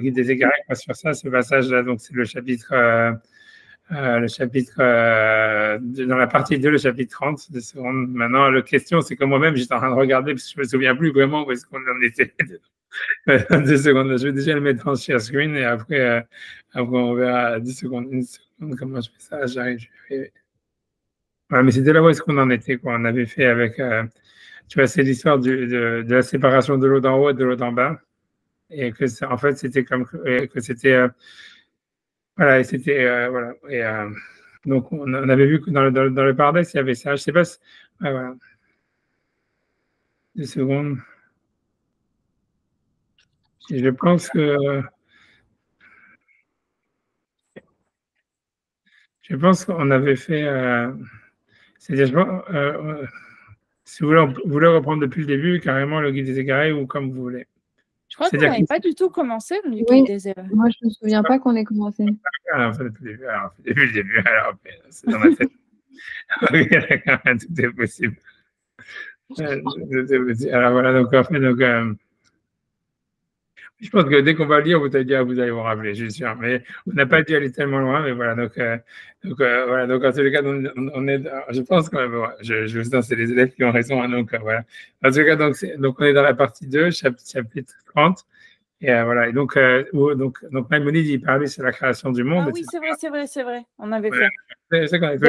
guide des égarés sur ça, ce passage-là. Donc, c'est le chapitre, dans la partie 2, le chapitre 30 de secondes. Maintenant, la question, c'est que moi-même, j'étais en train de regarder, parce que je me souviens plus vraiment où est-ce qu'on en était. 2 secondes. Je vais déjà le mettre en share screen et après on verra 10 secondes, 1 seconde, comment je fais ça. J'arrive. Voilà, mais c'était là où est-ce qu'on en était, quoi. On avait fait avec, tu vois, c'est l'histoire de la séparation de l'eau d'en haut et de l'eau d'en bas. Et que en fait, c'était comme que c'était, voilà, et c'était, voilà. Et donc, on avait vu que dans le paradis, il y avait ça. Je sais pas si, ouais, voilà. 2 secondes. Je pense qu'on avait fait, c'est-à-dire, si vous voulez reprendre depuis le début, carrément le guide des égarés ou comme vous voulez. Je crois qu'on n'avait pas du tout commencé le guide des égarés. Moi, je ne me souviens pas qu'on ait commencé. Alors, depuis le début, alors, c'est dans ma tête. Oui, d'accord, tout est possible. Alors voilà, donc en fait, je pense que dès qu'on va le lire, vous allez vous rappeler, je suis sûr. Mais on n'a pas dû aller tellement loin, mais voilà. Donc voilà. Donc en tous les cas, on est. Je pense quand même. Ouais, je vous dis, c'est les élèves qui ont raison. Hein, donc voilà. En tous les cas, donc on est dans la partie 2, chapitre 30. Et voilà. Et donc Maïmonide, il parlait sur la création du monde. Ah oui, c'est vrai. On avait fait. C'est qu'on a fait.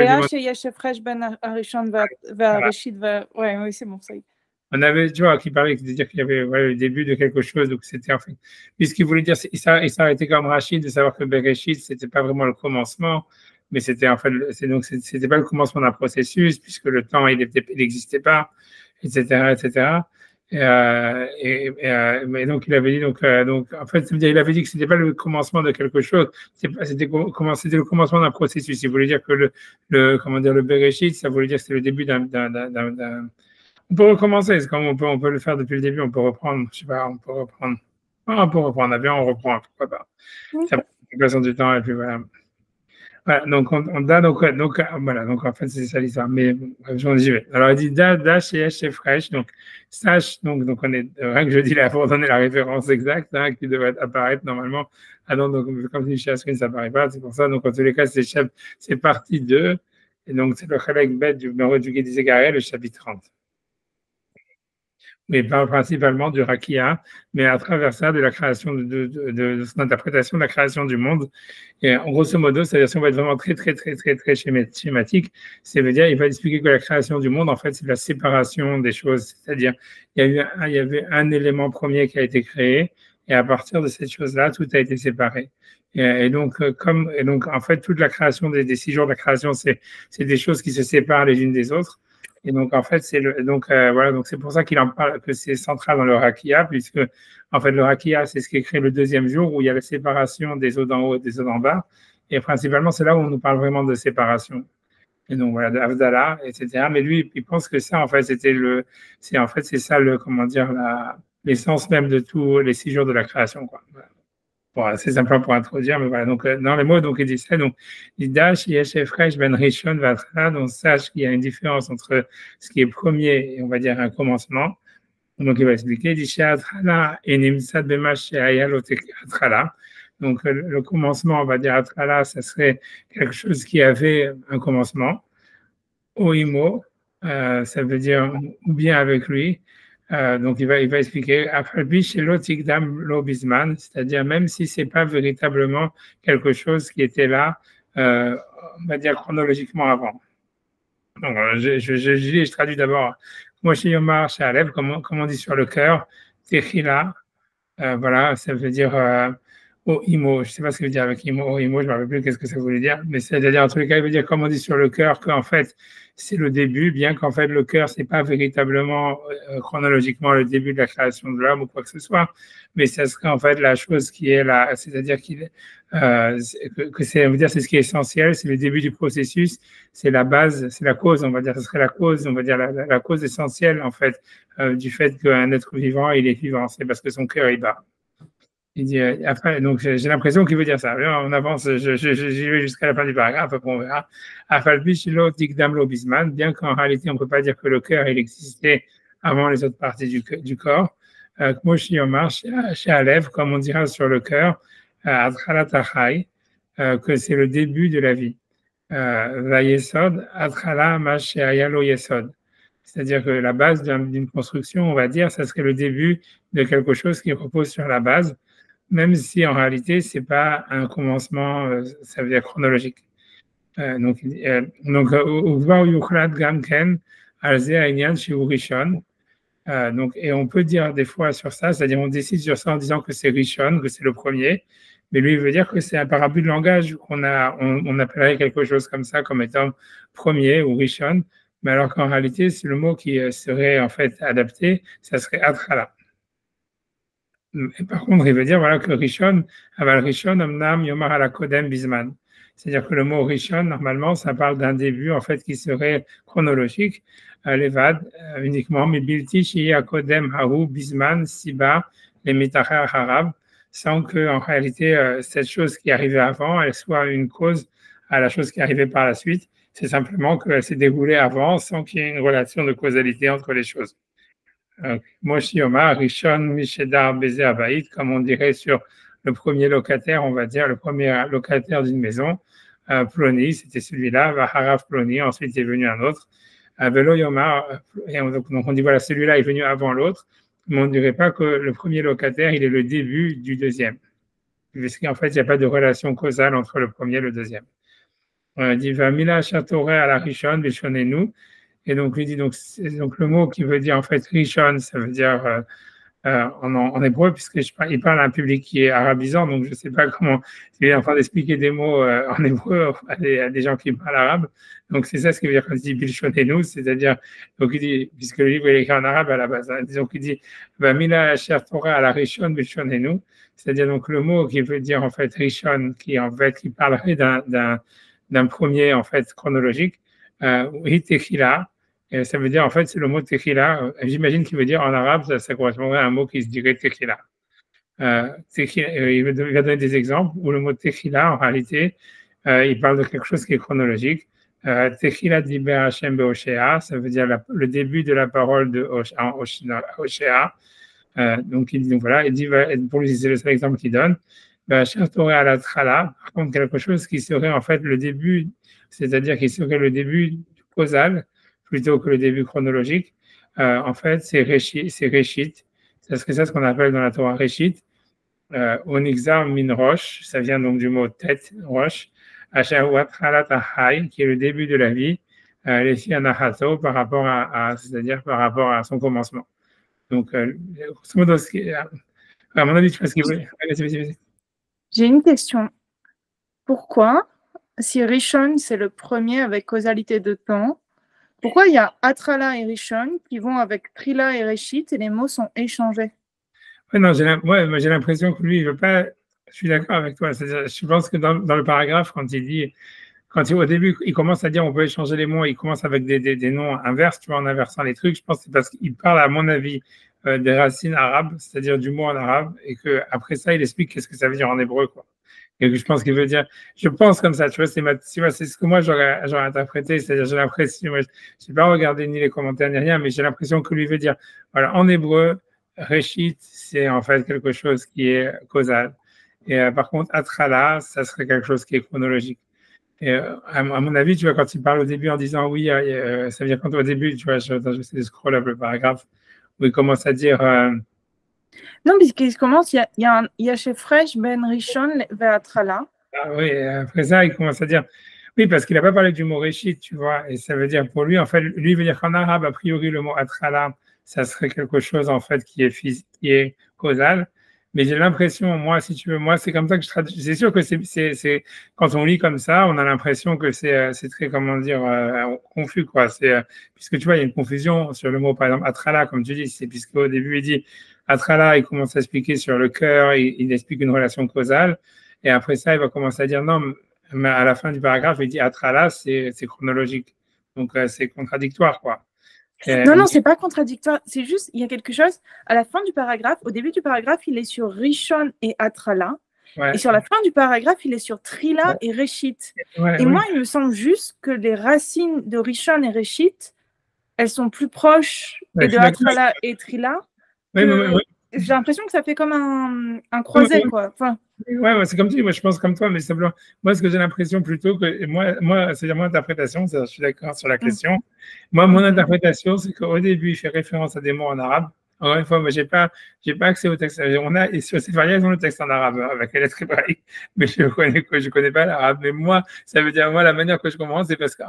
Oui, c'est bon, ça y est. On avait, tu vois, qui parlait de dire qu'il y avait le début de quelque chose, donc c'était en fait. Puis ce qu'il voulait dire, il s'arrêtait comme Rachid de savoir que Bereshit, c'était pas vraiment le commencement, mais c'était en fait, c'était pas le commencement d'un processus, puisque le temps, il n'existait pas, etc., etc. Mais donc, il avait dit, donc en fait, il avait dit que c'était pas le commencement de quelque chose, c'était le commencement d'un processus. Il voulait dire que comment dire, le Bereshit, ça voulait dire que c'était le début d'un. On peut recommencer, c'est comme on peut le faire depuis le début, on peut reprendre, je sais pas, on peut reprendre. On peut reprendre, bien, on reprend, pourquoi pas. Ça prend la question du temps, et puis voilà. Voilà, donc voilà, donc en fait, c'est ça l'histoire. Mais j'y vais. Alors, il dit Dash et H, c'est fraîche, donc sache, donc on est, rien que je dis là, pour donner la référence exacte, hein, qui devrait apparaître normalement. Ah non, donc comme dit chez Screen, ça apparaît pas, c'est pour ça. Donc, en tous les cas, c'est partie 2, et donc c'est le Chalek Bet du numéro du Guide des Égarés, le chapitre 30. Mais parle principalement du Rakia, mais à travers ça, de la création, de son interprétation de la création du monde. Et en grosso modo, c'est-à-dire si on va être vraiment très schématique, ça veut dire, il va expliquer que la création du monde, en fait, c'est la séparation des choses. C'est-à-dire, il y avait un élément premier qui a été créé, et à partir de cette chose-là, tout a été séparé. Et donc, en fait, toute la création des 6 jours de la création, c'est des choses qui se séparent les unes des autres. Et donc, en fait, voilà, donc c'est pour ça qu'il en parle, que c'est central dans le Rakia, puisque, en fait, le Rakia, c'est ce qui est créé le 2e jour où il y a la séparation des eaux d'en haut et des eaux d'en bas. Et principalement, c'est là où on nous parle vraiment de séparation. Et donc, voilà, d'Avdallah, etc. Mais lui, il pense que ça, en fait, c'est ça comment dire, l'essence même de tous les 6 jours de la création, quoi. Voilà. Bon, c'est simplement pour introduire, mais voilà. Donc, dans les mots, donc, il dit ça. Donc, il dit Dash, Yesh, Fresh, Ben Rishon, Vatra. Donc, sache qu'il y a une différence entre ce qui est premier et on va dire un commencement. Donc, il va expliquer. Il dit Sheatrala, Enimsad, Bemash, Atrala. Donc, le commencement, on va dire Atrala, ça serait quelque chose qui avait un commencement. Oimo, ça veut dire ou bien avec lui. Donc, il va expliquer, c'est-à-dire même si ce n'est pas véritablement quelque chose qui était là, on va dire chronologiquement avant. Donc, je traduis d'abord. Moshe Yomar Shalev, comme on dit sur le cœur, Techila, voilà, ça veut dire Imo, je ne sais pas ce que ça veut dire avec Imo, je ne me rappelle plus qu'est-ce que ça voulait dire, mais c'est-à-dire, en tous les cas, il veut dire, comme on dit sur le cœur, qu'en fait, c'est le début, bien qu'en fait, le cœur, c'est pas véritablement, chronologiquement, le début de la création de l'homme ou quoi que ce soit, mais ça serait en fait la chose qui est là, c'est-à-dire que c'est, on va dire, c'est ce qui est essentiel, c'est le début du processus, c'est la base, c'est la cause, on va dire, ce serait la cause, on va dire, la cause essentielle, en fait, du fait qu'un être vivant, il est vivant, c'est parce que son cœur, il bat. Il dit, après, donc j'ai l'impression qu'il veut dire ça. On avance, j'y vais jusqu'à la fin du paragraphe, après on verra. Bien qu'en réalité, on ne peut pas dire que le cœur, il existait avant les autres parties du corps. Kmoshi Omar, chez Alev, comme on dira sur le cœur, Atralat Achai, que c'est le début de la vie. Vayesod, Atrala Masheayalo Yesod. C'est-à-dire que la base d'une construction, on va dire, ça serait le début de quelque chose qui repose sur la base, même si en réalité, c'est pas un commencement, ça veut dire chronologique. Donc, et on peut dire des fois sur ça, c'est-à-dire on décide sur ça en disant que c'est Rishon, que c'est le premier, mais lui il veut dire que c'est un parapluie de langage on appellerait quelque chose comme ça comme étant premier ou Rishon, mais alors qu'en réalité c'est le mot qui serait en fait adapté, ça serait Atchala. Et par contre, il veut dire voilà que Rishon, Aval Rishon, Amnam, Yomar ala Kodem Bisman. C'est-à-dire que le mot Rishon, normalement, ça parle d'un début en fait qui serait chronologique, Levad, uniquement, mais Bilti, Shia Kodem, Haru, Bisman, Siba, les Mitacher Harab, sans que en réalité, cette chose qui arrivait avant, elle soit une cause à la chose qui arrivait par la suite. C'est simplement qu'elle s'est déroulée avant sans qu'il y ait une relation de causalité entre les choses. Moshi Omar, Rishon, Mishedar, Bézé Abaïd, comme on dirait sur le premier locataire, on va dire, le premier locataire d'une maison, Ploni, c'était celui-là, Vaharaf Ploni, ensuite est venu un autre, Velo Yomar, donc on dit voilà, celui-là est venu avant l'autre, mais on ne dirait pas que le premier locataire, il est le début du deuxième, puisqu'en fait, il n'y a pas de relation causale entre le premier et le deuxième. On dit Vamila Chatoré à la Rishon, Bishonenu. Et donc, lui dit, donc le mot qui veut dire en fait Rishon, ça veut dire en hébreu, puisqu'il parle à un public qui est arabisant, donc je ne sais pas comment, il est en train d'expliquer des mots en hébreu à des gens qui parlent arabe. Donc, c'est ça ce qu'il veut dire quand il dit Bilshonenu, c'est-à-dire, donc il dit, puisque le livre est écrit en arabe à la base, hein, donc il dit Vamila Asher Torah à la Rishon Bilshonenu, c'est-à-dire donc le mot qui veut dire en fait Rishon, qui parlerait d'un premier en fait chronologique, Techila. Ça veut dire, en fait, c'est le mot tequila. J'imagine qu'il veut dire en arabe, ça correspondrait à un mot qui se dirait tequila. Il va donner des exemples où le mot tequila, en réalité, il parle de quelque chose qui est chronologique. Tequila diber Hashem be'Oshea, ça veut dire le début de la parole de Oshea. Donc, il dit, voilà, il dit, pour lui, c'est le seul exemple qu'il donne. Par contre, quelque chose qui serait en fait le début, c'est-à-dire qui serait le début causal, plutôt que le début chronologique, en fait, c'est Réchit. Ça serait ça ce qu'on appelle dans la Torah Réchit. Onixar min roche, ça vient donc du mot tête, roche. Ashahuat halat ahai, qui est le début de la vie, les filles anahato, par rapport c'est-à-dire par rapport à son commencement. Donc, à mon avis, je pense qu'il voulait. J'ai une question. Pourquoi, si Rishon, c'est le premier avec causalité de temps, pourquoi il y a Atrala et Rishon qui vont avec Trila et Réchit et les mots sont échangés? Ouais, non, j'ai l'impression que lui, il veut pas. Je suis d'accord avec toi. Je pense que dans le paragraphe, au début, il commence à dire on peut échanger les mots, il commence avec des noms inverses, tu vois, en inversant les trucs. Je pense que c'est parce qu'il parle, à mon avis, des racines arabes, c'est-à-dire du mot en arabe, et que après ça, il explique qu'est-ce que ça veut dire en hébreu, quoi. Et que je pense qu'il veut dire, je pense comme ça, tu vois, c'est ce que moi j'aurais interprété, c'est-à-dire j'ai l'impression, je n'ai pas regardé ni les commentaires ni rien, mais j'ai l'impression que lui veut dire, voilà, en hébreu, Réchit, c'est en fait quelque chose qui est causal. Et par contre, Atrala, ça serait quelque chose qui est chronologique. Et à mon avis, tu vois, quand il parle au début en disant oui, ça veut dire quand au début, tu vois, j'essaie de scroll up le paragraphe, où il commence à dire. Non, puisqu'il commence, il y a chez Fresh Ben Rishon Ve'atrala. Ah oui, après ça, il commence à dire. Oui, parce qu'il n'a pas parlé du mot Réchit, tu vois, et ça veut dire pour lui, en fait, lui, il veut dire qu'en arabe, a priori, le mot Atrala, ça serait quelque chose, en fait, qui est causal. Mais j'ai l'impression, moi, si tu veux, moi, c'est comme ça que je traduis. C'est sûr que c'est quand on lit comme ça, on a l'impression que c'est très, comment dire, confus, quoi. Puisque tu vois, il y a une confusion sur le mot, par exemple, Atrala, comme tu dis, c'est puisqu'au début, il dit Atrala, il commence à expliquer sur le cœur, il explique une relation causale. Et après ça, il va commencer à dire non, mais à la fin du paragraphe, il dit Atrala, c'est chronologique. Donc, c'est contradictoire, quoi. Non, c'est pas contradictoire. C'est juste, il y a quelque chose. À la fin du paragraphe, au début du paragraphe, il est sur Rishon et Atrala. Ouais. Et sur la fin du paragraphe, il est sur Trila et Réchit. Et moi, il me semble juste que les racines de Rishon et Réchit, elles sont plus proches de Atrala et Trila. j'ai l'impression que ça fait comme un croisé, quoi. Enfin, ouais, c'est comme tu dis, moi je pense comme toi, mais simplement, moi ce que j'ai l'impression plutôt que, c'est-à-dire mon interprétation, je suis d'accord sur la question. Moi, mon interprétation, c'est qu'au début, il fait référence à des mots en arabe. Encore une fois, moi, j'ai pas accès au texte. On a, et sur ces variables, ils ont le texte en arabe, avec les lettres hébraïques, mais je connais pas l'arabe. Mais moi, ça veut dire, moi, la manière que je comprends, c'est parce que,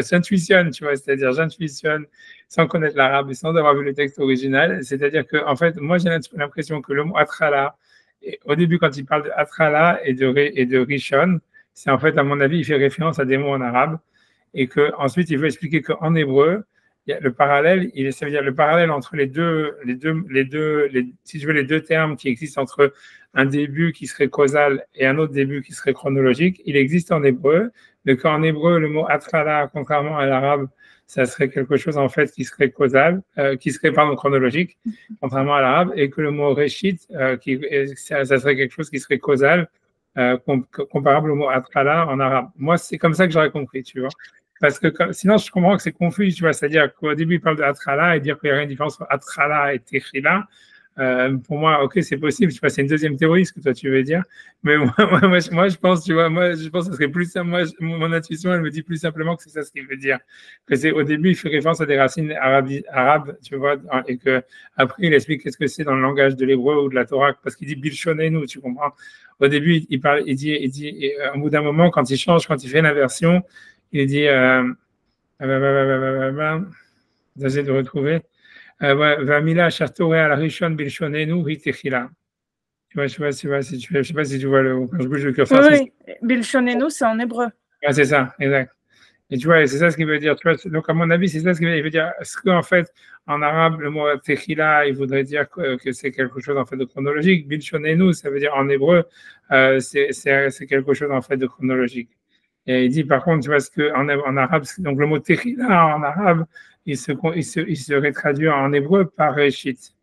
j'intuitionne, tu vois, c'est-à-dire, j'intuitionne sans connaître l'arabe et sans avoir vu le texte original. C'est-à-dire que, en fait, moi, j'ai l'impression que le mot atrala, et au début, quand il parle de atrala et de rishon, c'est en fait, à mon avis, il fait référence à des mots en arabe et que ensuite il veut expliquer qu'en hébreu, il y a le parallèle, ça veut dire le parallèle entre si je veux, les deux termes qui existent entre un début qui serait causal et un autre début qui serait chronologique, il existe en hébreu, mais qu'en hébreu, le mot atrala, contrairement à l'arabe, ça serait quelque chose en fait qui serait causal, qui serait pardon chronologique, contrairement à l'arabe, et que le mot reshit, ça serait quelque chose qui serait causal, comparable au mot atrala en arabe. Moi, c'est comme ça que j'aurais compris, tu vois. Parce que sinon, je comprends que c'est confus, tu vois. C'est-à-dire qu'au début, il parle de atrala et dire qu'il y a une différence entre atrala et techila. Pour moi, ok, c'est possible. Tu vois, c'est une deuxième théorie, ce que toi tu veux dire. Mais moi, je pense, tu vois, je pense que ce serait plus simple. Mon intuition, elle me dit plus simplement que c'est ça ce qu'il veut dire. Que c'est au début, il fait référence à des racines arabes, tu vois, et que après, il explique qu'est-ce que c'est dans le langage de l'hébreu ou de la Torah, parce qu'il dit bilshonenu, tu comprends. Au début, il dit, et, au bout d'un moment, quand il change, quand il fait l'inversion, il dit, j'essaie de retrouver. Vamila Chartoré à la Rishon Bilshonenu Hitechila. Tu vois, je sais pas si tu vois quand je bouge le curseur. Oui, Bilshonenu, c'est en hébreu. Ah, c'est ça, exact. Et tu vois, c'est ça ce qu'il veut dire. Tu vois, donc, à mon avis, c'est ça ce qu'il veut dire. Est-ce qu'en fait, en arabe, le mot techila, il voudrait dire que c'est quelque chose en fait de chronologique. Bilshonenu, ça veut dire en hébreu, c'est quelque chose en fait de chronologique. Et il dit, par contre, tu vois, en arabe, donc le mot techila en arabe, il serait traduit en hébreu par Réchit,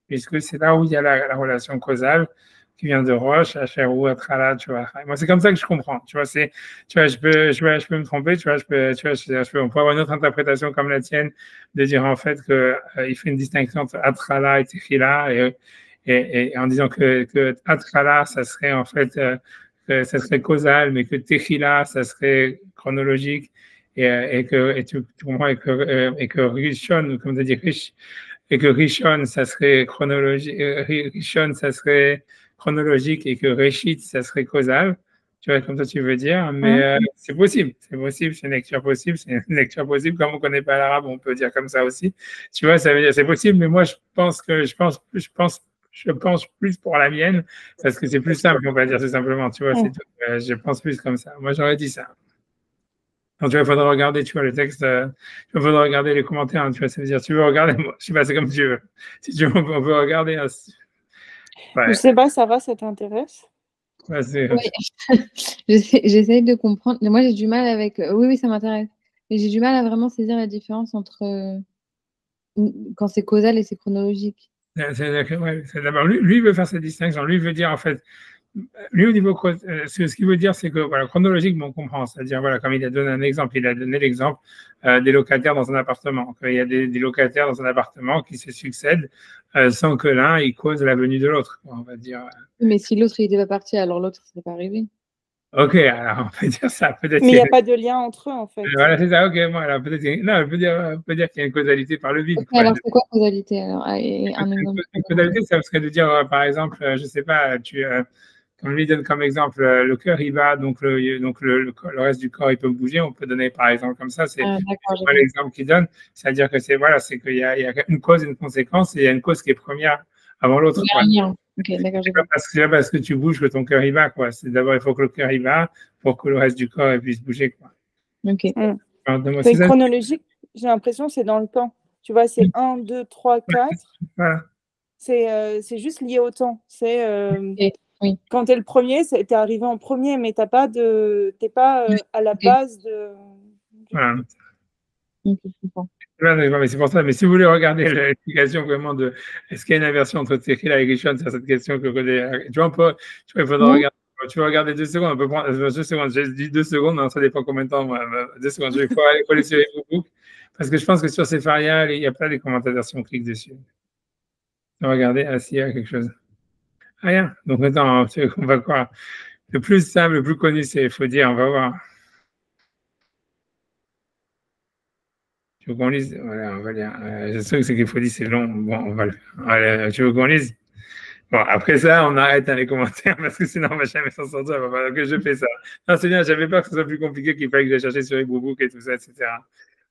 puisque c'est là où il y a la relation causale qui vient de Roche, Hacherou, Atrala, tu vois. Moi, c'est comme ça que je comprends, tu vois. Je peux me tromper, tu vois, on peut avoir une autre interprétation comme la tienne, de dire en fait qu'il fait une distinction entre Atrala et Techila, et en disant que Atrala, ça serait en fait, ça serait causal, mais que Techila, ça serait chronologique, et tu comprends, et que Rishon, comme tu as dit, et que Rishon, ça serait chronologique, et que Réchit, ça serait causal. Tu vois, comme ça tu veux dire, mais c'est possible, c'est une lecture possible, Comme on ne connaît pas l'arabe, on peut dire comme ça aussi. Tu vois, ça veut dire c'est possible, mais moi je pense plus pour la mienne, parce que c'est plus simple, on va dire tout simplement, tu vois, je pense plus comme ça. Moi j'aurais dit ça. Donc, tu vois, il faudra regarder, tu vois, le texte, il faudra regarder les commentaires, hein, tu vois, ça veut dire, tu veux regarder, moi, je sais pas, c'est comme tu veux. Si tu veux, on peut regarder. Hein, ouais. Je sais pas, ça va, ça t'intéresse? Ouais, j'essaye de comprendre. Mais moi, j'ai du mal avec. Oui, ça m'intéresse. Mais j'ai du mal à vraiment saisir la différence entre quand c'est causal et c'est chronologique. D'abord, lui, il veut faire cette distinction. Lui, il veut dire, en fait, lui, au niveau, ce qu'il veut dire, c'est que, voilà, chronologiquement, on comprend. C'est-à-dire, voilà, comme il a donné un exemple, il a donné l'exemple des locataires dans un appartement. Il y a des locataires dans un appartement qui se succèdent sans que l'un, il cause la venue de l'autre, on va dire. Mais si l'autre, il n'était pas parti, alors l'autre, ça ne serait pas arrivé. Ok, alors on peut dire ça. Mais il n'y a pas de lien entre eux, en fait. Voilà, c'est ça, ok. Bon, alors peut-être on peut dire qu'il y a une causalité par le vide. Okay, alors, c'est quoi causalité alors? Une causalité, ça serait de dire, par exemple, je ne sais pas, comme lui donne comme exemple, le cœur, il bat, donc le reste du corps, il peut bouger. On peut donner, par exemple, comme ça. C'est l'exemple qu'il donne. C'est-à-dire que c'est qu'il y a une cause et une conséquence, et il y a une cause qui est première avant l'autre. Okay, c'est pas parce que tu bouges que ton cœur y va, quoi. C'est d'abord, il faut que le cœur y va pour que le reste du corps puisse bouger, quoi. Ok. C'est chronologique, j'ai l'impression, c'est dans le temps. Tu vois, c'est 1, 2, 3, 4. Voilà. C'est juste lié au temps. C'est quand tu es le premier, tu es arrivé en premier, mais tu n'es pas à la base de. Voilà. Mais c'est pour ça. Mais si vous voulez regarder l'explication vraiment de est-ce qu'il y a une inversion entre Techila et Rishon, c'est cette question que tu vois, il faudra regarder. Tu vas regarder 2 secondes, on peut prendre 2 secondes. J'ai dit 2 secondes, mais ça dépend combien de temps. 2 secondes. Je vais aller sur les books parce que je pense que sur ces variables, il n'y a pas des commentateurs si on clique dessus. Regardez, assis à quelque chose. Rien. Donc maintenant, on va quoi? Le plus simple, le plus connu, c'est il faut dire, on va voir. Tu veux qu'on lise? Voilà, on va lire. Je sais que ce qu'il faut dire, c'est long. Bon, on va le faire. Allez, tu veux qu'on lise? Bon, après ça, on arrête dans les commentaires parce que sinon, on va jamais s'en sortir. Donc, je fais ça. Non, c'est bien, j'avais peur que ce soit plus compliqué qu'il fallait que j'aille chercher sur les boubouk et tout ça, etc.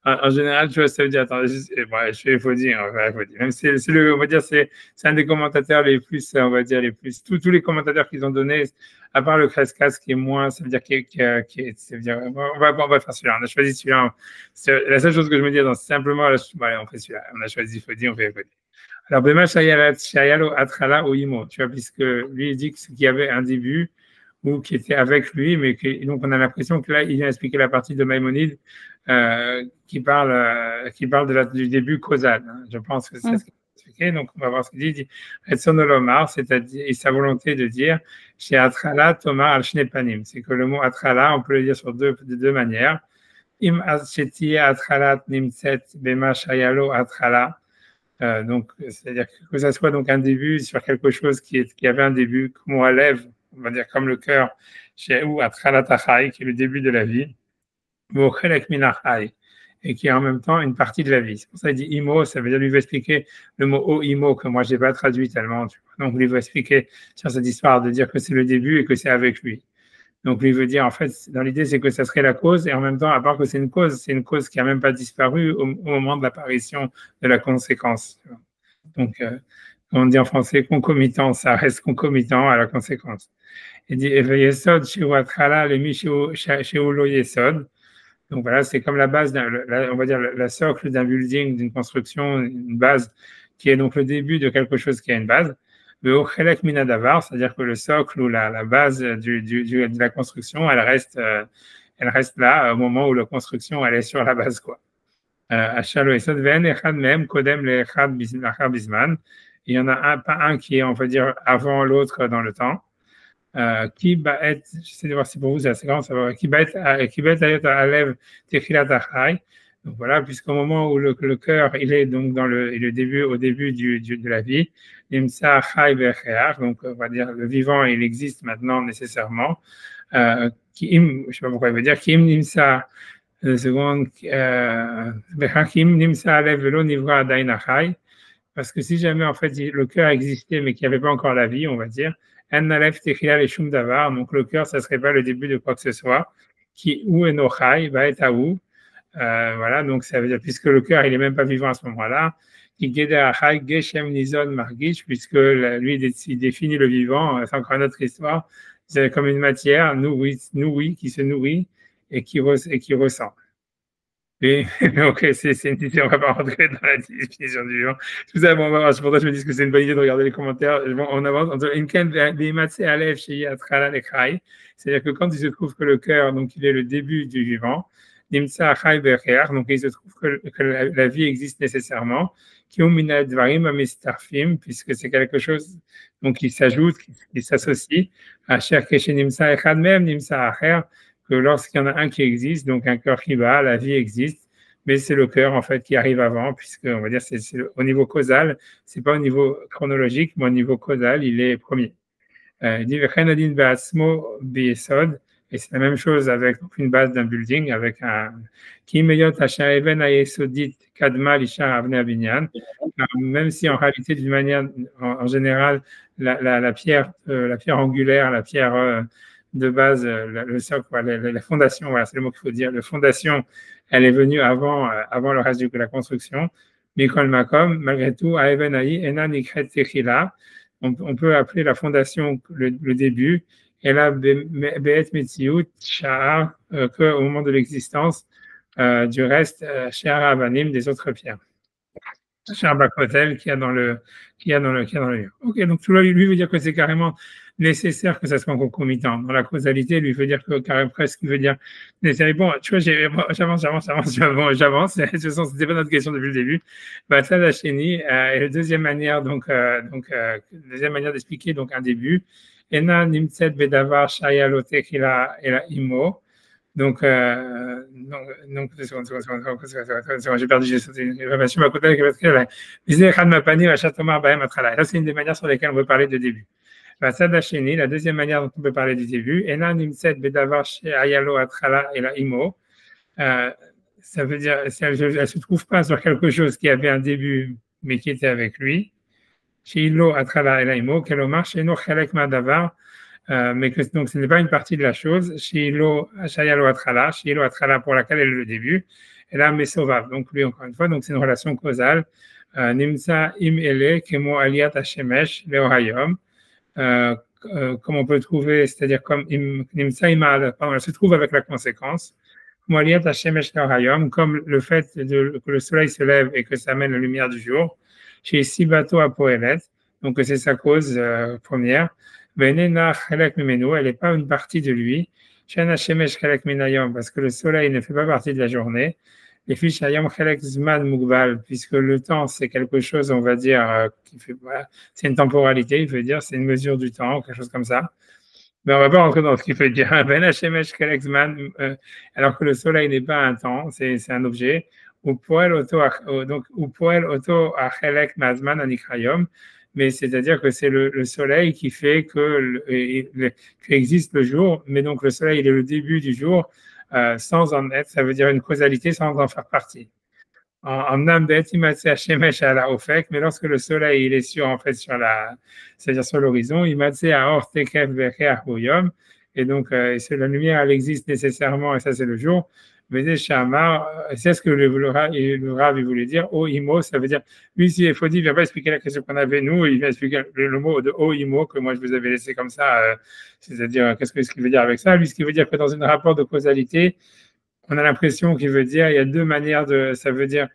En général, tu vois, ça veut dire, attends, il faut dire, il faut dire. Même si c'est on va dire, c'est un des commentateurs les plus, on va dire, les plus, tous les commentateurs qu'ils ont donnés, à part le Crescas qui est moins, ça veut dire, ça veut dire, on va faire celui-là. On a choisi celui-là. La seule chose que je me dis, c'est simplement, on fait celui-là. On a choisi, il faut dire, on fait, il faut dire. Alors, Bema Shayalo Atrala ou Imo, tu vois, puisque lui, il dit qu'il y avait un début ou qui était avec lui, mais donc on a l'impression que là, il vient expliquer la partie de Maïmonide qui parle du début causal. Hein. Je pense que c'est ce qu'il a expliqué. Donc, on va voir ce qu'il dit. Il dit Etsonolomar, c'est-à-dire, et sa volonté de dire chez Atrala, Thomas al-Shnepanim. C'est que le mot Atrala, on peut le dire de deux manières. Im Ashetia Atralat Nimset Bema Shayalo Atrala. Donc, c'est-à-dire que ça soit donc un début sur quelque chose qui avait un début, comme on lève, on va dire comme le cœur, ou Atralatachai, qui est le début de la vie, ou Chelek Minachai, et qui est en même temps une partie de la vie. C'est pour ça qu'il dit Imo, ça veut dire lui veut expliquer le mot O Imo, que moi je n'ai pas traduit tellement. Tu vois. Donc, lui veut expliquer sur cette histoire de dire que c'est le début et que c'est avec lui. Donc, lui veut dire, en fait, dans l'idée, c'est que ça serait la cause, et en même temps, à part que c'est une cause qui n'a même pas disparu au moment de l'apparition de la conséquence. Donc, on dit en français concomitant, ça reste concomitant à la conséquence. Il dit, Yesod, Shiwathala, le Mishiulo Yesod. Donc, voilà, c'est comme la base, on va dire, la socle d'un building, d'une construction, une base qui est donc le début de quelque chose qui a une base. Le Chelek Minadavar, c'est-à-dire que le socle ou la base de la construction, elle reste là au moment où la construction elle est sur la base quoi. Il y en a pas un qui est on va dire avant l'autre dans le temps. Qui va être, j'essaie de voir si pour vous c'est assez grand, qui va être à lève Techilat Achai. Donc voilà, puisqu'au moment où le cœur il est donc au début de la vie, Nimsa Chai Becheach, donc on va dire le vivant il existe maintenant nécessairement. Je ne sais pas pourquoi il veut dire Kim Nimsa seconde Bechachim Nimsa Alev Velo Nivra Adain Achai, parce que si jamais en fait le cœur existait mais qu'il n'y avait pas encore la vie, on va dire En Alef Techila Shum Davar, donc le cœur ça serait pas le début de quoi que ce soit, qui ou Enochai va être à où. Voilà, donc ça veut dire, puisque le cœur, il n'est même pas vivant à ce moment-là, puisque lui, il définit le vivant, c'est encore une autre histoire, c'est comme une matière nourrie, qui se nourrit et qui ressent. Et, ok, on va pas rentrer dans la définition du vivant. Tout ça, bon, on va voir, c'est pour ça que je me dis que c'est une bonne idée de regarder les commentaires. Bon, on avance entre c'est-à-dire que quand il se trouve que le cœur, donc il est le début du vivant, donc il se trouve que la vie existe nécessairement, puisque c'est quelque chose donc, qui s'ajoute, qui s'associe à que lorsqu'il y en a un qui existe, donc un cœur qui bat, la vie existe, mais c'est le cœur en fait qui arrive avant, puisque on va dire c'est au niveau causal, c'est pas au niveau chronologique, mais au niveau causal, il est premier. Il dit et c'est la même chose avec une base d'un building, avec un même si en réalité, d'une manière, en général, la pierre angulaire, la pierre de base, le socle, la fondation, voilà, c'est le mot qu'il faut dire, la fondation, elle est venue avant le reste de la construction. Mais malgré tout, on peut appeler la fondation le début. Et là, qu'au moment de l'existence du reste, Shara Avanim, des autres pierres. Shara Bakotel qui a dans le mur. Ok, donc tout là, lui veut dire que c'est carrément nécessaire que ça soit concomitant. Dans la causalité, lui veut dire que carrément presque, il veut dire nécessaire. Bon, tu vois, j'avance. De toute façon, c'était pas notre question depuis le début. Ça, la chénie, et la deuxième manière, deuxième manière d'expliquer donc un début. Ena nimtset bedavar shaya lotekila ela imo. Donc, j'ai perdu, j'ai sauté. Ça, c'est une des manières sur lesquelles on peut parler de début. La deuxième manière dont on peut parler du début, ça veut dire, elle ne se trouve pas sur quelque chose qui avait un début, mais qui était avec lui. Sheilo Atrala Elaimo, Kelomar, Sheino Chelek Madavar, mais que donc ce n'est pas une partie de la chose. Sheilo Shayalo Atrala, Sheilo Atrala pour laquelle elle est le début, et là Mesovav. Donc lui encore une fois, donc c'est une relation causale. Nimsa im ele kemo aliat hashemesh leorayom. Comme on peut trouver, c'est-à-dire comme Nimsa imal, elle se trouve avec la conséquence. Aliat hashemesh leorayom, comme le fait que le soleil se lève et que ça amène la lumière du jour. Chez Sibato à Poelet, donc c'est sa cause première. Benena Chelek Mimenu, elle n'est pas une partie de lui. Shana Shemesh Chelek Minayom, parce que le soleil ne fait pas partie de la journée. Et puis Shayam Chelek Zman Mugbal, puisque le temps c'est quelque chose, on va dire, qui fait, voilà, c'est une temporalité, il veut dire, c'est une mesure du temps, quelque chose comme ça. Mais on ne va pas rentrer dans ce qu'il veut dire. Ben Hashemesh Chelek Zman, alors que le soleil n'est pas un temps, c'est un objet. Donc, mais c'est-à-dire que c'est le soleil qui fait qu'existe le jour, mais donc le soleil il est le début du jour sans en être, ça veut dire une causalité sans en faire partie. En âme au fait, mais lorsque le soleil il est sur en fait c'est-à-dire sur l'horizon, il m'a à or et donc la lumière elle existe nécessairement et ça c'est le jour. Mais c'est ce que le Rav il voulait dire. O imo, ça veut dire lui si il faut dire, il vient pas expliquer la question qu'on avait nous, il vient expliquer le mot de o imo que moi je vous avais laissé comme ça, c'est-à-dire qu'est-ce qu'il veut dire avec ça? Lui ce qu'il veut dire que dans un rapport de causalité on a l'impression qu'il veut dire, il y a deux manières de, ça veut dire,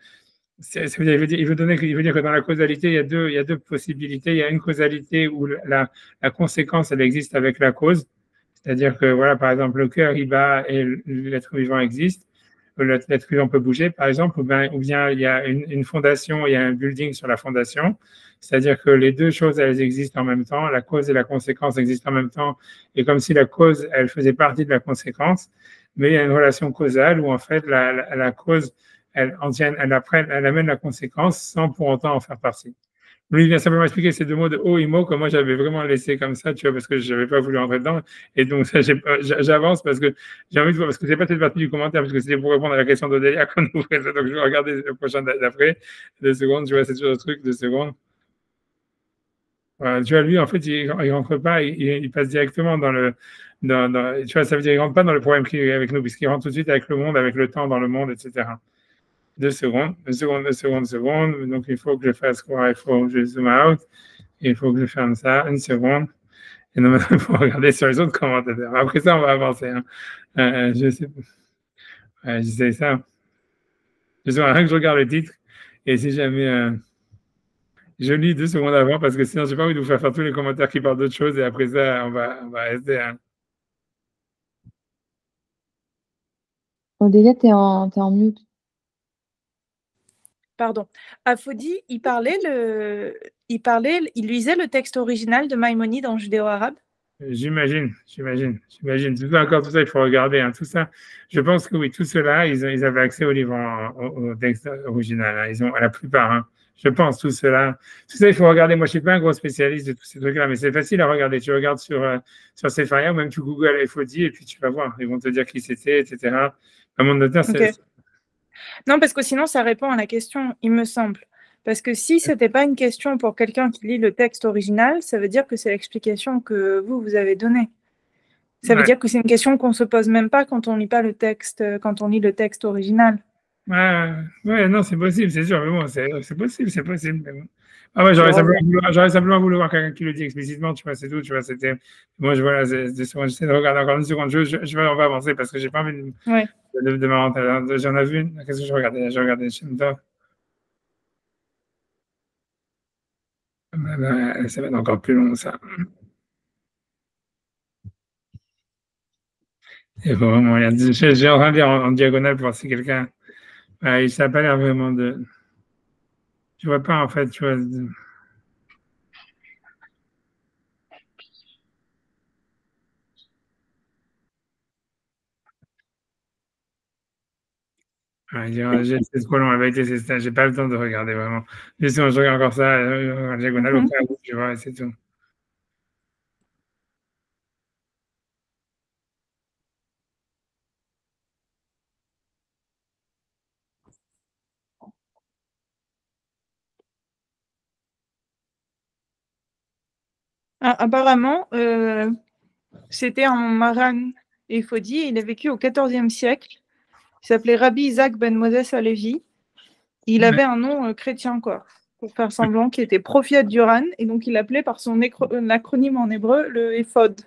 il veut dire que dans la causalité, il y a deux possibilités. Il y a une causalité où la conséquence, elle existe avec la cause. C'est-à-dire que, voilà, par exemple, le cœur, il bat et l'être vivant existe. L'être vivant peut bouger, par exemple, ou bien il y a une fondation, il y a un building sur la fondation. C'est-à-dire que les deux choses, elles existent en même temps. La cause et la conséquence existent en même temps. Et comme si la cause, elle faisait partie de la conséquence. Mais il y a une relation causale où, en fait, la cause, elle amène la conséquence sans pour autant en faire partie. Lui, il vient simplement expliquer ces deux mots de haut et mot que moi, j'avais vraiment laissé comme ça, tu vois, parce que je n'avais pas voulu entrer dedans. Et donc, ça, j'avance parce que j'ai envie de voir, parce que c'est pas cette partie du commentaire, parce que c'était pour répondre à la question d'Odélia qu'on ouvrait ça. Donc, je vais regarder le prochain d'après. 2 secondes, tu vois, c'est toujours le truc, 2 secondes. Voilà, tu vois, lui, en fait, il rentre pas, il passe directement dans le. Tu vois, ça veut dire qu'il rentre pas dans le problème qui est avec nous, puisqu'il rentre tout de suite avec le monde, avec le temps dans le monde, etc. 2 secondes, 2 secondes, 2 secondes, 2 secondes. Donc, il faut que je fasse quoi? Il faut que je zoom out. Il faut que je ferme ça. 1 seconde. Et non, maintenant, il faut regarder sur les autres commentateurs. Après ça, on va avancer. Hein. Je sais pas. Je sais ça. Je sais rien que je regarde le titre. Et si jamais je lis 2 secondes avant, parce que sinon, je n'ai pas envie de vous faire tous les commentaires qui parlent d'autres choses. Et après ça, on va rester. Hein. Odélia, t'es en mute. Pardon. Afodi, il lisait le texte original de Maïmonide en judéo-arabe. J'imagine. Tout ça, encore tout ça, il faut regarder. Hein. Tout ça, je pense que oui, tout cela, ils avaient accès au livre, au texte original. Hein. Ils ont, à la plupart, hein. Je pense, tout cela. Tout ça, il faut regarder. Moi, je ne suis pas un gros spécialiste de tous ces trucs-là, mais c'est facile à regarder. Tu regardes sur Sefaria, ou même tu googles FOD, et puis tu vas voir. Ils vont te dire qui c'était, etc. À mon notaire, okay. Non, parce que sinon, ça répond à la question, il me semble. Parce que si ce n'était pas une question pour quelqu'un qui lit le texte original, ça veut dire que c'est l'explication que vous avez donnée. Ça veut dire que c'est une question qu'on ne se pose même pas quand on lit pas le texte, quand on lit le texte original. Ouais, non, c'est possible, c'est sûr, mais bon, c'est possible. Mais bon. Ah ouais, j'aurais simplement voulu voir quelqu'un qui le dit explicitement, tu vois, c'est tout, tu vois, c'était. Moi, j'essaie de regarder encore 1 seconde, on va avancer parce que j'ai pas envie de m'avancer. J'en ai vu une, qu'est-ce que je regardais? Je regardais Shemtov. Ça va être encore plus long, ça. Et vraiment, j'ai en train de lire en diagonale pour voir si quelqu'un. Ça n'a pas l'air vraiment de. Tu vois pas, en fait, tu vois. C'est trop long, la vérité, c'est ça. J'ai pas le temps de regarder vraiment. Mais sinon, je regarde encore ça, en diagonale au cas où, tu vois, c'est tout. Ah, apparemment, c'était un Maran Efodi, il a vécu au XIVe siècle. Il s'appelait Rabbi Isaac ben Moses Halevi. Il avait un nom chrétien, quoi, pour faire semblant, qui était prophète d'Uran, et donc il l'appelait par son acronyme en hébreu, le Ephod.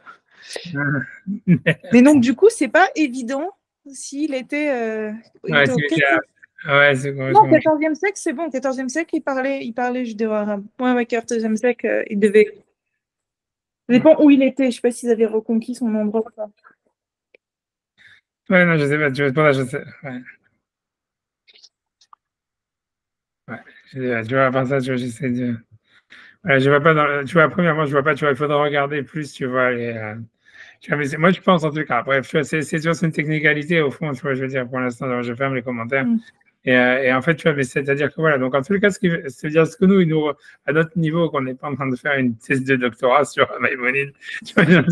Mais donc, du coup, c'est pas évident s'il était. Ouais, c'est non, 14e siècle, c'est bon. 14e siècle, il parlait judéo-arabe. Ouais, 14e siècle, il devait. Ça dépend où il était. Je sais pas s'ils avaient reconquis son endroit ou pas. Ouais, non, je sais pas. Tu vois, je sais. Ouais. Ouais. Tu vois, à part ça, tu vois, j'essaie de. Ouais, je vois pas tu vois, premièrement, je vois pas, tu vois, il faudra regarder plus, tu vois, tu vois, moi, je pense en tout cas, bref, tu vois, c'est juste une technicalité au fond, tu vois, je veux dire, pour l'instant, je ferme les commentaires. Et en fait, tu vois, mais c'est-à-dire que voilà, donc en tout cas, c'est-à-dire ce que nous, à notre niveau, qu'on n'est pas en train de faire une thèse de doctorat sur Maïmonide, tu vois, c'est-à-dire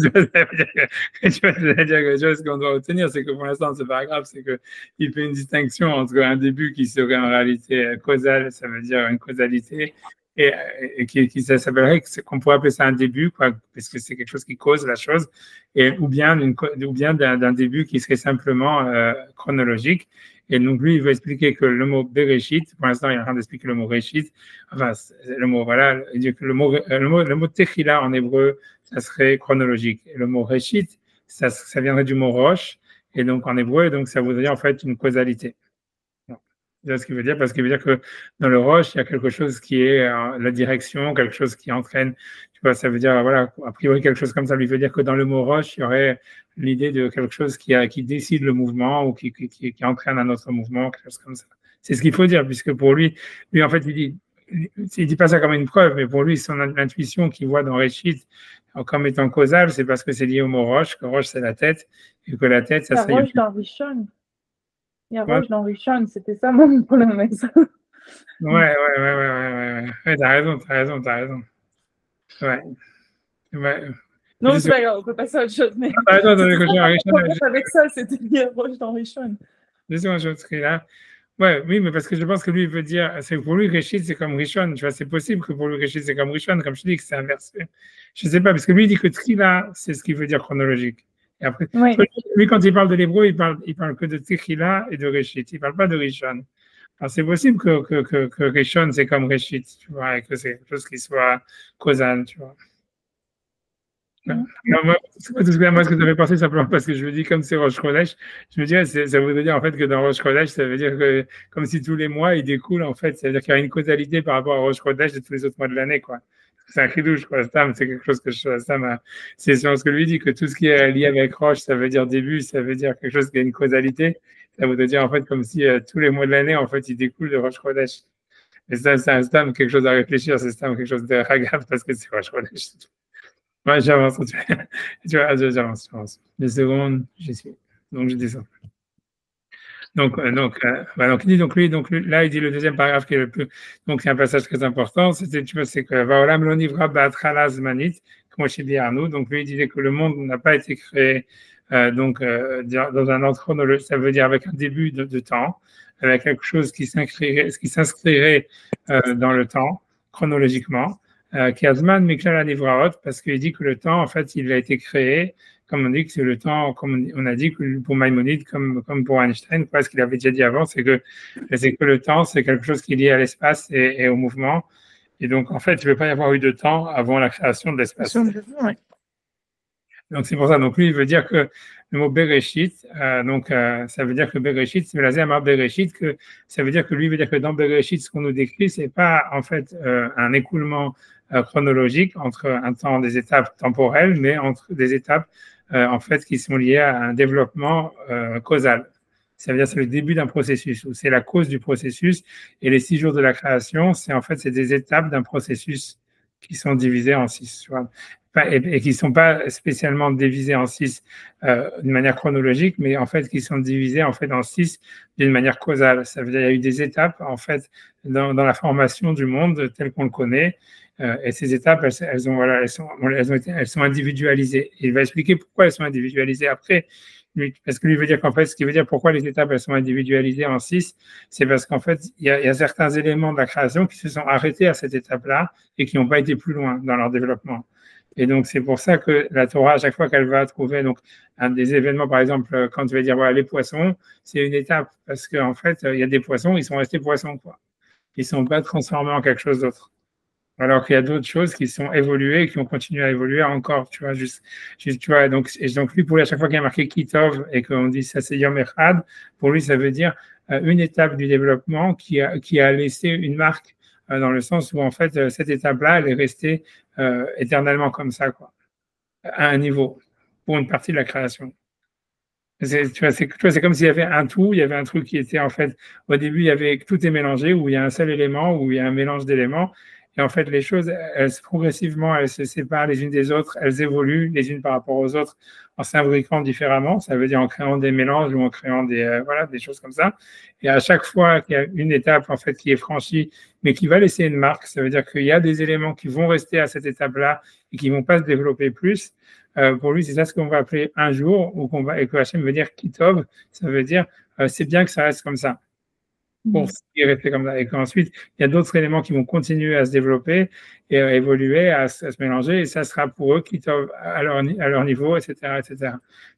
que tu vois, ce qu'on doit retenir, c'est que pour l'instant, c'est pas grave, c'est qu'il fait une distinction entre un début qui serait en réalité causal, ça veut dire une causalité, et qui ça s'appellerait, qu'on pourrait appeler ça un début, quoi, parce que c'est quelque chose qui cause la chose, ou bien d'un début qui serait simplement chronologique. Et donc, lui, il veut expliquer que le mot Bereshit, pour l'instant, il est en train d'expliquer le mot Reshit. Enfin, le mot, voilà, il dit que le mot Techila en hébreu, ça serait chronologique. Et le mot Reshit, ça viendrait du mot Roche. Et donc, en hébreu, donc, ça voudrait dire, en fait, une causalité. C'est ce qu'il veut dire, parce qu'il veut dire que dans le roche, il y a quelque chose qui est la direction, quelque chose qui entraîne. Tu vois, ça veut dire, voilà, a priori, quelque chose comme ça lui veut dire que dans le mot roche, il y aurait l'idée de quelque chose qui décide le mouvement ou qui entraîne un autre mouvement, quelque chose comme ça. C'est ce qu'il faut dire, puisque pour lui, en fait, il dit pas ça comme une preuve, mais pour lui, son intuition qu'il voit dans Réchit comme étant causale, c'est parce que c'est lié au mot roche, que roche, c'est la tête, et que la tête, ça serait. Roche dans Rishon. Il y a Roche dans Rishon, c'était ça mon problème avec ça. Ouais, t'as raison. Ouais. Non, c'est pas grave, on peut passer à autre chose. Mais avec ça, c'était lié à Roche dans Rishon. Oui, mais parce que je pense que lui, il veut dire, c'est pour lui, Réchit, c'est comme Rishon. Tu vois, c'est possible que pour lui, Réchit, c'est comme Rishon, comme je dis, que c'est inversé. Je sais pas, parce que lui, il dit que Trila, c'est ce qu'il veut dire chronologique. Et après, lui, quand il parle de l'hébreu, il parle que de Trila et de Réchit. Il parle pas de Rishon. Alors, c'est possible que Rishon, c'est comme Réchit, tu vois, et que c'est quelque chose qui soit causal, tu vois. Non, moi, ce que j'avais pensé simplement parce que je me dis, comme c'est Rosh Chodesh, je me dis, ça voudrait dire en fait que dans Rosh Chodesh, ça veut dire que comme si tous les mois, ils découlent en fait, ça veut dire qu'il y a une causalité par rapport à Rosh Chodesh de tous les autres mois de l'année, quoi. C'est un chidouche, quoi. C'est quelque chose que c'est ce que lui dit, que tout ce qui est lié avec Rosh, ça veut dire début, ça veut dire quelque chose qui a une causalité. Ça voudrait dire en fait comme si tous les mois de l'année, en fait, ils découlent de Rosh Chodesh. Et ça, c'est un stam, quelque chose à réfléchir, c'est stam, quelque chose de ragab parce que c'est Rosh Chodesh. Ouais, j'avance. Tu vois, j'avance. Des secondes, j'y suis. Donc, je descends. Donc, il dit, là, il dit le deuxième paragraphe qui est le plus, donc, c'est un passage très important. Tu vois, c'est que, Vaolam lo nivra ba'atchala zmanit, comme chez dit Arnaud. Donc, lui, il disait que le monde n'a pas été créé, dans un ordre chronologique. Ça veut dire avec un début de temps, avec quelque chose qui s'inscrirait, dans le temps, chronologiquement. Kiazman Miklal Nivraot, parce qu'il dit que le temps, en fait, il a été créé, comme on dit que c'est le temps, comme on a dit que pour Maïmonide, comme pour Einstein, ce qu'il avait déjà dit avant, c'est que le temps, c'est quelque chose qui est lié à l'espace et au mouvement. Et donc, en fait, il ne peut pas y avoir eu de temps avant la création de l'espace. Donc, c'est pour ça. Donc, lui, il veut dire que le mot Bereshit, ça veut dire que Bereshit, c'est Lazé Amar Bereshit, que ça veut dire que lui veut dire que dans Bereshit, ce qu'on nous décrit, c'est pas, en fait, un écoulement chronologique entre un temps, des étapes temporelles, mais entre des étapes, en fait, qui sont liées à un développement causal. Ça veut dire que c'est le début d'un processus, ou c'est la cause du processus, et les 6 jours de la création, c'est des étapes d'un processus qui sont divisées en 6. et qui ne sont pas spécialement divisés en 6 d'une manière chronologique, mais en fait qui sont divisés en fait en 6 d'une manière causale. Ça veut dire qu'il y a eu des étapes en fait dans la formation du monde tel qu'on le connaît. Et ces étapes, elles sont individualisées. Il va expliquer pourquoi elles sont individualisées après. Parce que lui veut dire qu'en fait, ce qui veut dire pourquoi les étapes elles sont individualisées en 6, c'est parce qu'en fait, il y a certains éléments de la création qui se sont arrêtés à cette étape-là et qui n'ont pas été plus loin dans leur développement. Et donc, c'est pour ça que la Torah, à chaque fois qu'elle va trouver donc, un des événements, par exemple, quand tu vas dire voilà, les poissons, c'est une étape parce qu'en fait, il y a des poissons, ils sont restés poissons, quoi. Ils ne sont pas transformés en quelque chose d'autre. Alors qu'il y a d'autres choses qui sont évoluées et qui ont continué à évoluer encore, tu vois, tu vois, donc lui, pour lui, à chaque fois qu'il y a marqué Kitov et qu'on dit ça c'est Yom Echad, pour lui, ça veut dire une étape du développement qui a laissé une marque dans le sens où, en fait, cette étape-là, elle est restée éternellement comme ça, quoi, à un niveau, pour une partie de la création. Tu vois, c'est comme s'il y avait un tout, il y avait un truc qui était, en fait, au début, il y avait, tout est mélangé, où il y a un seul élément, où il y a un mélange d'éléments. Et en fait, les choses, progressivement, elles se séparent les unes des autres, elles évoluent les unes par rapport aux autres en s'imbriquant différemment. Ça veut dire en créant des mélanges ou en créant des choses comme ça. Et à chaque fois qu'il y a une étape, en fait, qui est franchie, mais qui va laisser une marque, ça veut dire qu'il y a des éléments qui vont rester à cette étape-là et qui vont pas se développer plus. Pour lui, c'est ça ce qu'on va appeler un jour, et que Hachem veut dire Kitov, ça veut dire c'est bien que ça reste comme ça. Pour rester comme ça. Et qu'ensuite, il y a d'autres éléments qui vont continuer à se développer et à évoluer, à se mélanger, et ça sera pour eux Kitov à leur niveau, etc., etc.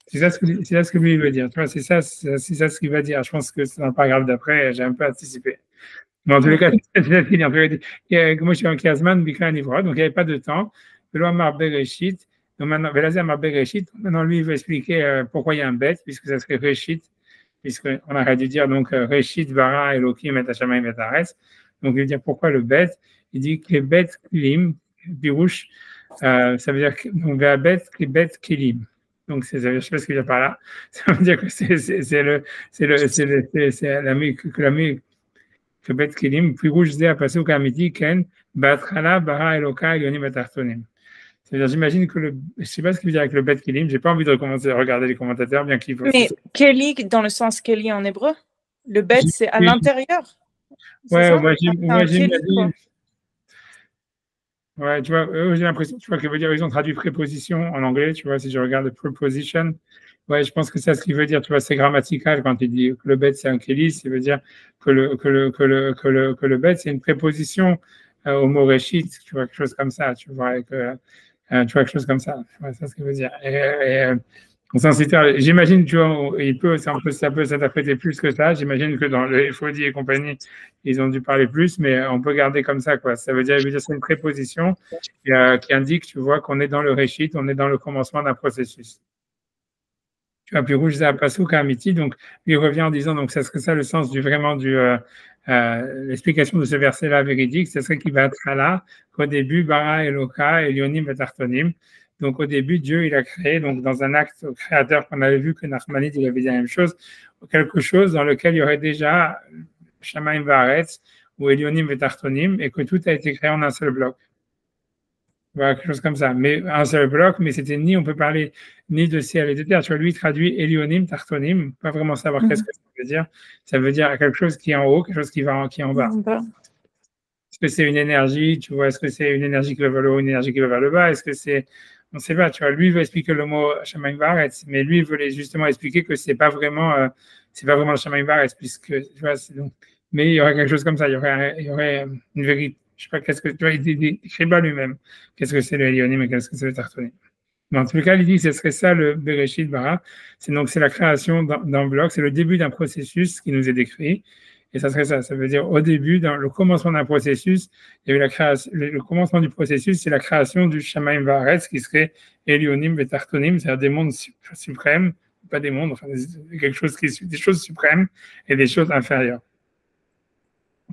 C'est ça ce que lui veut dire. Tu vois, c'est ça ce qu'il va dire. Je pense que c'est dans le paragraphe d'après, j'ai un peu anticipé. Mais en tous les cas, c'est ça qu'il dit. Moi, je suis en Kiasman, Bika Nivra, donc il n'y avait pas de temps. Donc maintenant, maintenant, lui, il veut expliquer pourquoi il y a un bête, puisque ça serait Réchit, puisqu'on aurait dû dire donc Réchit, Bara, Elohim, et Hashamayim, et Aretz. Donc, il veut dire pourquoi le bête. Il dit que les bêtes Kilim, Birouche, ça veut dire donc la bête, les bêtes Kilim. Donc, je ne sais pas ce qu'il y a par là. Ça veut dire que que bête Kilim, Birouche, Zé, Apasou, Kamiti, Ken, Batchala, Bara, Eloka, Yonim, et Tartonim. C'est-à-dire, j'imagine que je ne sais pas ce qu'il veut dire avec le bet Kilim, j'ai pas envie de recommencer à regarder les commentateurs, bien qu'il faut. Mais Kelly, dans le sens Kelly en hébreu, le bet, c'est à l'intérieur. Ouais, moi j'imagine. Ouais, tu vois, j'ai l'impression, tu vois, que veut dire, ils ont traduit préposition en anglais, tu vois, si je regarde preposition. Ouais, je pense que c'est ce qu'il veut dire, tu vois, c'est grammatical quand il dit que le bet c'est un Kelly, ça veut dire que le bet c'est une préposition au mot réchit, tu vois, quelque chose comme ça, tu vois, avec. Tu vois, quelque chose comme ça. Ouais, c'est ce qu'il veut dire. J'imagine, tu vois, ça peut s'interpréter plus que ça. J'imagine que dans le FODI et compagnie, ils ont dû parler plus, mais on peut garder comme ça, quoi. Ça veut dire c'est une préposition qui indique, tu vois, qu'on est dans le réchit, on est dans le commencement d'un processus. Tu vois, puis rouge, Zapasou, Kamiti, donc, il revient en disant, donc, ça serait ça le sens l'explication de ce verset-là véridique, ce serait qu'il va être là, qu'au début, Bara, Eloka, Elionim et Tartonim. Donc, au début, Dieu, il a créé, donc, dans un acte créateur qu'on avait vu que Nachmanide, il avait dit la même chose, quelque chose dans lequel il y aurait déjà Shamaim Varetz ou Elionim et Tartonim, et que tout a été créé en un seul bloc. Voilà, quelque chose comme ça. Mais un seul bloc, mais c'était on peut parler ni de ciel et de terre. Tu vois, lui, il traduit Elionim, Tartonim, pas vraiment savoir qu'est-ce que ça veut dire. Ça veut dire quelque chose qui est en haut, quelque chose qui est en bas. Est-ce que c'est une énergie, tu vois, est-ce que c'est une énergie qui va vers le haut, une énergie qui va vers le bas? Est-ce que c'est, on ne sait pas, tu vois, lui, il veut expliquer le mot Shamaim Varetz, mais lui, il voulait justement expliquer que c'est pas vraiment le Shamaim Varetz, puisque, tu vois, mais il y aurait quelque chose comme ça, il y aurait une vérité. Je sais pas qu'est-ce que tu vois, il décrit pas lui-même. Qu'est-ce que c'est le Elionim et qu'est-ce que c'est le Tartonim. Dans tous les cas, il dit que ce serait ça le Bereshit Bara. C'est la création d'un bloc, c'est le début d'un processus qui nous est décrit. Et ça serait ça. Ça veut dire au début, dans le commencement d'un processus, il y a eu la création. Le commencement du processus, c'est la création du Shamaim Varetz qui serait Elionim et Tartonim, c'est-à-dire des mondes suprêmes, pas des mondes, enfin des choses suprêmes et des choses inférieures.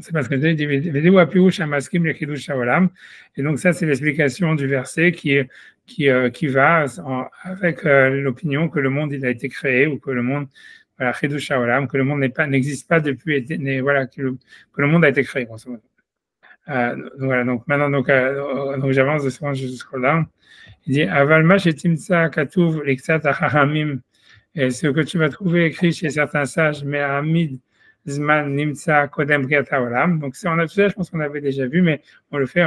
C'est parce que j'ai dit, et donc ça, c'est l'explication du verset qui va avec l'opinion que le monde il a été créé ou que le monde, voilà, que le monde n'existe pas depuis, voilà, que le monde a été créé. Donc voilà, donc maintenant, donc j'avance jusqu'au là. Il dit Avalma shetimsa katuv liksat acharamim. Et ce que tu vas trouver écrit chez certains sages, mais Hamid Zman Nimsa Kodem Briata Olam. Donc, on a tout ça, je pense qu'on avait déjà vu, mais on le fait.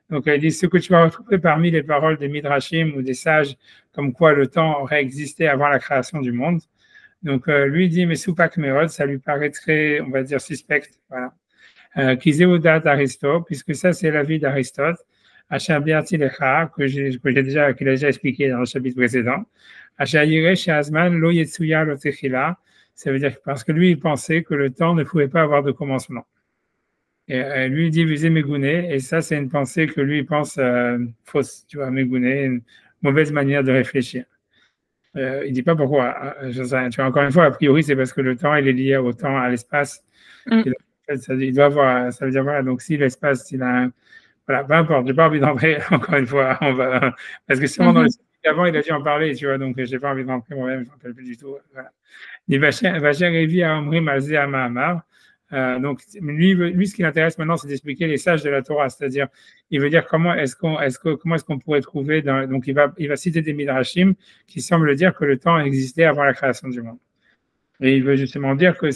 Donc, il dit ce que tu vas retrouver parmi les paroles des Midrashim ou des sages, comme quoi le temps aurait existé avant la création du monde. Donc, lui, il dit, mais Soupak Merod, ça lui paraît très, on va dire, suspect. Voilà. Kizeudat d'Aristote, puisque ça, c'est l'avis d'Aristote. Achabiati Lecha, qu'il a déjà expliqué dans le chapitre précédent. Achayire Shazman Lo Yetsuya Lo Techila. Ça veut dire que parce que lui, il pensait que le temps ne pouvait pas avoir de commencement. Et lui, il dit Visé Megouné, et ça, c'est une pensée que lui, il pense fausse, tu vois, Megouné, une mauvaise manière de réfléchir. Il dit pas pourquoi. Tu vois, encore une fois, a priori, c'est parce que le temps, il est lié au temps, à l'espace. Il doit avoir, ça veut dire, voilà, donc si l'espace, il a voilà, peu importe, j'ai pas envie d'entrer, encore une fois, parce que sûrement dans les avant, il a dû en parler, tu vois, donc j'ai pas envie d'entrer moi-même, je ne me rappelle plus du tout. Voilà. Il va Revi à Omri Malzé Amar. Donc, lui, ce qui l'intéresse maintenant, c'est d'expliquer les sages de la Torah, c'est-à-dire, il veut dire comment est-ce qu'on pourrait trouver, donc il va citer des midrashim qui semblent dire que le temps existait avant la création du monde. Et il veut justement dire que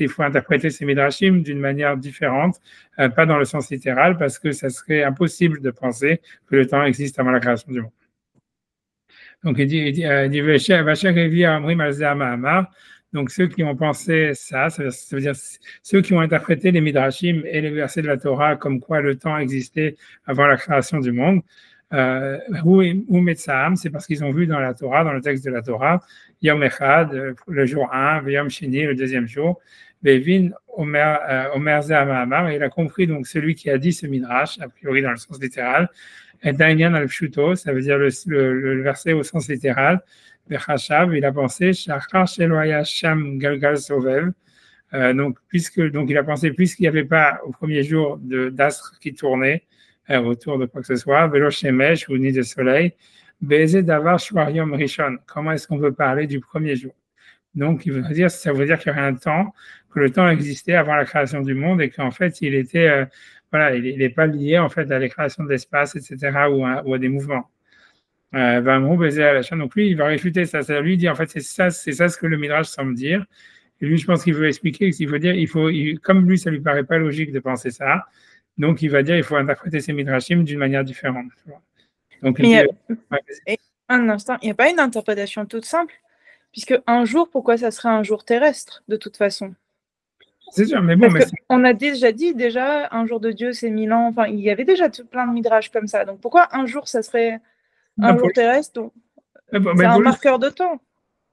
il faut interpréter ces midrashim d'une manière différente, pas dans le sens littéral, parce que ça serait impossible de penser que le temps existe avant la création du monde. Donc il dit donc ceux qui ont pensé ça veut dire ceux qui ont interprété les midrashim et les versets de la Torah comme quoi le temps existait avant la création du monde, c'est parce qu'ils ont vu dans la Torah, dans le texte de la Torah, Yom Echad, le jour 1, Yom Shini, le deuxième jour, Bevin Omer Zahamahamar, et il a compris donc celui qui a dit ce midrash, a priori dans le sens littéral, et Dainyan al-Pshuto, ça veut dire le verset au sens littéral, Bechashav, il a pensé, Shachar Sheloya Sham Galgal Sovev, donc il a pensé, puisqu'il n'y avait pas au premier jour d'astre qui tournait, autour de quoi que ce soit, Velo Shemesh ou ni de soleil, Beze Davar Shwarium Rishon. Comment est-ce qu'on peut parler du premier jour? Donc, ça veut dire qu'il y aurait un temps, que le temps existait avant la création du monde et qu'en fait, il était, il n'est pas lié en fait à la création de l'espace, etc., ou à des mouvements. Donc lui, il va réfuter ça. Ça lui dit en fait, c'est ça ce que le Midrash semble dire. Et lui, je pense qu'il veut expliquer qu'il faut dire, comme lui, ça lui paraît pas logique de penser ça. Donc, il va dire qu'il faut interpréter ces midrashim d'une manière différente. Donc, un instant, il n'y a pas une interprétation toute simple, puisque un jour, pourquoi ça serait un jour terrestre, de toute façon? C'est sûr, mais bon. On a déjà dit, un jour de Dieu, c'est 1000 ans. Enfin, il y avait déjà plein de midrash comme ça. Donc, pourquoi un jour, ça serait un jour terrestre? C'est un marqueur de temps.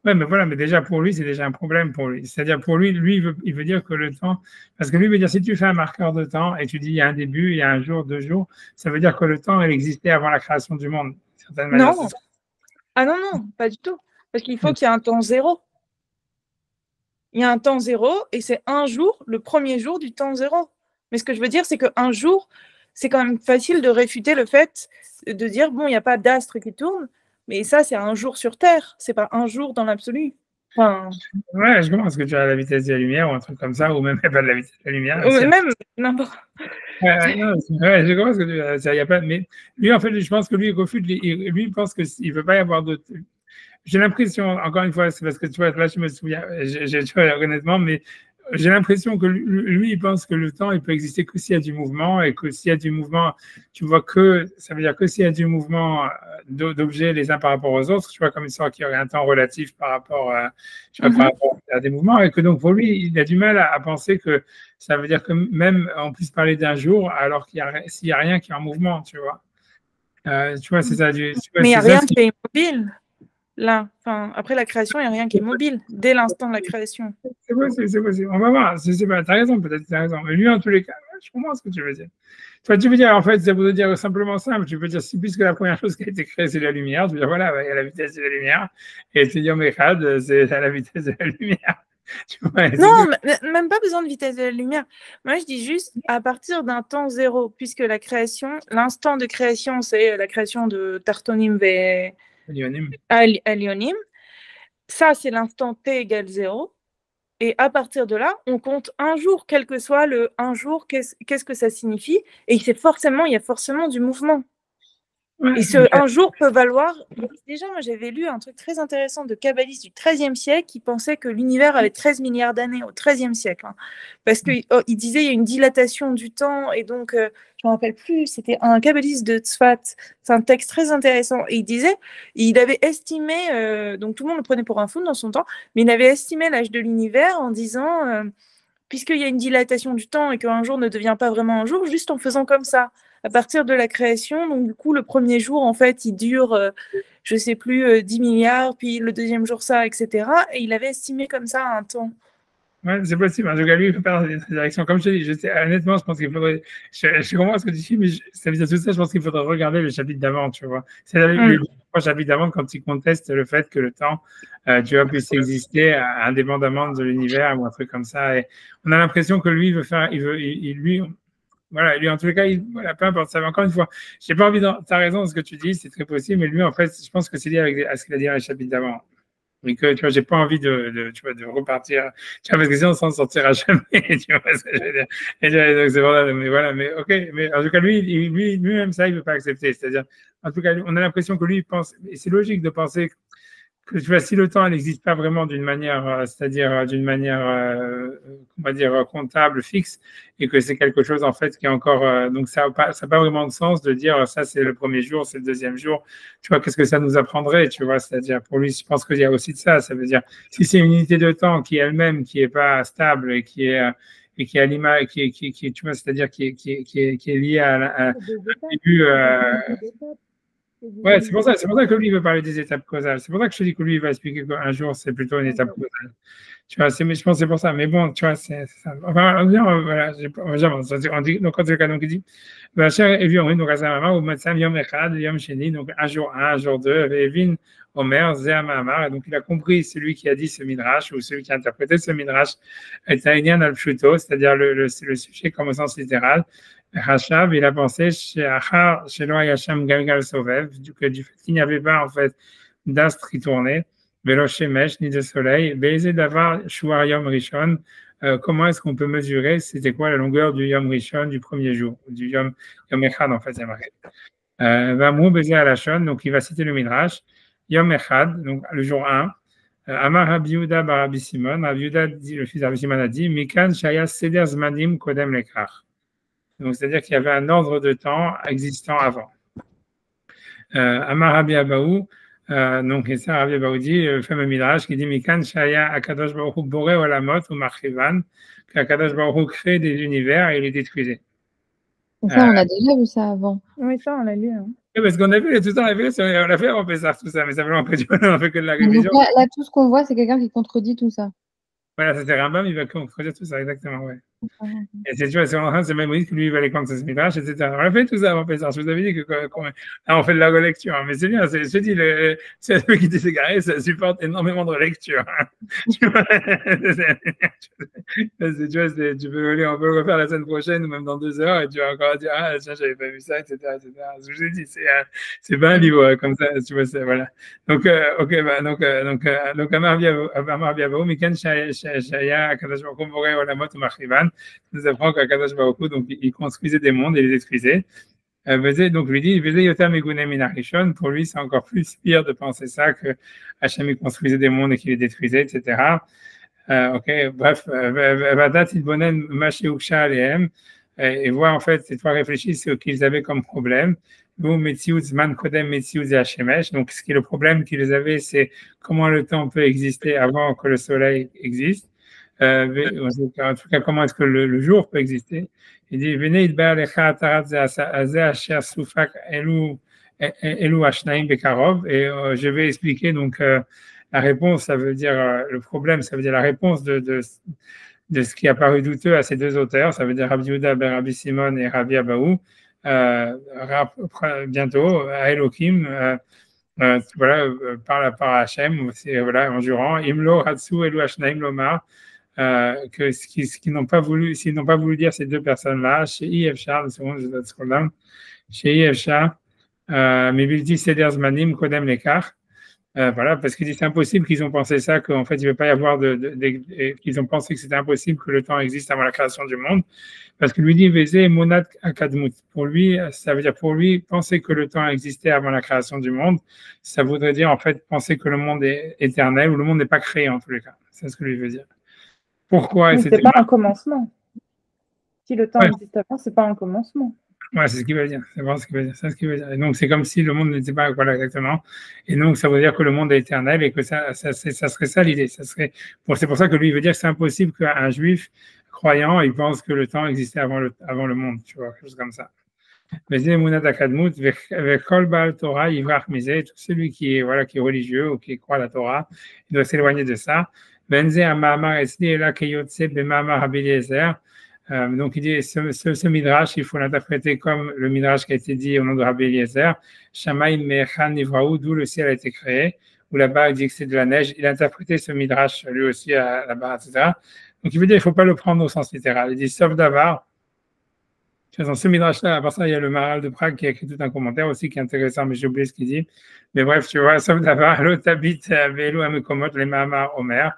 Oui, mais déjà pour lui, c'est déjà un problème pour lui. C'est-à-dire pour lui, il veut dire que le temps, parce que lui veut dire si tu fais un marqueur de temps et tu dis il y a un début, il y a un jour, 2 jours, ça veut dire que le temps, il existait avant la création du monde. Non. Ah non, pas du tout. Parce qu'il faut qu'il y ait un temps zéro. Il y a un temps zéro et c'est un jour, le premier jour du temps zéro. Mais ce que je veux dire, c'est qu'un jour, c'est quand même facile de réfuter le fait de dire, bon, il n'y a pas d'astre qui tourne. Mais ça, c'est un jour sur Terre, c'est pas un jour dans l'absolu. Ouais, je comprends ce que tu as à la vitesse de la lumière ou un truc comme ça, ou même pas de la vitesse de la lumière. Même n'importe. Je comprends ce que tu as. Y a pas, mais lui, en fait, je pense que lui, il refuse. Lui, il pense qu'il ne veut pas y avoir d'autres. J'ai l'impression, encore une fois, c'est parce que tu vois, là, je me souviens, tu vois, honnêtement, mais j'ai l'impression que lui, il pense que le temps, il peut exister que s'il y a du mouvement et que s'il y a du mouvement, tu vois que, ça veut dire que s'il y a du mouvement d'objets les uns par rapport aux autres, tu vois, comme une sorte qu'il y aurait un temps relatif par rapport à des mouvements et que donc pour lui, il a du mal à penser que ça veut dire que même on puisse parler d'un jour alors s'il n'y a rien qui est en mouvement, tu vois. Tu vois, c'est ça. Mais il n'y a rien qui est immobile. Là, après la création, il n'y a rien qui est mobile, dès l'instant de la création. C'est possible. On va voir. T'as raison, peut-être, t'as raison. Mais lui, en tous les cas, je comprends ce que tu veux dire. Toi, tu veux dire, en fait, ça veut dire simplement simple. Tu peux dire, puisque la première chose qui a été créée, c'est la lumière, tu veux dire, voilà, il y a la vitesse de la lumière. Et tu dis, Echad, c'est à la vitesse de la lumière. Non, même pas besoin de vitesse de la lumière. Moi, je dis juste, à partir d'un temps zéro, puisque la création, l'instant de création, c'est la création de Tartonim et Alionim. Ça, c'est l'instant t égale 0. Et à partir de là, on compte un jour, quel que soit le un jour, qu'est-ce que ça signifie. Et il y a forcément du mouvement. Et un jour peut valoir. Déjà, moi, j'avais lu un truc très intéressant de kabbaliste du XIIIe siècle qui pensait que l'univers avait 13 milliards d'années au XIIIe siècle. Parce qu'il disait qu'il y a une dilatation du temps. Et donc, je ne me rappelle plus, c'était un kabbaliste de Tzfat. C'est un texte très intéressant. Et il disait, il avait estimé, donc tout le monde le prenait pour un fou dans son temps, mais il avait estimé l'âge de l'univers en disant, puisqu'il y a une dilatation du temps et qu'un jour ne devient pas vraiment un jour, juste en faisant comme ça. À partir de la création, donc du coup, le premier jour, en fait, il dure, je ne sais plus, 10 milliards, puis le deuxième jour, ça, etc. Et il avait estimé comme ça un temps. Ouais, c'est possible. En tout cas, lui, il faut faire dans cette direction. Comme je te dis, honnêtement, je pense qu'il faudrait. Je comprends ce que tu dis, mais ça veut dire tout ça, je pense qu'il faudrait regarder le chapitre d'avant, tu vois. C'est le chapitre d'avant quand il conteste le fait que le temps, tu vois, puisse exister indépendamment de l'univers ou un truc comme ça. Et on a l'impression que lui, il veut faire. Lui, voilà, lui, en tous les cas, voilà, peu importe. Ça, encore une fois, j'ai pas envie de. Tu as raison de ce que tu dis, c'est très possible, mais lui, en fait, je pense que c'est lié à ce qu'il a dit dans le chapitre d'avant. Et que, tu vois, j'ai pas envie tu vois, de repartir, tu vois, parce que sinon, on s'en sortira jamais, tu vois ce que je veux dire. Et donc, c'est voilà, mais voilà, mais ok, mais en tout cas, lui-même, ça, il veut pas accepter. C'est-à-dire, en tout cas, on a l'impression que lui, il pense, et c'est logique de penser que, tu vois, si le temps n'existe pas vraiment d'une manière, c'est-à-dire d'une manière, on va dire, comptable, fixe, et que c'est quelque chose, en fait, qui est encore, donc ça n'a pas vraiment de sens de dire, ça, c'est le premier jour, c'est le deuxième jour. Tu vois, qu'est-ce que ça nous apprendrait, tu vois, c'est-à-dire, pour lui, je pense qu'il y a aussi de ça. Ça veut dire, si c'est une unité de temps qui elle-même, qui est pas stable et qui est à l'image, tu vois, c'est-à-dire qui est liée à un début, ouais, c'est pour ça que lui veut parler des étapes causales. C'est pour ça que je te dis que lui il va expliquer qu'un jour c'est plutôt une étape causale. Tu vois, je pense que c'est pour ça. Mais bon, tu vois, c'est ça. Enfin, voilà, donc en tout cas, donc il dit, Vacher et Vion, donc à sa maman, ou Matsam Yom Echad, Yom Sheni, donc un jour 2, Evin, Omer, Zéamamar, et donc il a compris celui qui a dit ce midrash, ou celui qui a interprété ce midrash, Taïnian al-Pshuto, c'est-à-dire le sujet comme au sens littéral. Rachav, il a pensé chez Lo Yasham Galgal Sovev, que du fait qu'il n'y avait pas en fait d'astre qui tournait, Velo Shemesh, ni de soleil, Baiser d'avoir Shuar Yom Rishon, comment est-ce qu'on peut mesurer c'était quoi la longueur du Yom Rishon du premier jour, du Yom Echad en fait, c'est marqué. Vamrou Baiser Alashon, donc il va citer le Midrash, Yom Echad, donc le jour 1. Amar Rabbi Yehuda bar Rabbi Simon, Rabbi Yehuda, le fils de Rabbi Simon a dit, Mikan Shaya Seder Zmanim Kodem Lekach. Donc, c'est-à-dire qu'il y avait un ordre de temps existant avant. Amar Rabbi Abaou, donc, et ça, Rabbi Abaou dit, le fameux Midrash qui dit Mikan Shaya Akadosh Baruch Hu Boré Olamot ou Marchivan, qu'Akadosh Baruch Hu crée des univers et les détruisait. Ça, on a déjà vu ça avant. Oui, ça, on l'a lu. Hein. Oui, parce qu'on a vu tout ça, on a fait, on fait ça, tout ça, mais simplement, on fait que de la révision. Là, tout ce qu'on voit, c'est quelqu'un qui contredit tout ça. Voilà, ça c'est Rambam, il va contredire tout ça, exactement, ouais. Et c'est, tu vois, c'est même Moïse que lui, il va aller contre ce midrash, etc. On a fait tout ça avant Pessah. Je vous avais dit que là, on fait de la relecture, hein. Mais c'est bien, je te dis, c'est celui qui était égaré, ça supporte énormément de relecture. Hein. Tu vois, tu peux aller, on peut le refaire la semaine prochaine ou même dans 2 heures et tu vas encore dire, ah, tiens, j'avais pas vu ça, etc., etc. Je vous ai dit, c'est pas un livre comme ça, tu vois, voilà. Donc, ok, bah, donc, Amar Biavou, Mikan Shaya, Akadosh Baruch Hu Boré Olamot U'Machivan, nous apprend qu'Akadosh Baruch Hu, donc, il construisait des mondes et les détruisait. Donc, lui dit, Yotam Egune Minarishon, pour lui, c'est encore plus pire de penser ça que Hachem construisait des mondes et qu'il les détruisait, etc. Ok, bref, Vadat Idbonen Mashiuksha Alehem, et voir en fait, ces trois réfléchis ce qu'ils avaient comme problème. Donc, ce qui est le problème qu'ils avaient, c'est comment le temps peut exister avant que le soleil existe. En tout cas, comment est-ce que le jour peut exister? Il dit, venez, et je vais expliquer donc la réponse, ça veut dire le problème, ça veut dire la réponse de ce qui a paru douteux à ces deux auteurs, ça veut dire Rabbi Yehuda ben Rabbi Simon et Rabbi Abaou, bientôt à Elohim, voilà, par Hachem, voilà, en jurant, Imlo Hatsu Elu Ashnaim Lomar, que s'ils n'ont pas voulu dire ces deux personnes-là, chez IFSHA, le second de ce chez IFSHA, Mebilti Seder Zmanim Kodem Lekar, Voilà, parce qu'il dit c'est impossible qu'ils ont pensé ça, qu'en fait, il ne va pas y avoir qu'ils ont pensé que c'était impossible que le temps existe avant la création du monde. Parce que lui dit, Vézé, Monad Akadmut. Pour lui, ça veut dire, pour lui, penser que le temps existait avant la création du monde, ça voudrait dire, en fait, penser que le monde est éternel ou le monde n'est pas créé, en tous les cas. C'est ce que lui veut dire. Pourquoi? Mais c'est pas un commencement. Si le temps existe avant, c'est pas un commencement. Ouais, c'est ce qu'il veut dire. C'est vraiment ce qu'il veut dire. C'est ce qu'il veut dire. Et donc, c'est comme si le monde n'était pas, voilà, exactement. Et donc, ça veut dire que le monde est éternel et que ça serait ça l'idée. C'est pour ça que lui, il veut dire que c'est impossible qu'un juif croyant, il pense que le temps existait avant le monde, tu vois, quelque chose comme ça. Mais Torah, tout celui qui est, voilà, qui est religieux ou qui croit à la Torah, il doit s'éloigner de ça. Donc, il dit, ce midrash, il faut l'interpréter comme le midrash qui a été dit au nom de Rabbi Eliezer, Shamaim Mechan Nivraou, d'où le ciel a été créé, où là-bas, il dit que c'est de la neige. Il a interprété ce midrash, lui aussi, là-bas, etc. Donc, il veut dire, il ne faut pas le prendre au sens littéral. Il dit, sauf d'avar. Dans ce midrash-là, à part ça, il y a le Maharal de Prague qui a écrit tout un commentaire aussi qui est intéressant, mais j'ai oublié ce qu'il dit. Mais bref, tu vois, sauf d'avoir l'otabit velo amekomot les mahamar omer.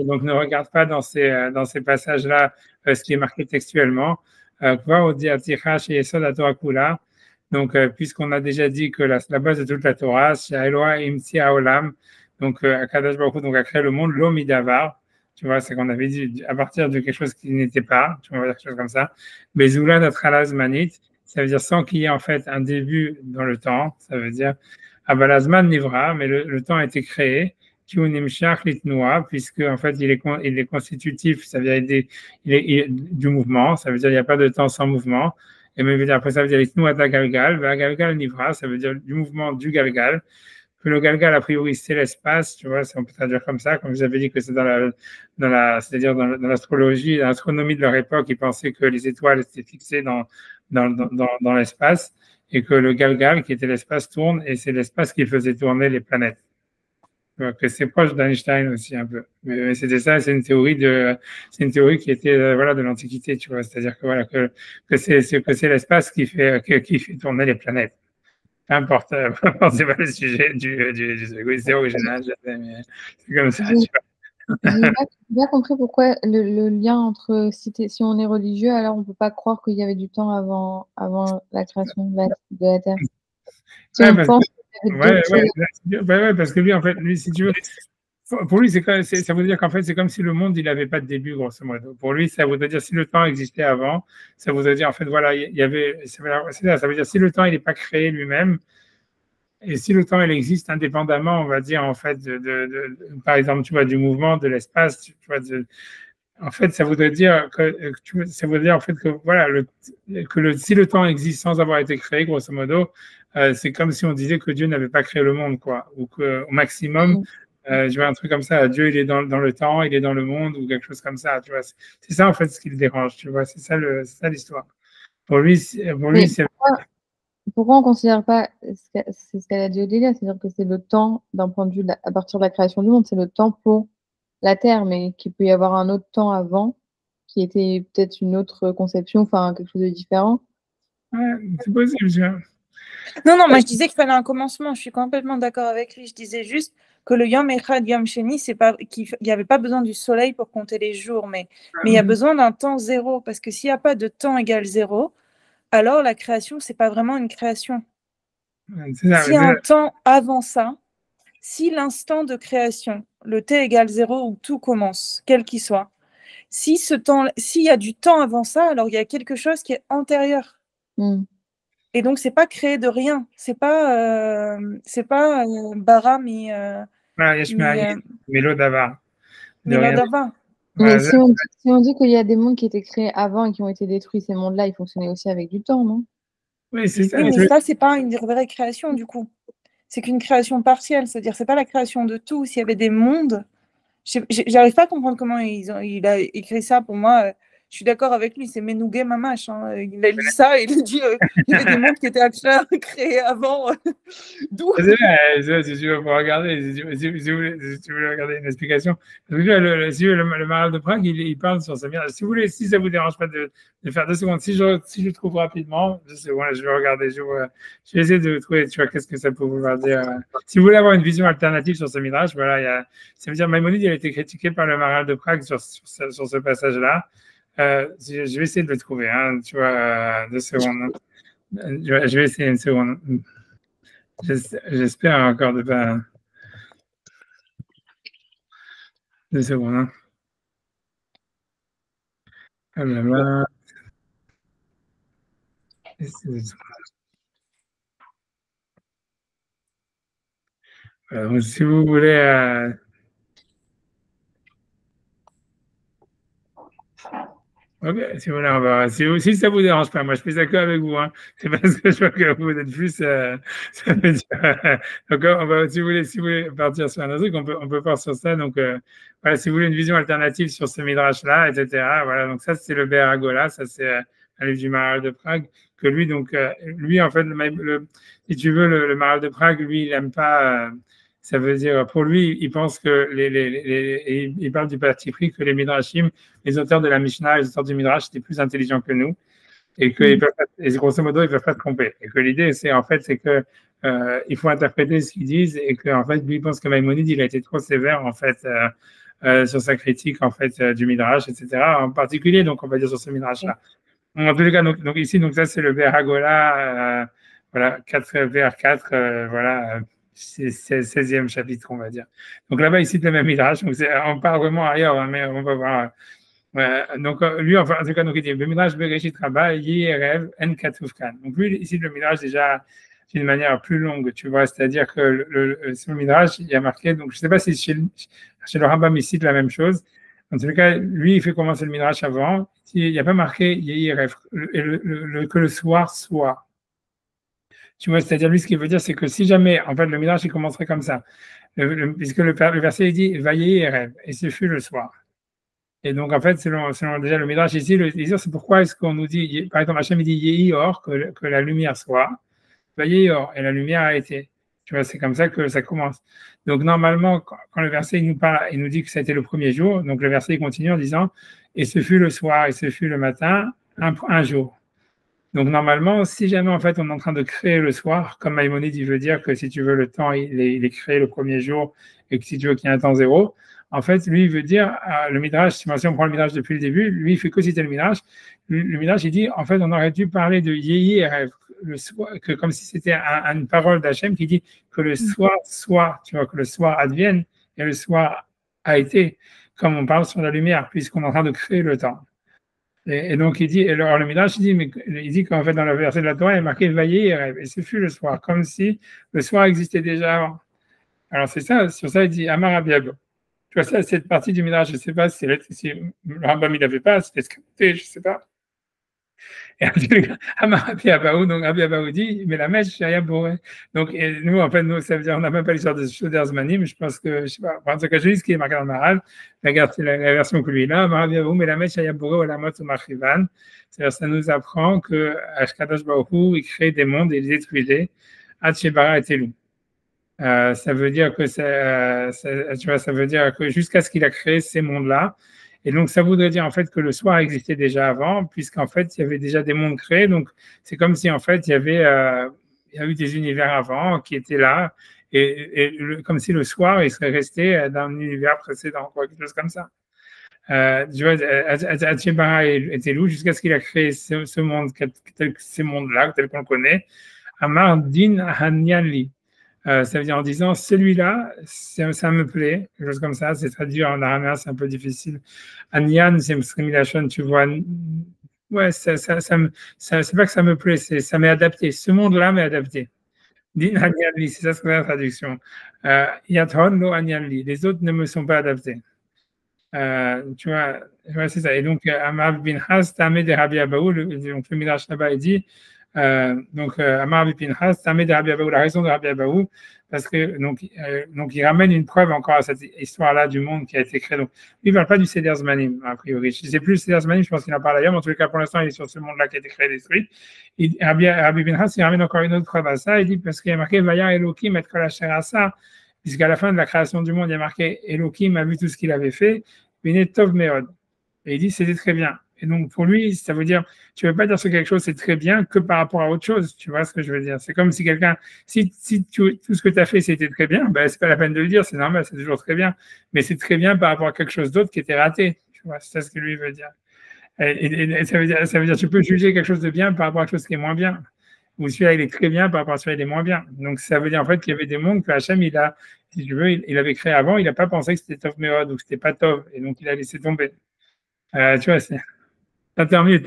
Donc, ne regarde pas dans ces passages-là ce qui est marqué textuellement. Donc, puisqu'on a déjà dit que la base de toute la Torah, c'est Eloah imti haolam. Donc, Akadosh Baruch Hu donc a créé le monde, l'omidavar. Tu vois, c'est qu'on avait dit à partir de quelque chose qui n'était pas, tu vois, quelque chose comme ça. Bezula d'Atralazmanit, ça veut dire sans qu'il y ait en fait un début dans le temps, ça veut dire Abalazman Nivra, mais le temps a été créé, Kiunimshach Litnoa, puisque en fait il est constitutif, ça veut dire il est du mouvement, ça veut dire il n'y a pas de temps sans mouvement. Et même après ça veut dire Litnoa d'Agalgal, Galgal Nivra, ça veut dire du mouvement du Galgal. Que le Galgal, a priori, c'est l'espace, tu vois, on peut traduire comme ça, comme je vous avais dit que c'est c'est-à-dire dans l'astrologie, dans l'astronomie de leur époque, ils pensaient que les étoiles étaient fixées dans l'espace et que le Galgal, qui était l'espace, tourne et c'est l'espace qui faisait tourner les planètes. Que c'est proche d'Einstein aussi un peu. Mais c'était ça, c'est une théorie qui était, voilà, de l'Antiquité, tu vois, c'est-à-dire que voilà, que c'est l'espace qui fait tourner les planètes. Peu importe, c'est pas le sujet du c'est original, mais c'est comme ça. J'ai bien compris pourquoi le lien entre si on est religieux, alors on ne peut pas croire qu'il y avait du temps avant la création de la Terre. Parce que lui, en fait, si tu veux, pour lui, ça veut dire qu'en fait, c'est comme si le monde, il n'avait pas de début, grosso modo. Pour lui, ça voudrait dire si le temps existait avant, ça voudrait dire, en fait, voilà, il y avait, ça veut dire si le temps, il n'est pas créé lui-même, et si le temps, il existe indépendamment, on va dire, en fait, par exemple, tu vois, du mouvement, de l'espace, tu vois, en fait, ça voudrait dire en fait que voilà, si le temps existe sans avoir été créé, grosso modo, c'est comme si on disait que Dieu n'avait pas créé le monde, quoi, ou qu'au maximum, je vois un truc comme ça, Dieu il est dans le temps, il est dans le monde ou quelque chose comme ça, tu vois. C'est ça en fait ce qui le dérange, tu vois. C'est ça l'histoire. Pour lui, c'est. Pourquoi on ne considère pas, c'est ce qu'elle a dit au délire, c'est-à-dire que c'est le temps, d'un point de vue à partir de la création du monde, c'est le temps pour la Terre, mais qu'il peut y avoir un autre temps avant, qui était peut-être une autre conception, enfin quelque chose de différent. Ouais, c'est possible. Non, moi je disais qu'il fallait un commencement, je suis complètement d'accord avec lui. Je disais juste que le Yom Echad Yom Sheni, c'est pas qu'il n'y avait pas besoin du soleil pour compter les jours, mais il y a besoin d'un temps zéro, parce que s'il n'y a pas de temps égal zéro, alors la création, c'est pas vraiment une création. S'il y a un temps avant ça, si l'instant de création, le t égale 0 où tout commence, quel qu'il soit, s'il y a du temps avant ça, alors il y a quelque chose qui est antérieur. Et donc c'est pas créé de rien, c'est pas bara mais Mélo d'Ava. Mais si on dit qu'il y a des mondes qui étaient créés avant et qui ont été détruits, ces mondes-là, ils fonctionnaient aussi avec du temps, non? Oui, c'est ça. Oui, mais ça, c'est pas une vraie création, du coup. C'est qu'une création partielle, c'est-à-dire c'est pas la création de tout. S'il y avait des mondes, j'arrive pas à comprendre comment il a écrit ça. Pour moi, je suis d'accord avec lui, c'est Menougué Mamache. Hein. Il a lu ça et il a dit il y avait des mondes qui étaient créés avant. D'où si tu veux regarder, si vous voulez regarder une explication, le Maral de Prague, il parle sur sa mirage. Si vous voulez, si ça vous dérange pas de faire 2 secondes, si je trouve rapidement, je vais regarder, je vais essayer de trouver, tu vois, qu'est-ce que ça peut vouloir dire. Si vous voulez avoir une vision alternative sur ce mirage, voilà, ça veut dire Maïmonide, il a été critiqué par le Maral de Prague sur ce passage-là. Je vais essayer de le trouver, hein, tu vois, 2 secondes. Je vais essayer une seconde. J'espère encore de pas. 2 secondes. Hein. Ah là là. Donc, si vous voulez. Ok, si vous voulez, on va. Si ça vous dérange pas, moi je fais ça que avec vous. Hein. C'est parce que je vois que vous êtes plus. Ça veut dire, donc, si vous voulez partir sur un autre truc, on peut faire sur ça. Donc, voilà, si vous voulez une vision alternative sur ce midrash-là, etc. Voilà, donc ça, c'est le Be'er Hagolah, ça, c'est un livre du Maharal de Prague. Que lui, donc, lui, en fait, si tu veux, le Maharal de Prague, lui, il n'aime pas. Ça veut dire, pour lui, il pense que il parle du parti pris que les Midrashim, les auteurs de la Mishnah, les auteurs du Midrash, étaient plus intelligents que nous et que grosso modo, ils ne peuvent pas se tromper. Et que l'idée, c'est que il faut interpréter ce qu'ils disent et que en fait, lui, il pense que Maïmonide, il a été trop sévère en fait sur sa critique en fait du Midrash, etc. En particulier, donc on va dire sur ce Midrash-là. En tous les cas, donc ici, donc ça c'est le Be'er Hagolah, voilà, 4 vers 4, voilà. C'est 16e chapitre, on va dire. Donc là-bas, il cite le même Midrash. Donc on parle vraiment ailleurs, hein, mais on va voir. Donc lui, enfin, en tout cas, donc, il dit le Midrash Bereshit Rabbah, Yerev, En Katufkan. Donc lui, il cite le Midrash déjà d'une manière plus longue, tu vois. C'est-à-dire que sur le Midrash, il y a marqué, donc je ne sais pas si chez le Rambam, il cite la même chose. En tout cas, lui, il fait commencer le Midrash avant. Il n'y a pas marqué Yerev, que le soir soit. Tu vois, c'est-à-dire, lui, ce qu'il veut dire, c'est que si jamais, en fait, le Midrash, il commencerait comme ça, puisque le verset, il dit, Vaillez et rêve, et ce fut le soir. Et donc, en fait, selon déjà le Midrash ici, c'est pourquoi est-ce qu'on nous dit, par exemple, Hachem, il dit, Yehi or, que la lumière soit, Vaillez or, et la lumière a été. Tu vois, c'est comme ça que ça commence. Donc, normalement, quand le verset, il nous parle, il nous dit que ça a été le premier jour, donc le verset, il continue en disant, et ce fut le soir, et ce fut le matin, un jour. Donc, normalement, si jamais, en fait, on est en train de créer le soir, comme Maïmonide, il veut dire que si tu veux, le temps, il est créé le premier jour, et que si tu veux qu'il y ait un temps zéro, en fait, lui, il veut dire, le Midrash, si on prend le Midrash depuis le début, lui, il fait que citer le Midrash. Le Midrash, il dit, en fait, on aurait dû parler de Yehi et rêve, que comme si c'était une parole d'Hachem qui dit que le soir soit, tu vois, que le soir advienne, et le soir a été, comme on parle sur la lumière, puisqu'on est en train de créer le temps. Et donc, il dit, alors le Midrash, il dit qu'en fait, dans le verset de la Torah, il est marqué Vaillez et rêve. Et ce fut le soir, comme si le soir existait déjà avant. Alors, c'est ça, sur ça, il dit Amar Abiago. Tu vois, ça, cette partie du Midrash, je ne sais pas si le Rambam, il n'avait pas, c'était scripté, je ne sais pas. Et Amar Abiabaou, donc Abiabaou dit, mais la mèche, c'est rien pour eux. Donc, nous, en fait, ça veut dire, on n'a même pas l'histoire de Shoder Zmanim, je pense que, je ne sais pas, en tout cas, je dis ce qui est marqué dans le Maharal, regarde, c'est la version que lui, là, Amar Abiabaou, mais la mèche, c'est rien pour eux, la mot ou Machivan. C'est-à-dire, ça nous apprend que Ashkadosh Baruch Hu, il crée des mondes et il les détruisait. Hatshebara et Telou. Ça veut dire que tu vois, ça veut dire que jusqu'à ce qu'il a créé ces mondes-là. Et donc, ça voudrait dire en fait que le soir existait déjà avant, puisqu'en fait, il y avait déjà des mondes créés. Donc, c'est comme si en fait, il y a eu des univers avant qui étaient là, comme si le soir, il serait resté dans un univers précédent, quoi, quelque chose comme ça. Tu vois, Hatshebara et Telou, jusqu'à ce qu'il a créé ce monde, ces mondes-là, tel qu'on le connaît. Amar Din Hanyanli. Ça veut dire en disant celui-là, ça me plaît, quelque chose comme ça, c'est traduit en araméen, c'est un peu difficile. Anyan, c'est Msrimilachon, tu vois. Ouais, c'est pas que ça me plaît, ça m'est adapté. Ce monde-là m'est adapté. Din Anyanli, c'est ça ce que la traduction. Yathon lo Anyanli, les autres ne me sont pas adaptés. Tu vois, c'est ça. Et donc, Amar bin Has, Tamé de Rabbi Abaou, donc le Midrash là-bas, il dit Amar Rabbi Pinchas, Tamé de Rabbi Abaou, la raison de Rabbi Abaou, parce que donc il ramène une preuve encore à cette histoire-là du monde qui a été créé. Donc, lui, il ne parle pas du Seder Zmanim, a priori. Je ne sais plus le Seder Zmanim, je pense qu'il en parle ailleurs, mais en tout cas, pour l'instant, il est sur ce monde-là qui a été créé et détruit. Rabbi Pinchas, il ramène encore une autre preuve à ça. Il dit, parce qu'il y a marqué Vayar Elohim et Kol Asher Asa, puisqu'à la fin de la création du monde, il y a marqué Elohim a vu tout ce qu'il avait fait, Bene Tov Meod. Et il dit, c'était très bien. Et donc, pour lui, ça veut dire, tu ne veux pas dire que quelque chose c'est très bien que par rapport à autre chose. Tu vois ce que je veux dire? C'est comme si quelqu'un, si tout ce que tu as fait, c'était très bien, ben, c'est pas la peine de le dire, c'est normal, c'est toujours très bien. Mais c'est très bien par rapport à quelque chose d'autre qui était raté. Tu vois, c'est ça ce que lui veut dire. Et ça veut dire, tu peux juger quelque chose de bien par rapport à quelque chose qui est moins bien. Ou celui-là, il est très bien par rapport à celui-là, il est moins bien. Donc, ça veut dire en fait qu'il y avait des mondes que Hachem, il a, si tu veux, il avait créé avant, il n'a pas pensé que c'était Tov Meod ou que c'était pas Tov. Et donc, il a laissé tomber. Tu vois, c'est. Tant mieux.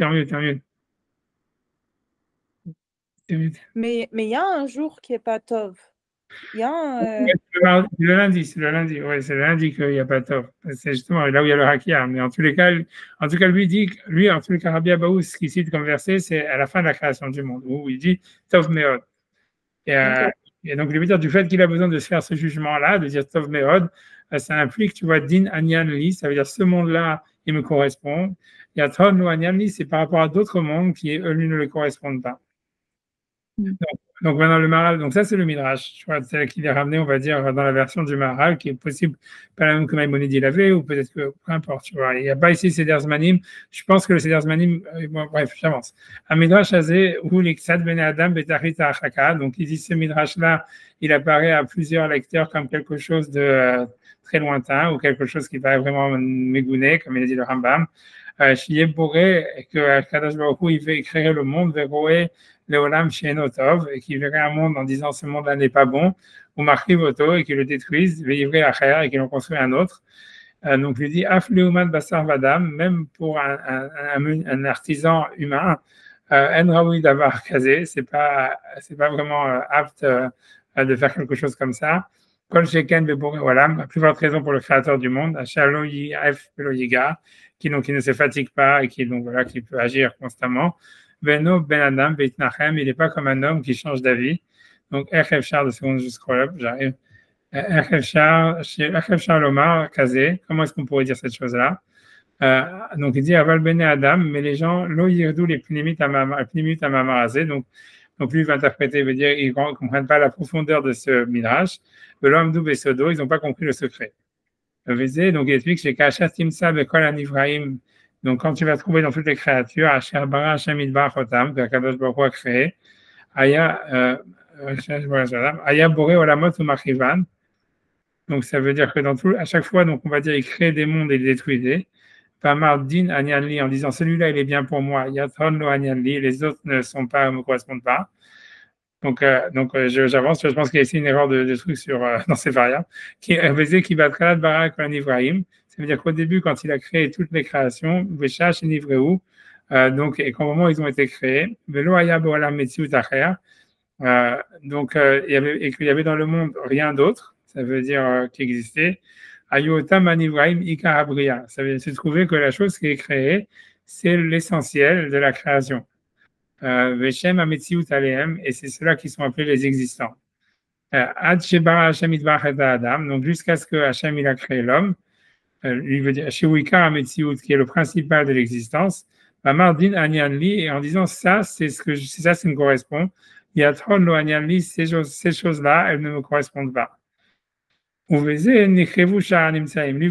Mais il y a un jour qui n'est pas Tov. Il y a le lundi, ouais, c'est le lundi qu'il n'y a pas Tov. C'est justement là où il y a le Hakia. Mais en tout cas, lui dit, en tous les cas, Rabbi Abaou, ce qu'il cite comme verset, c'est à la fin de la création du monde, où il dit Tov Meod. Et donc, il veut dire du fait qu'il a besoin de se faire ce jugement-là, de dire Tov Meod, ça implique, tu vois, Din Anyan Li, ça veut dire ce monde-là, il me correspond. Il y a Ton Lo Anyan Li, c'est par rapport à d'autres mondes qui, eux, lui, ne le correspondent pas. Donc maintenant le Maharal, donc ça c'est le Midrash, tu vois, c'est qu'il est ramené, on va dire, dans la version du Maharal, qui est possible, pas la même que Maïmonide il avait, ou peut-être que, peu importe, tu vois, il n'y a pas ici Seder Zmanim, je pense que le Seder Zmanim, bref, j'avance. Un Midrash azé, où l'Iksad Ben Adam Betachit Achaka, donc il dit ce Midrash-là, il apparaît à plusieurs lecteurs comme quelque chose de très lointain, ou quelque chose qui paraît vraiment mégouné, comme il a dit le Rambam. Shiye Boré, que Kadosh Baruch Hu, il veut créer le monde, Veroé, Leolam Shenotov, et qui verrait un monde en disant ce monde-là n'est pas bon, ou Marchivoto, et qui le détruisent, Veivre Acher, et qui en construit un autre. Donc, il dit Af Leuman Basar Vadam, même pour un artisan humain, En Raoui Davar Kazé, c'est pas vraiment apte de faire quelque chose comme ça. Kol Sheken Beboré Olam, la plus forte raison pour le créateur du monde, Achalo Yif Velo Yiga, qui ne se fatigue pas et qui peut agir constamment. Beno Ben Adam Beitnachem, il n'est pas comme un homme qui change d'avis. Donc, Echev Shar, de seconde, je scroll up, j'arrive. Echev Shar Lomar Kazé, comment est-ce qu'on pourrait dire cette chose-là? Donc, il dit Aval Ben Adam, mais les gens, Lo Yirdou les Pnimit Amamarazé, donc lui va interpréter, veut dire, ils ne comprennent pas la profondeur de ce midrash. Velomdou Besodo, ils n'ont pas compris le secret. Donc il explique chez Kasha Timsa Bekol Anivraim. Donc quand tu vas trouver dans toutes les créatures, Asher Bara Hashem Idbar Chotam, que Kadosh Baruch Hu a créé, Aya Boré Olamot ou Machivan. Donc ça veut dire que à chaque fois, donc on va dire il crée des mondes et les détruisait. Pamar Din Anyanli en disant celui-là il est bien pour moi. Yatron Lo Anyanli, les autres ne me correspondent pas. Donc j'avance, je pense qu'il y a ici une erreur de truc dans ces variables, qui est qui va créer Barak en Ibrahim. Ça veut dire qu'au début, quand il a créé toutes les créations, Veshash et Nivreu, donc, et qu'au moment où ils ont été créés, Velo Aya Boalam Metziut Acher, et qu'il y avait dans le monde rien d'autre, ça veut dire qui existait, Ayotam an Ibrahim Ika Abria. Ça veut dire se trouver que la chose qui est créée, c'est l'essentiel de la création. Veshem Ametziut Alehem, et c'est ceux-là qui sont appelés les existants. Ad Shebara Hashem Idbach Adam, donc jusqu'à ce que Hashem il a créé l'homme, lui veut dire Shewika Ametziut, qui est le principal de l'existence, Mamardin Anyanli, et en disant ça, c'est ça me correspond. Yatron Lo Anyanli, ces choses-là, elles ne me correspondent pas. Lui veut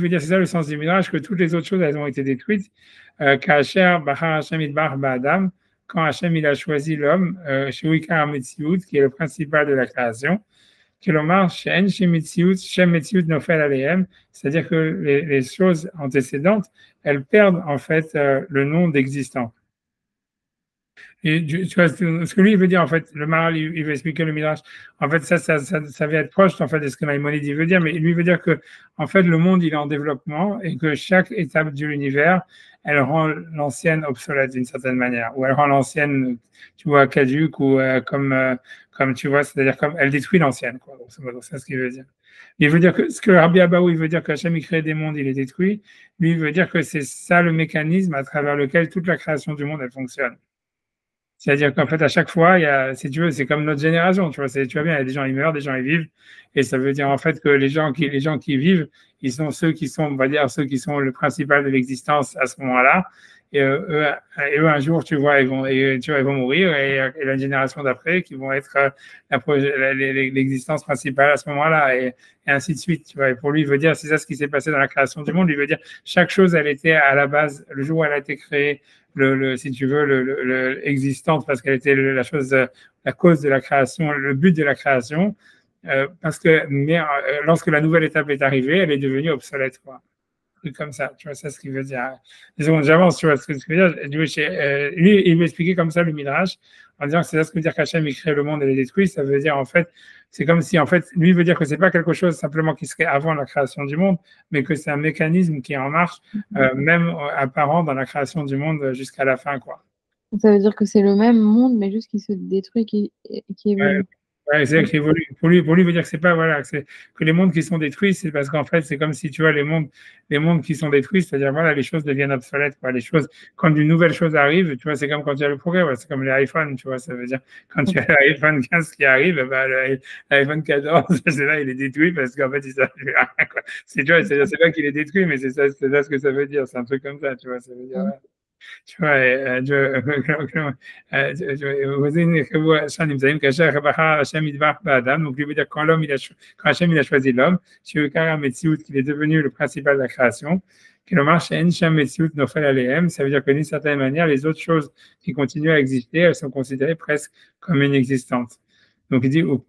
dire, c'est ça le sens du Midrash, que toutes les autres choses, elles ont été détruites. Kasher Bahar Hashem Idbach Adam, quand Hachem il a choisi l'homme, Shewika Metziut, qui est le principal de la création, c'est-à-dire que les choses antécédentes, elles perdent en fait le nom d'existant. Et tu vois, ce que lui il veut dire, en fait, le Maharal, il veut expliquer le Midrash. En fait, ça va être proche en fait, de ce que Maïmonide veut dire, mais lui veut dire que, en fait, le monde, il est en développement et que chaque étape de l'univers, elle rend l'ancienne obsolète d'une certaine manière, ou elle rend l'ancienne, tu vois, caduque, ou comme tu vois, c'est-à-dire comme elle détruit l'ancienne, quoi. C'est ce qu'il veut dire. Il veut dire que ce que Rabbi Abaou, il veut dire qu'Hachem, il crée des mondes, il les détruit. Lui, il veut dire que c'est ça le mécanisme à travers lequel toute la création du monde, elle fonctionne. C'est-à-dire qu'en fait, à chaque fois, il y a, si tu veux, c'est comme notre génération, tu vois, tu vois bien, il y a des gens, ils meurent, des gens, ils vivent, et ça veut dire en fait que les gens qui vivent, ils sont ceux qui sont, on va dire, ceux qui sont le principal de l'existence à ce moment-là, et eux, un jour, tu vois, tu vois, ils vont mourir, et la génération d'après, qui vont être l'existence principale à ce moment-là, et ainsi de suite, tu vois. Et pour lui, il veut dire, c'est ça ce qui s'est passé dans la création du monde, il veut dire, chaque chose, elle était à la base, le jour où elle a été créée, si tu veux, existante, parce qu'elle était la chose, la cause de la création, le but de la création, parce que lorsque la nouvelle étape est arrivée, elle est devenue obsolète, quoi. Comme ça, tu vois, c'est ce qu'il veut dire. Disons, j'avance, tu vois ce que je veux dire. Lui, il m'expliquait comme ça le Midrash, en disant que c'est ça ce que veut dire qu'Hachem, il crée le monde et le détruit. Ça veut dire, en fait, c'est comme si, en fait, lui veut dire que c'est pas quelque chose simplement qui serait avant la création du monde, mais que c'est un mécanisme qui est en marche, même apparent dans la création du monde jusqu'à la fin, quoi. Ça veut dire que c'est le même monde, mais juste qui se détruit, qui évolue. Ouais, c'est qui évolue. Pour lui, veut dire que c'est pas, voilà, que les mondes qui sont détruits, c'est parce qu'en fait, c'est comme si, tu vois, les mondes qui sont détruits, c'est-à-dire, voilà, les choses deviennent obsolètes, quoi. Les choses, quand une nouvelle chose arrive, tu vois, c'est comme quand il y a le progrès, ouais, c'est comme les iPhones, tu vois, ça veut dire, quand il y a l'iPhone 15 qui arrive, bah, l'iPhone 14, c'est là, il est détruit parce qu'en fait, il s'est plus rien, quoi. Tu vois, c'est pas qu'il est détruit, mais c'est ça ce que ça veut dire. C'est un truc comme ça, tu vois, ça veut dire, ouais. Tu vois, donc, lui veut dire quand Hachem il a choisi l'homme, qu'il est devenu le principal de la création, ça veut dire que d'une certaine manière, les autres choses qui continuent à exister, elles sont considérées presque comme inexistantes. Donc, il dit, donc,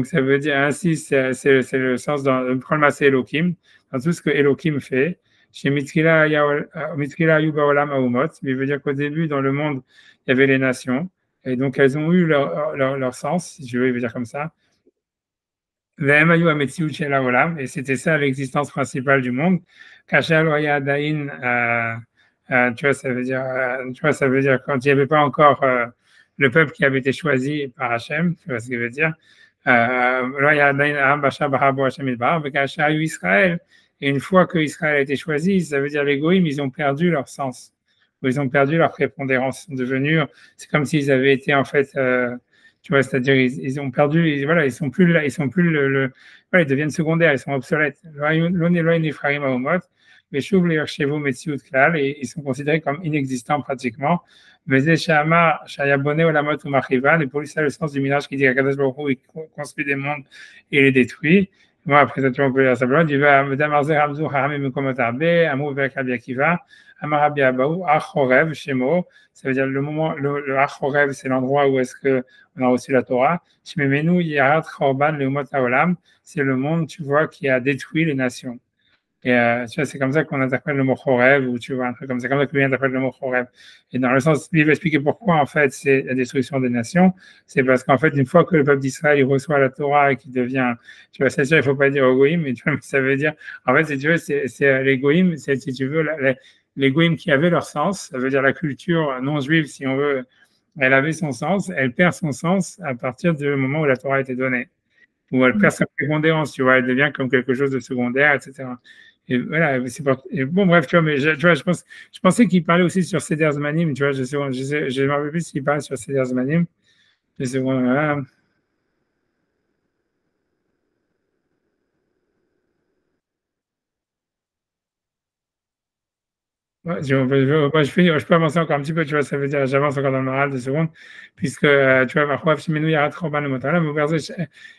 ça veut dire ainsi, c'est le sens dans le Elohim, dans tout ce que Elohim fait. Chez Mitkila Ayuba Olam Aumot, mais il veut dire qu'au début, dans le monde, il y avait les nations, et donc elles ont eu leur sens, si je veux, il veut dire comme ça. Et c'était ça l'existence principale du monde. Kachal Dain, tu vois, ça veut dire, quand il n'y avait pas encore le peuple qui avait été choisi par Hachem, tu vois ce qu'il veut dire. Israël. Et une fois que Israël a été choisi, ça veut dire les goïms, ils ont perdu leur sens, ils ont perdu leur prépondérance, c'est comme s'ils avaient été en fait, tu vois, c'est-à-dire ils ont perdu, voilà, ils sont plus là, voilà, ils deviennent secondaires, ils sont obsolètes. Mais et ils sont considérés comme inexistants pratiquement. Et pour lui, c'est le sens du minage qui dit qu'Akadosh Baruch Hu, il construit des mondes et les détruit. Moi, après ça, on peut dire simplement, il va Madame Arzer Hamzou Harami Mekomot Arbe, Amou Vek Rabbi Akiva, Amar Rabbi Abaou, Achorev, Shemo, ça veut dire le moment, le Achorev, c'est l'endroit où est-ce que on a reçu la Torah. Shememenu Yarat Chorban Leumot Haolam, c'est le monde, tu vois, qui a détruit les nations. Et tu vois, c'est comme ça qu'on interprète le mot Chorev, ou tu vois, un truc comme ça, comme ça que lui interprète le mot Chorev. Et dans le sens, il va expliquer pourquoi, en fait, c'est la destruction des nations. C'est parce qu'en fait, une fois que le peuple d'Israël, il reçoit la Torah et qu'il devient, tu vois, c'est sûr, il faut pas dire Goïm, mais tu vois, ça veut dire, en fait, si tu veux, c'est les Goïm, c'est, si tu veux, les Goïm qui avaient leur sens, ça veut dire la culture non juive, si on veut, elle avait son sens, elle perd son sens à partir du moment où la Torah a été donnée. Où elle perd sa prépondérance, tu vois, elle devient comme quelque chose de secondaire, etc. Et voilà, bon, bref, tu vois, mais tu vois, je pensais qu'il parlait aussi sur Seder Zmanim, tu vois, je me rappelle plus s'il parlait sur Seder Zmanim. Je sais, voilà. Ouais, je peux avancer encore un petit peu, tu vois, ça veut dire, j'avance encore dans le moral 2 secondes, puisque, tu vois,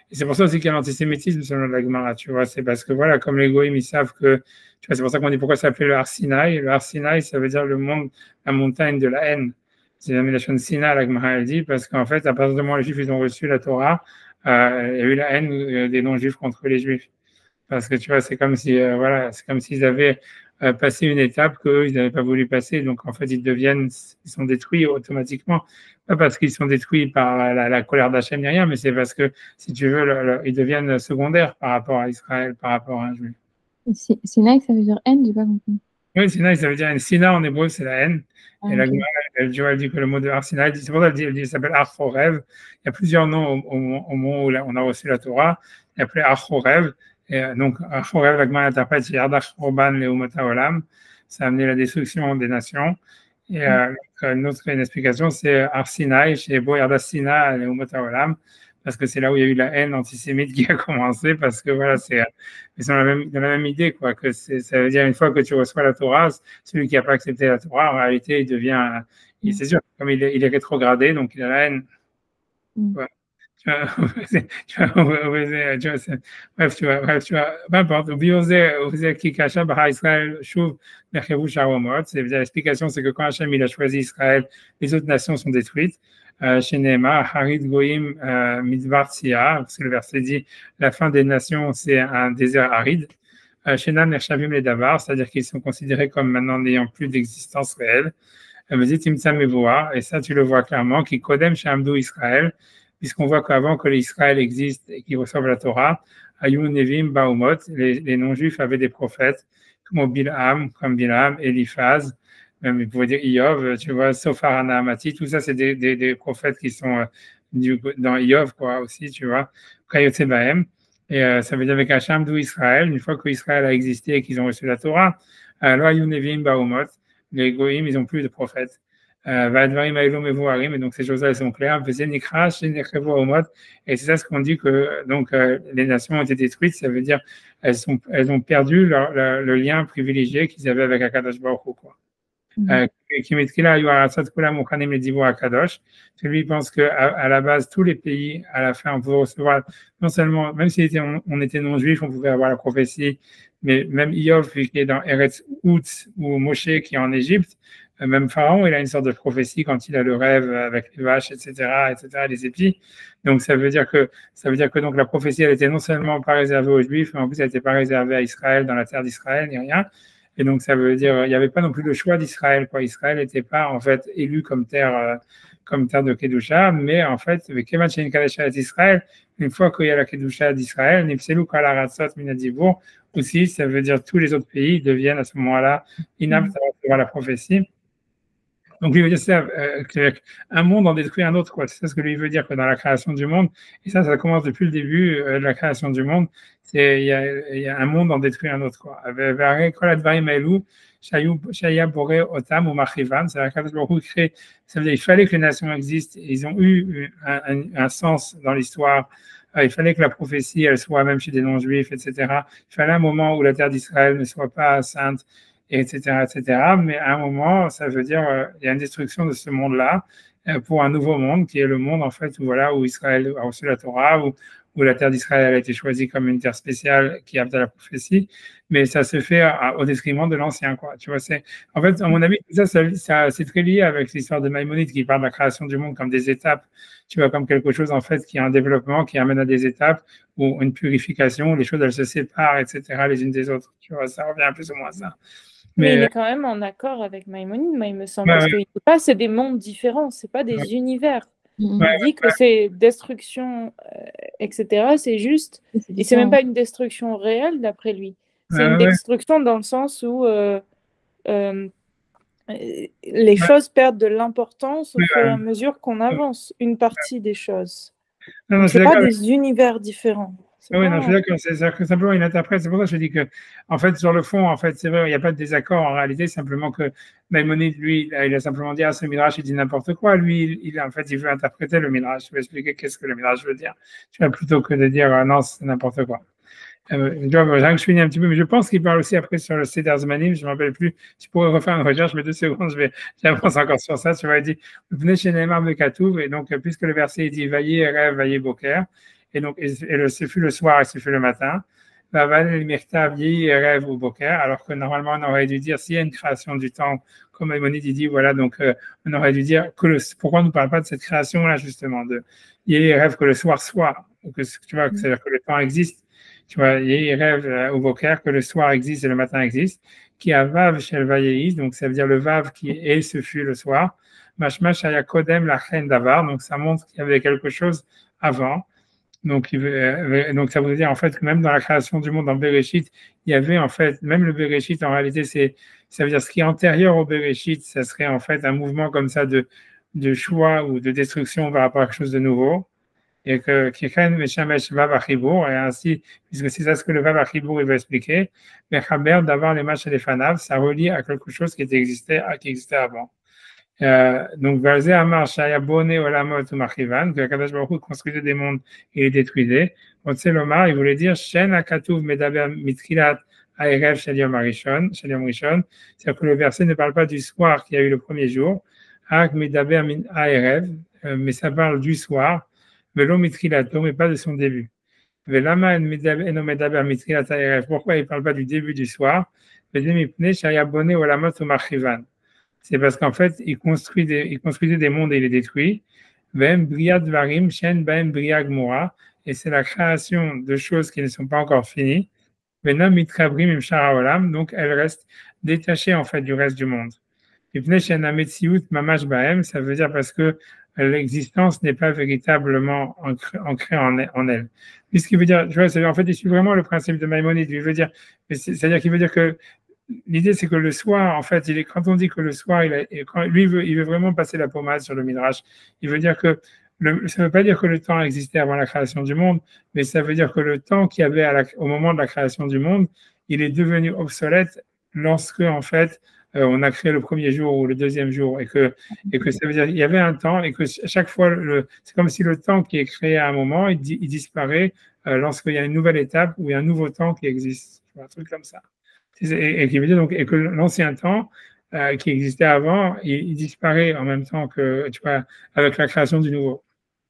et c'est pour ça aussi qu'il y a l'antisémitisme selon la Gemara, tu vois, c'est parce que, voilà, comme les Goïms, ils savent que, tu vois, c'est pour ça qu'on dit pourquoi ça s'appelait le Har Sinaï. Le Har Sinaï, ça veut dire le monde, la montagne de la haine. C'est la de Sina, la Gemara, elle dit, parce qu'en fait, à partir du moment où les Juifs, ils ont reçu la Torah, il y a eu la haine des non-Juifs contre les Juifs. Parce que, tu vois, c'est comme si, voilà, c'est comme s'ils avaient passer une étape qu'eux, ils n'avaient pas voulu passer. Donc, en fait, ils sont détruits automatiquement. Pas parce qu'ils sont détruits par la colère d'Hachem ni rien, mais c'est parce que, si tu veux, ils deviennent secondaires par rapport à Israël, par rapport à un juif. Sinaï, ça veut dire haine, j'ai pas compris. Oui, Sinaï, ça veut dire Sina en hébreu, c'est la haine. Et la Gemara, elle dit que le mot de Har Sinaï, c'est pour ça qu'elle dit, il s'appelle Har Chorev. Il y a plusieurs noms au moment où on a reçu la Torah. Il appelé Har Chorev. Et donc, Har Chorev, la Gemara interprète Yardach Roban Leumot Haolam. Ça a amené la destruction des nations. Et une explication, c'est Arsinaï, chez Bo Erdasina, les Umot Haolam, parce que c'est là où il y a eu la haine antisémite qui a commencé, parce que voilà, ils ont la même idée, quoi, que ça veut dire une fois que tu reçois la Torah, celui qui n'a pas accepté la Torah, en réalité, il devient, c'est sûr, comme il est rétrogradé, donc il a la haine. Ouais. Bref, tu vois, peu importe. L'explication, c'est que quand Hachem il a choisi Israël, les autres nations sont détruites. Chez Neymar, Harid Goïm Midbar Sia, parce que le verset dit la fin des nations, c'est un désert aride. Chez Nam Nershavim les Davar, c'est-à-dire qu'ils sont considérés comme maintenant n'ayant plus d'existence réelle. Et ça, tu le vois clairement, qui Kodem Shamdou Israël, puisqu'on voit qu'avant que l'Israël existe et qu'ils reçoivent la Torah, Ayou Nevim Baumot, les non-juifs avaient des prophètes, comme Bilham, Eliphaz, même il pouvait dire Iyov, tu vois, Sophar Naamati, tout ça, c'est des prophètes qui sont dans Iyov, quoi, aussi, tu vois, Kayotse Bahem. Et ça veut dire avec Hacham d'où Israël, une fois qu'Israël a existé et qu'ils ont reçu la Torah, alors Ayou Nevim Baumot, les Goïm, ils n'ont plus de prophètes. Et donc ces choses-là, elles sont claires. Et c'est ça ce qu'on dit que donc, les nations ont été détruites, ça veut dire elles ont perdu le lien privilégié qu'ils avaient avec Akadosh Baruch Hu, quoi. Celui pense qu'à la base, tous les pays, à la fin, on pouvait recevoir, non seulement, même si on était non-juif, on pouvait avoir la prophétie, mais même Iyov, qui est dans Eretz Outz, ou Moshe, qui est en Égypte, même Pharaon, il a une sorte de prophétie quand il a le rêve avec les vaches, etc., les épis. Donc, ça veut dire que donc, la prophétie, elle était non seulement pas réservée aux Juifs, mais en plus, elle n'était pas réservée à Israël, dans la terre d'Israël, ni rien. Et donc, ça veut dire, il n'y avait pas non plus le choix d'Israël, quoi. Israël n'était pas, en fait, élu comme terre de Kedusha, mais en fait, avec Kevan Shein Kadesha d'Israël, une fois qu'il y a la Kedusha d'Israël, Nipselu Kala Ratzot Minadibur, aussi, ça veut dire tous les autres pays deviennent à ce moment-là inaptes à recevoir la prophétie. Donc, lui veut dire ça, un monde en détruit un autre, quoi. C'est ça ce que lui veut dire que dans la création du monde. Et ça commence depuis le début de la création du monde. Il y a un monde en détruit un autre, quoi. Ça veut dire il fallait que les nations existent. Ils ont eu un sens dans l'histoire. Il fallait que la prophétie, elle soit même chez des non-juifs, etc. Il fallait un moment où la terre d'Israël ne soit pas sainte, etc., etc. Mais à un moment, ça veut dire il y a une destruction de ce monde-là pour un nouveau monde qui est le monde en fait où Israël a reçu la Torah, où la terre d'Israël a été choisie comme une terre spéciale qui apte à la prophétie. Mais ça se fait au détriment de l'ancien, quoi. Tu vois, en fait, à mon avis, ça c'est très lié avec l'histoire de Maïmonide qui parle de la création du monde comme des étapes. Tu vois, comme quelque chose en fait qui a un développement, qui amène à des étapes ou une purification, où les choses elles se séparent, etc. les unes des autres. Tu vois, ça revient plus ou moins à ça. Mais il est quand même en accord avec Maïmonide, moi, il me semble, parce que c'est des mondes différents, c'est pas des univers. Il dit que c'est destruction, etc. C'est juste, et c'est même pas une destruction réelle d'après lui. C'est une destruction dans le sens où les choses perdent de l'importance au fur et à mesure qu'on avance, une partie des choses. C'est pas des univers différents. Oui, non, je suis d'accord. C'est simplement une interprète. C'est pour ça que je dis que, en fait, sur le fond, en fait, c'est vrai, il n'y a pas de désaccord. En réalité, simplement que Maïmonide, lui, il a simplement dit, ce Midrash, il dit n'importe quoi. Lui, en fait, il veut interpréter le Midrash. Il veut expliquer qu'est-ce que le Midrash veut dire. Tu vois, plutôt que de dire, non, c'est n'importe quoi. Je finis un petit peu, mais je pense qu'il parle aussi après sur le Seder Zmanim, je ne me rappelle plus. Tu pourrais refaire une recherche, mais 2 secondes, j'avance encore sur ça. Tu vois, il dit, venez chez Neymar Bekatouv, et donc, puisque le verset, il dit, vaillez, rêve, vaillez, boker. Et donc, ce fut le soir et ce fut le matin. Rêve au boker, alors que normalement, on aurait dû dire, s'il y a une création du temps, comme Maïmonide dit, voilà, donc on aurait dû dire, pourquoi on ne parle pas de cette création-là, justement, il y a rêve que le soir soit, que, tu vois, c'est-à-dire que le temps existe. Tu vois, il y a rêve au boker, que le soir existe et le matin existe, qui a vav shel vayeis, donc ça veut dire le vav qui est, ce fut le soir. Mashmash aya kodem la chen davar, donc ça montre qu'il y avait quelque chose avant. Donc, ça veut dire en fait que même dans la création du monde, dans Bereshit, il y avait en fait, même le Bereshit, en réalité, ça veut dire ce qui est antérieur au Bereshit, ça serait en fait un mouvement comme ça de choix ou de destruction par rapport à quelque chose de nouveau. Et que Kichen Meshamesh Vav Achibour, et ainsi, puisque c'est ça ce que le Vav Achibour il va expliquer, mais Chaber d'avoir les matchs et les fanav, ça relie à quelque chose qui existait avant. Donc, Valzé Amar Shaya Boné Olamot ou Machivan, que Kadosh Baruch Hu construisait des mondes et les détruisait. Otse Lomar, il voulait dire Shen Akatuv Medaber Mitrilat Aerev Shaliom Rishon. C'est-à-dire que le verset ne parle pas du soir qui a eu le premier jour, Ak Medaber Min Aerev, mais ça parle du soir, Velo Mitrilato, mais pas de son début. Velama Eno Medaber Mitrilat Aerev, pourquoi il ne parle pas du début du soir? Vedemipne Shaya Boné Olamot ou Machivan. C'est parce qu'en fait, il construisait des mondes et il les détruit. Vem Briad Varim, Shen Baem Briag Mora, et c'est la création de choses qui ne sont pas encore finies. Venam Mitrabrim Im Shara Olam, donc elles restent détachées en fait du reste du monde. Ipne Shen Ametsiout Mamash Baem, ça veut dire parce que l'existence n'est pas véritablement ancrée en elle. Puis ce qui veut dire, tu vois, en fait, il suit vraiment le principe de Maïmonide. Il veut dire, c'est-à-dire qu'il veut dire que l'idée, c'est que le soir, en fait, quand on dit que le soir, lui, il veut vraiment passer la pommade sur le Midrash. Il veut dire que ça ne veut pas dire que le temps existait avant la création du monde, mais ça veut dire que le temps qu'il y avait au moment de la création du monde, il est devenu obsolète lorsque, en fait, on a créé le premier jour ou le deuxième jour, et que ça veut dire qu'il y avait un temps, et que chaque fois, c'est comme si le temps qui est créé à un moment, il disparaît lorsqu'il y a une nouvelle étape ou il y a un nouveau temps qui existe. Un truc comme ça. Et qui veut dire donc, et que l'ancien temps qui existait avant, il disparaît en même temps que, tu vois, avec la création du nouveau.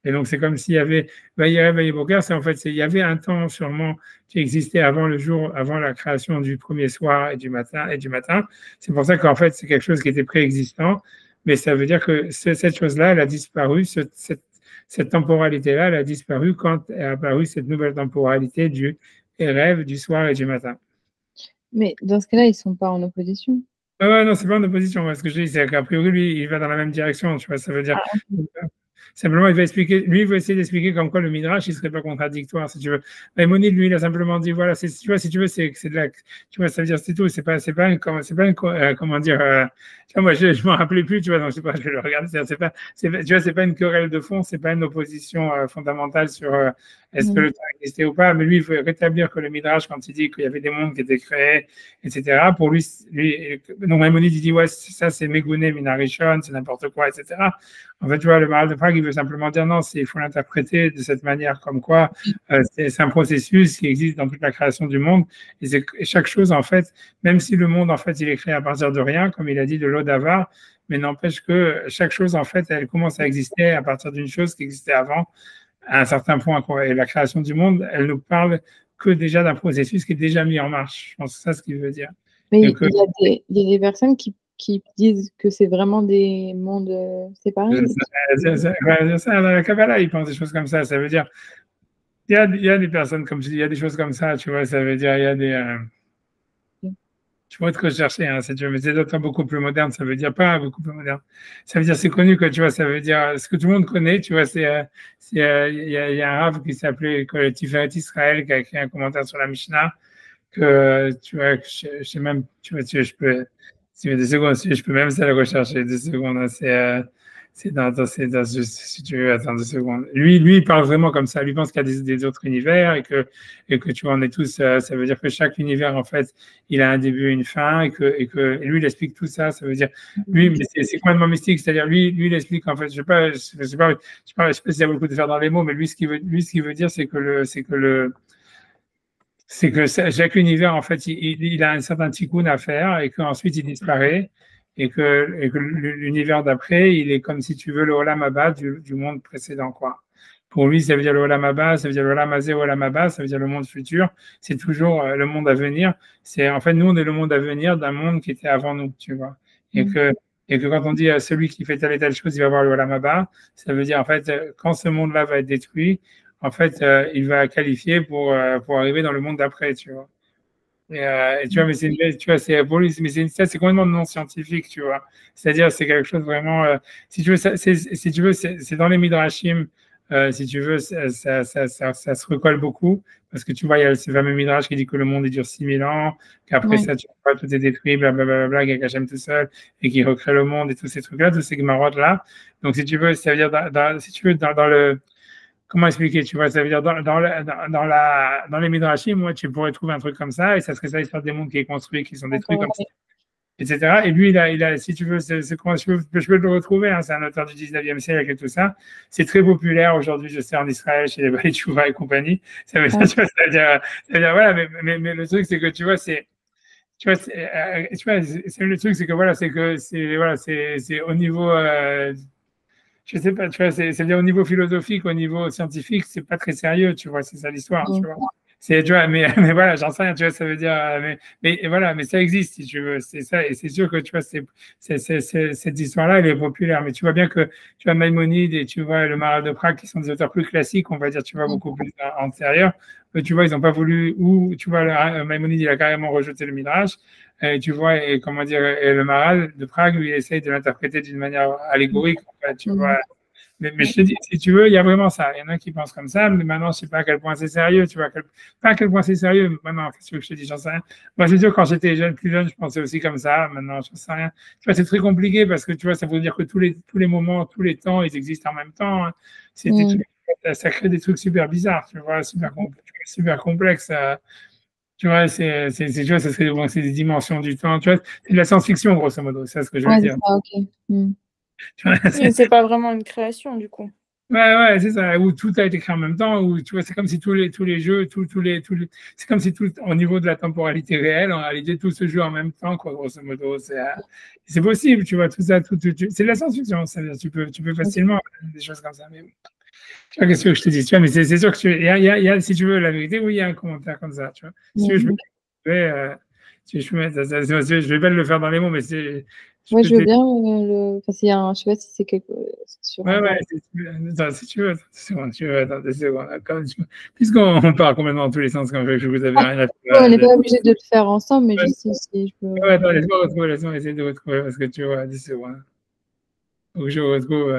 Et donc, c'est comme s'il y avait, c'est en fait, il y avait un temps sûrement qui existait avant avant la création du premier soir et du matin. C'est pour ça qu'en fait, c'est quelque chose qui était préexistant, mais ça veut dire que cette chose-là, elle a disparu, cette temporalité-là, elle a disparu quand est apparue cette nouvelle temporalité du rêve du soir et du matin. Mais dans ce cas-là, ils ne sont pas en opposition. Ouais, non, c'est pas en opposition. Ce que je dis, c'est qu'a priori, lui, il va dans la même direction. Tu vois, ça veut dire. Simplement, il va expliquer, lui, il va essayer d'expliquer comme quoi le Midrash, il ne serait pas contradictoire, si tu veux. Maïmonide, lui, il a simplement dit, voilà, tu vois, si tu veux, c'est de la, tu vois, ça veut dire, c'est tout, c'est pas comment dire, tu vois, moi, je m'en rappelais plus, tu vois, donc je sais pas, je vais le regarder, tu vois, c'est pas une querelle de fond, c'est pas une opposition fondamentale sur est-ce que le temps existait ou pas, mais lui, il veut rétablir que le Midrash, quand il dit qu'il y avait des mondes qui étaient créés, etc., pour lui, donc Maïmonide, il dit, ouais, ça, c'est Megouné, Minarishon, c'est n'importe quoi, etc. En fait, tu vois, le Maharal de Prague, il veut simplement dire non, il faut l'interpréter de cette manière, comme quoi c'est un processus qui existe dans toute la création du monde. Et chaque chose, en fait, même si le monde, en fait, il est créé à partir de rien, comme il a dit de l'eau d'Avar, mais n'empêche que chaque chose, en fait, elle commence à exister à partir d'une chose qui existait avant, à un certain point. Et la création du monde, elle nous parle que déjà d'un processus qui est déjà mis en marche. Je pense que c'est ça ce qu'il veut dire. Mais il y a des personnes qui disent que c'est vraiment des mondes séparés. Dans la Kabbalah, ils pensent des choses comme ça. Ça veut dire, il y a des personnes, comme je dis, il y a des choses comme ça, tu vois, ça veut dire, il y a des... tu vois ce que je cherchais, hein, mais c'est d'autres beaucoup plus moderne, ça veut dire pas beaucoup plus moderne. Ça veut dire, c'est connu, que tu vois, ça veut dire, ce que tout le monde connaît, tu vois, il y a un rav qui s'appelait Tiferet Israël, qui a écrit un commentaire sur la Mishnah, que, tu vois, je sais même, tu vois, je peux... Si tu veux 2 secondes, je peux même ça le rechercher 2 secondes. Hein, si tu veux, attends 2 secondes. Lui, il parle vraiment comme ça. Lui pense qu'il y a des autres univers et que tu vois, on est tous. Ça veut dire que chaque univers, en fait, il a un début et une fin et lui, il explique tout ça. Ça veut dire, lui, mais c'est complètement mystique. C'est-à-dire, lui, il explique, en fait, je sais pas si ça vaut le coup de faire dans les mots, mais lui, ce qu'il veut dire, c'est que chaque univers, en fait, il a un certain tikkun à faire et qu'ensuite il disparaît et que l'univers d'après, il est comme si tu veux le olam haba du monde précédent, quoi. Pour lui, ça veut dire le olam haba, ça veut dire le olam hazé, olam haba, ça veut dire le monde futur. C'est toujours le monde à venir. En fait, nous, on est le monde à venir d'un monde qui était avant nous, tu vois. Et que quand on dit celui qui fait telle et telle chose, il va voir le olam haba, ça veut dire, en fait, quand ce monde-là va être détruit, en fait, il va qualifier pour arriver dans le monde d'après, tu vois. Et tu vois, mais c'est pour lui, mais c'est complètement non scientifique, tu vois. C'est-à-dire, c'est quelque chose vraiment, si tu veux, c'est dans les Midrashim, si tu veux, ça se recolle beaucoup, parce que tu vois, il y a ce fameux Midrash qui dit que le monde il dure 6000 ans, qu'après ça, tu vois, tout est détruit, blablabla, qu'il y a Hachem tout seul, et qu'il recrée le monde et tous ces trucs-là, tous ces gemarotes-là. Donc, si tu veux, ça veut dire, si tu veux, dans le comment expliquer, tu vois, ça veut dire dans les Midrashim, moi, tu pourrais trouver un truc comme ça, et ça serait ça l'histoire des mondes qui est construit, qui sont détruits comme ça. etc. Et lui, si tu veux, je peux le retrouver, hein, c'est un auteur du 19e siècle et tout ça. C'est très populaire aujourd'hui, je sais, en Israël, chez les Bali Tchouva et compagnie. Ça veut dire, voilà, mais le truc, c'est que tu vois, le truc, c'est que voilà, c'est au niveau, je sais pas, tu vois, c'est-à-dire au niveau philosophique, au niveau scientifique, c'est pas très sérieux, tu vois, c'est ça l'histoire, tu vois. Tu vois, mais voilà, j'en sais rien, tu vois, ça veut dire, mais voilà, mais ça existe, si tu veux, c'est ça, et c'est sûr que, tu vois, cette histoire-là, elle est populaire, mais tu vois bien que, tu vois, Maïmonide et tu vois le Maral de Prague, qui sont des auteurs plus classiques, on va dire, tu vois, beaucoup plus antérieurs, tu vois, ils n'ont pas voulu, ou, tu vois, Maïmonide, il a carrément rejeté le Midrash, et tu vois, et comment dire, et le Maral de Prague, lui, il essaye de l'interpréter d'une manière allégorique, en fait, tu vois. Mais je te dis, si tu veux, il y a vraiment ça. Il y en a qui pensent comme ça, mais maintenant, je ne sais pas à quel point c'est sérieux, tu vois. Pas à quel point c'est sérieux, mais maintenant, qu'est-ce que je te dis, j'en sais rien. Moi, c'est sûr, quand j'étais plus jeune, je pensais aussi comme ça. Maintenant, je ne sais rien. Tu vois, c'est très compliqué parce que, tu vois, ça veut dire que tous les moments, tous les temps, ils existent en même temps. Hein. Ça crée des trucs super bizarres, tu vois, super complexes. Tu vois, tu vois, c'est des dimensions du temps. Tu vois, c'est de la science-fiction, grosso modo. C'est ce que je veux dire. Ça, ok. C'est pas vraiment une création, du coup. Ouais, c'est ça, où tout a été créé en même temps, où tu vois, c'est comme si tous les jeux, c'est comme si tout, au niveau de la temporalité réelle, en réalité, tout se joue en même temps, quoi, grosso modo. C'est possible, tu vois, tout ça, c'est de la science-fiction, tu peux facilement faire des choses comme ça, mais tu vois, qu'est-ce que je te dis, tu vois, mais c'est sûr que si tu veux la vérité, oui, il y a un commentaire comme ça, tu vois. Si tu veux, je vais pas le faire dans les mots, mais Ouais, je veux bien Enfin, je sais pas si c'est sur Ouais, si tu veux, attends, deux secondes. Puisqu'on part complètement dans tous les sens, comme je vous avais rien à faire. On n'est pas obligé de le faire ensemble, mais juste si je peux. Ouais, attends, laisse-moi essayer de retrouver, parce que tu vois, 10 secondes. Faut que je retrouve.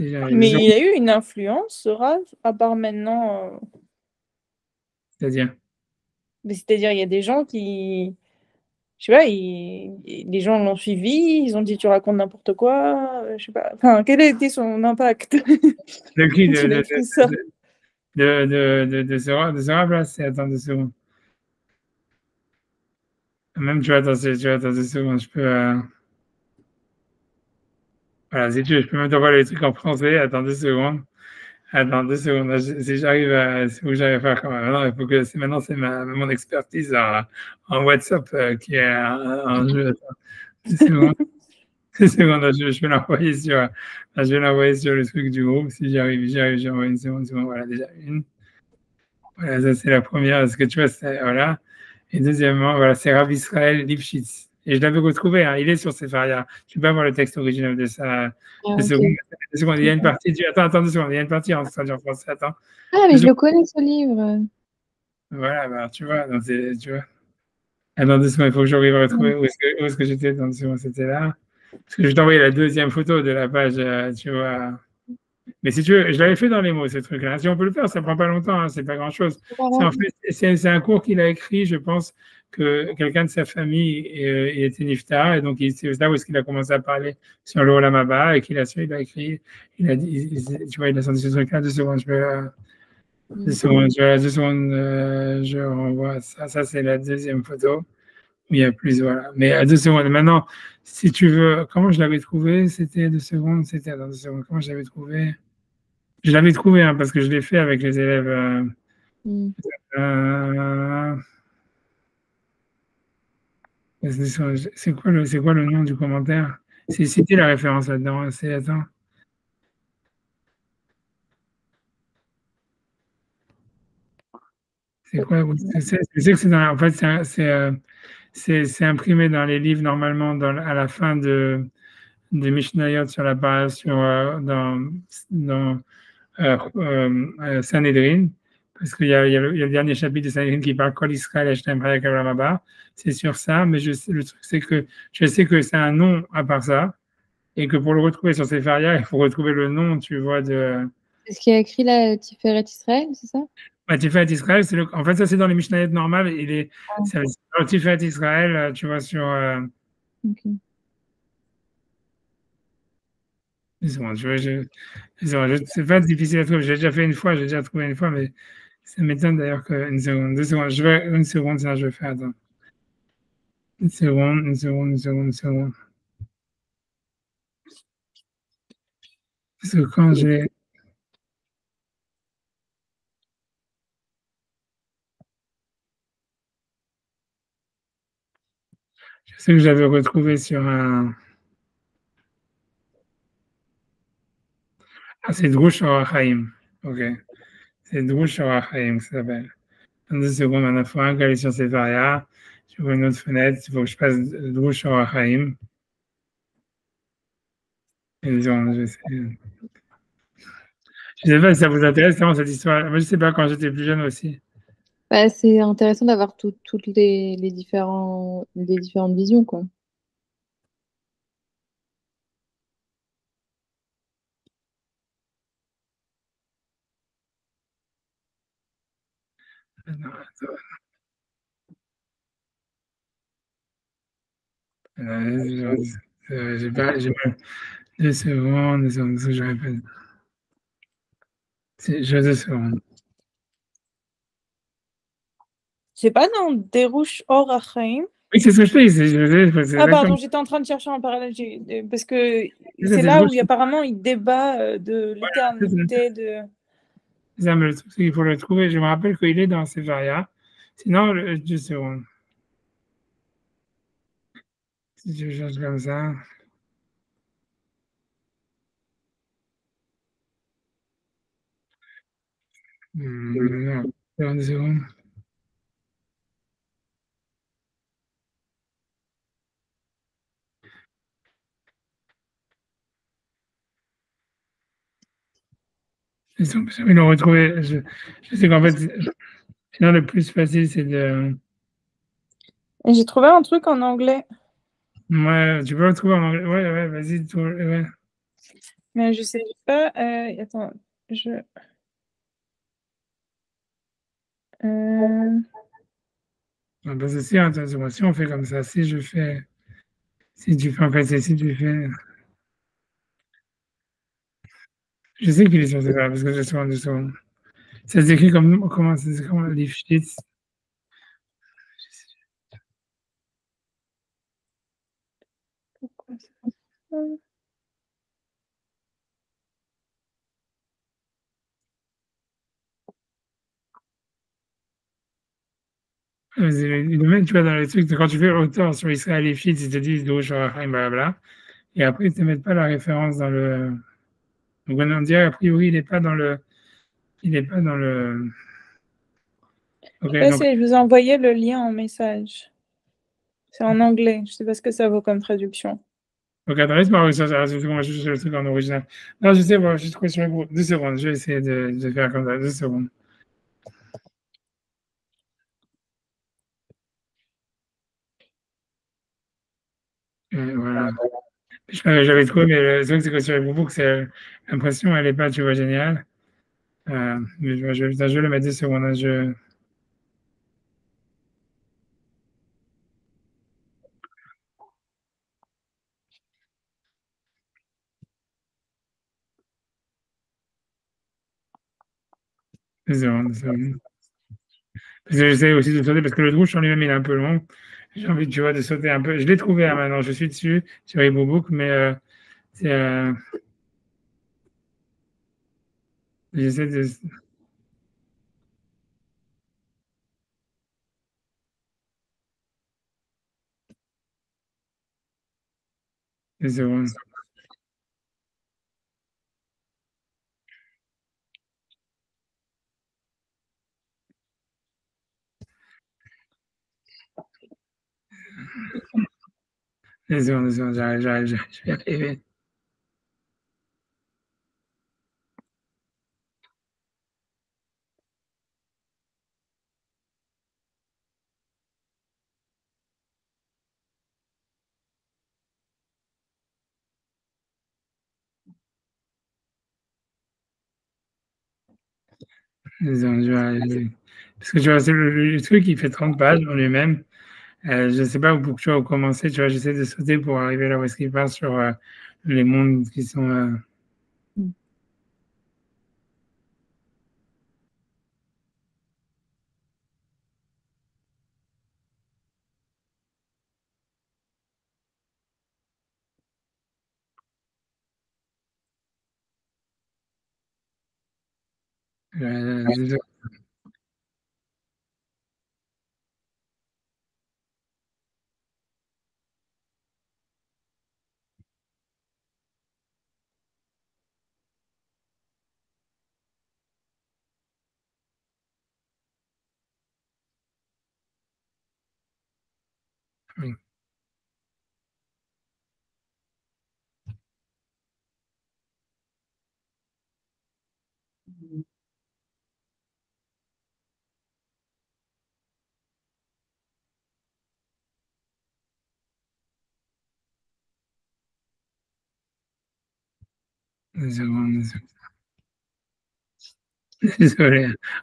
Mais il a eu une influence, Rav, à part maintenant. C'est-à-dire? C'est-à-dire, il y a des gens qui. Je sais pas, les gens l'ont suivi, ils ont dit tu racontes n'importe quoi, je sais pas. Enfin, quel a été son impact? De qui? Tu l'as écrit ça. De se remplacer. Attends 2 secondes. Même, tu vois, attends 2 secondes. Je peux. Voilà, si tu veux, je peux même t'envoyer les trucs en français. Attends 2 secondes. Attends 2 secondes. Si j'arrive à. C'est où j'arrive à faire quand même. Non, il faut que. Maintenant, c'est mon expertise en WhatsApp qui est un jeu. Attends, 2 secondes. 2 secondes. Je vais l'envoyer sur le truc du groupe. Si j'arrive, j'ai envoyé une seconde. Voilà, déjà une. Voilà, ça, c'est la première. Parce que tu vois, voilà. Et deuxièmement, voilà, c'est Rav Israël Lipschitz. Et je l'avais retrouvé, hein, il est sur Sefaria. Je ne peux pas voir le texte original de ça. Deux secondes. Il y a une partie Attends 2 secondes. Il y a une partie en traduction français. Attends. Ah, mais je le connais, ce livre. Voilà, bah, tu vois. Donc, tu vois. Attends 2 secondes, il faut que j'arrive à retrouver où est-ce que j'étais. Attends 2 secondes, c'était là. Parce que je vais t'envoyer la deuxième photo de la page, tu vois. Mais si tu veux, je l'avais fait dans les mots, ce truc-là. Si on peut le faire, ça prend pas longtemps, hein, c'est pas grand-chose. C'est un cours qu'il a écrit, je pense que quelqu'un de sa famille était niftar, et donc c'est là où est-ce qu'il a commencé à parler sur le Olam Haba, et qu'il il a écrit, il a dit, tu vois, il a sorti ce truc-là. 2 secondes, je renvoie ça. Ça, c'est la deuxième photo. Il y a plus, voilà. Mais à 2 secondes. Maintenant, si tu veux, comment je l'avais trouvé? C'était 2 secondes, attends 2 secondes, comment je l'avais trouvé? Je l'avais trouvé, hein, parce que je l'ai fait avec les élèves. C'est quoi le nom du commentaire? C'était la référence là-dedans. Attends. C'est quoi? Je sais que c'est en fait, c'est imprimé dans les livres normalement à la fin de Mishnayot sur la base dans Sanhedrin, parce qu'il y a le dernier chapitre de Sanhedrin qui parle Kol Israël Hashem Hayek Olam Haba. C'est sur ça, mais le truc c'est que je sais que c'est un nom à part ça, et que pour le retrouver sur Sefaria, il faut retrouver le nom, tu vois, de. C'est ce qui a écrit là, Tiferet Israël, c'est ça? Tiferet Israël, en fait, ça c'est dans les Mishnayot normales, c'est dans Tiferet Israël, tu vois, sur. C'est pas difficile à trouver. J'ai déjà trouvé une fois, mais Ça m'étonne d'ailleurs qu'une seconde, 2 secondes. Je vais une seconde, sinon je vais faire. Attends. Une seconde, une seconde, une seconde, une seconde. Parce que quand j'ai. Je sais que j'avais retrouvé sur un. Ah, c'est Drush Orachaim. Ok. C'est Drush Orachaim, ça s'appelle. 2 secondes, maintenant, il faut aller sur cette variable. Je vois une autre fenêtre, il faut que je passe Drush Orachaim. Et disons, je sais. Je sais pas si ça vous intéresse vraiment cette histoire. Moi, je sais pas, quand j'étais plus jeune aussi. Bah, c'est intéressant d'avoir toutes les différentes visions, quoi. Non, j'ai pas, j'ai pas 2 secondes, 2 secondes, je répète. J'ai 2 secondes. C'est pas dans Derush Or Achaim. Oui, c'est ce que je fais. Ah, pardon, j'étais en train de chercher en parallèle, parce que c'est là où apparemment il débat de l'éternité de. Ça, mais le truc, c'est qu'il faut le trouver. Je me rappelle qu'il est dans Sefaria. Sinon, 2 secondes. Si je cherche comme ça. Non, 2 secondes. J'ai envie de le retrouver. Je sais qu'en fait, sinon, le plus facile, c'est de. J'ai trouvé un truc en anglais. Ouais, tu peux le trouver en anglais. Ouais, vas-y. Ouais. Mais je sais pas. Attends, je. Parce que si, attention, si on fait comme ça, si tu fais, en fait, si tu fais. Je sais qu'il est sur Sefaria parce que j'ai souvent 2 secondes. Ça s'écrit comment ça s'écrit comment les sheets. Pourquoi ça? Le domaine, tu vois, dans les trucs, quand tu fais auteur sur Israël et Fitz, ils te disent Douche, blablabla. Et après, ils ne te mettent pas la référence dans le. Donc, on dirait, a priori, il n'est pas dans le. Il n'est pas dans le. Okay, donc... Je vous ai envoyé le lien en message. C'est en anglais. Je ne sais pas ce que ça vaut comme traduction. Donc, adresse-moi, je cherche le truc en original. Non, je sais, bon, je trouve sur le groupe. 2 secondes, je vais essayer de faire comme ça. 2 secondes. Voilà. J'avais trouvé, mais le truc, c'est que sur les groupes, c'est l'impression, elle n'est pas, tu vois, géniale. Mais je vais le mettre 2 secondes. Hein, Désolé. Parce que j'essaie aussi de sauter, parce que le douche en lui-même, il est un peu long. J'ai envie, tu vois, de sauter un peu. Je l'ai trouvé hein, maintenant, je suis dessus, sur Ibobook, mais c'est. J'essaie de. Des secondes. Des secondes, j'arrive, je vais arriver. Des secondes, je vais arriver. Parce que tu vois, c'est le truc, il fait 30 pages en lui-même. Je ne sais pas où tu vas commencer, tu vois, j'essaie de sauter pour arriver là où est-ce qu'il passe sur les mondes qui sont. Oui. Désolé.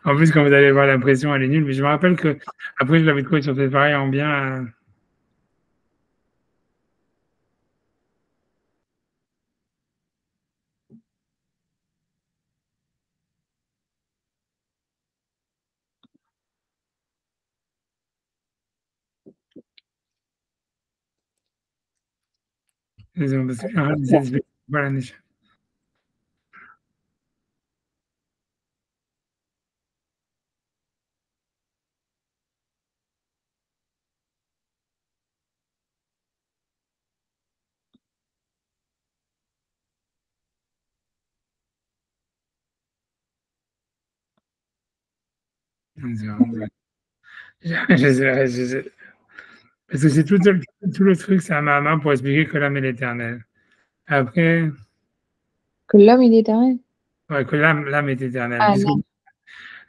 En plus, quand vous allez voir l'impression, elle est nulle. Mais je me rappelle que après, je l'avais trouvé sur cette variante bien. Désolé, parce que voilà, je sais. Parce que c'est tout le truc, c'est un main pour expliquer que l'âme est éternelle. Après, Que l'homme, il est éternel. ouais, que l'âme est éternelle. Ah, Puisque,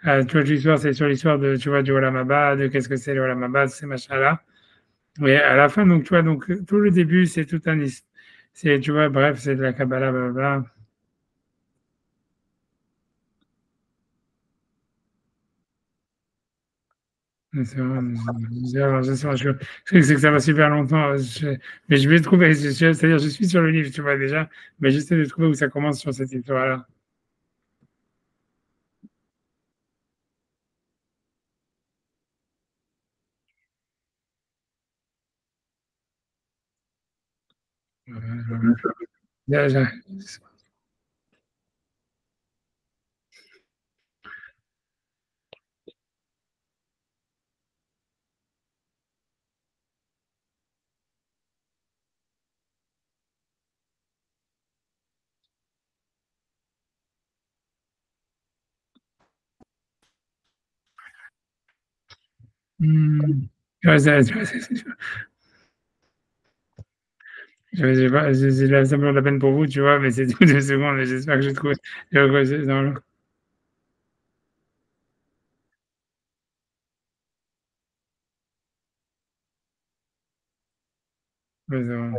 l'âme. tu vois, l'histoire, c'est sur l'histoire de, tu vois, du Olam Haba, de qu'est-ce que c'est le Olam Haba, ces machins-là. Mais à la fin, donc, tu vois, donc, tout le début, c'est tout un, c'est, tu vois, bref, c'est de la Kabbalah, blablabla. Mais c'est vraiment, je sais que ça va super longtemps, mais je vais trouver, c'est-à-dire, je suis sur le livre, tu vois, déjà, mais j'essaie de trouver où ça commence sur cette histoire-là. Déjà. Hmm. Ouais, je sais pas, ça me la peine pour vous, tu vois, mais c'est tout 2 secondes, mais j'espère que je trouve. Dans le... Ouais, c'est bon.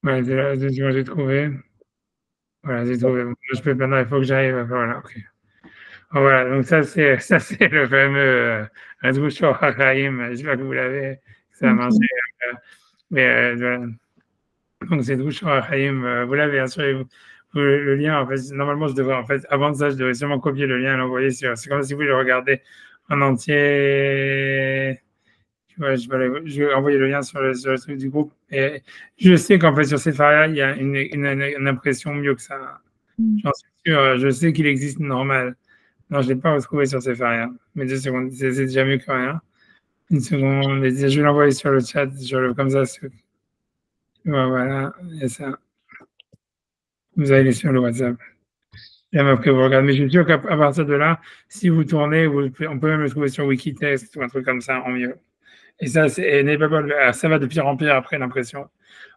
Ouais, j'ai trouvé. Voilà, j'ai trouvé. Bon, je peux maintenant, il faut que j'arrive. Voilà, ok. Voilà, donc ça, c'est le fameux Adrush Hachaim. J'espère que vous l'avez, que ça a marché. Ok. Mais voilà. Donc c'est Drush Hachaim, vous l'avez, assurez-vous. Le lien, en fait, normalement, je devrais, en fait, avant ça, je devrais sûrement copier le lien et l'envoyer sur. C'est comme si vous le regardez en entier. Ouais, je vais envoyer le lien sur le truc du groupe. Et je sais qu'en fait, sur cette faria, il y a une impression mieux que ça. Mm. J'en suis sûr. Je sais qu'il existe normal. Non, je ne l'ai pas retrouvé sur ces faria. Mais 2 secondes, c'est déjà mieux que rien. Une seconde. Je vais l'envoyer sur le chat, comme ça. Voilà, il y a ça. Vous allez sur le WhatsApp. Et après, vous regardez. Mais je suis sûr qu'à partir de là, si vous tournez, on peut même le trouver sur Wikitext ou un truc comme ça en mieux. Et ça, ça va de pire en pire après l'impression.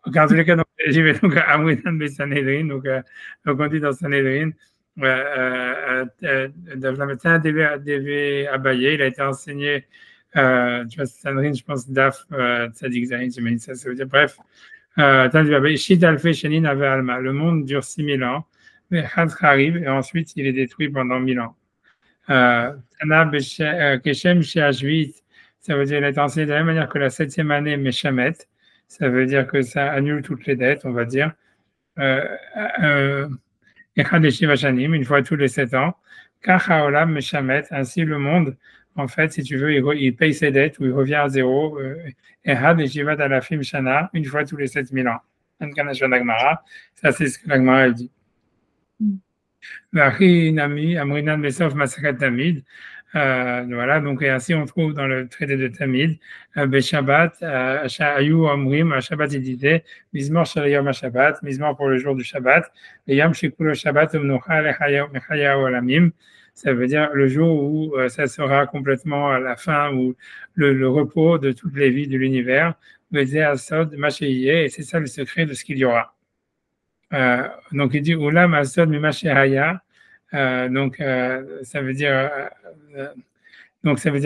Donc, en tous les cas, donc, j'y vais donc à Amouidan Sanhedrin, donc on dit dans Sanhedrin, Davlamatin Deve Abaye, il a été enseigné, tu vois, Sanrin, je pense, Daf Tzadik Zayin, j'imagine ça veut dire, bref, Shid Alfe Shenin Ave Alma, le monde dure 6000 ans, mais Had arrive, et ensuite il est détruit pendant 1000 ans. Tana Keshem Sheashvit, ça veut dire il a été enseigné de la même manière que la 7e année Meshamet, ça veut dire que ça annule toutes les dettes, on va dire. Une fois tous les 7 ans. Kachaolam Meshamet, ainsi le monde, en fait, si tu veux, il paye ses dettes ou il revient à zéro. Ehad Eshivat Alafim Shana, une fois tous les 7000 ans. Ça, c'est ce que l'Agmara dit. Amrinan Besov Masakhat Tamid. Voilà, donc et ainsi on trouve dans le traité de Tamid, Beshabbat, Ayu Amrim, Shabbat il disait, Mizmor Shalayom Shabbat, Mizmor pour le jour du Shabbat, et Yam Shekulo Shabbat Umnocha Lechaya Olamim, ça veut dire le jour où ça sera complètement à la fin, où le repos de toutes les vies de l'univers, Bezé Asod Masheyeh, et c'est ça le secret de ce qu'il y aura. Donc il dit Ulam Asod Mimashehaya. Donc ça veut dire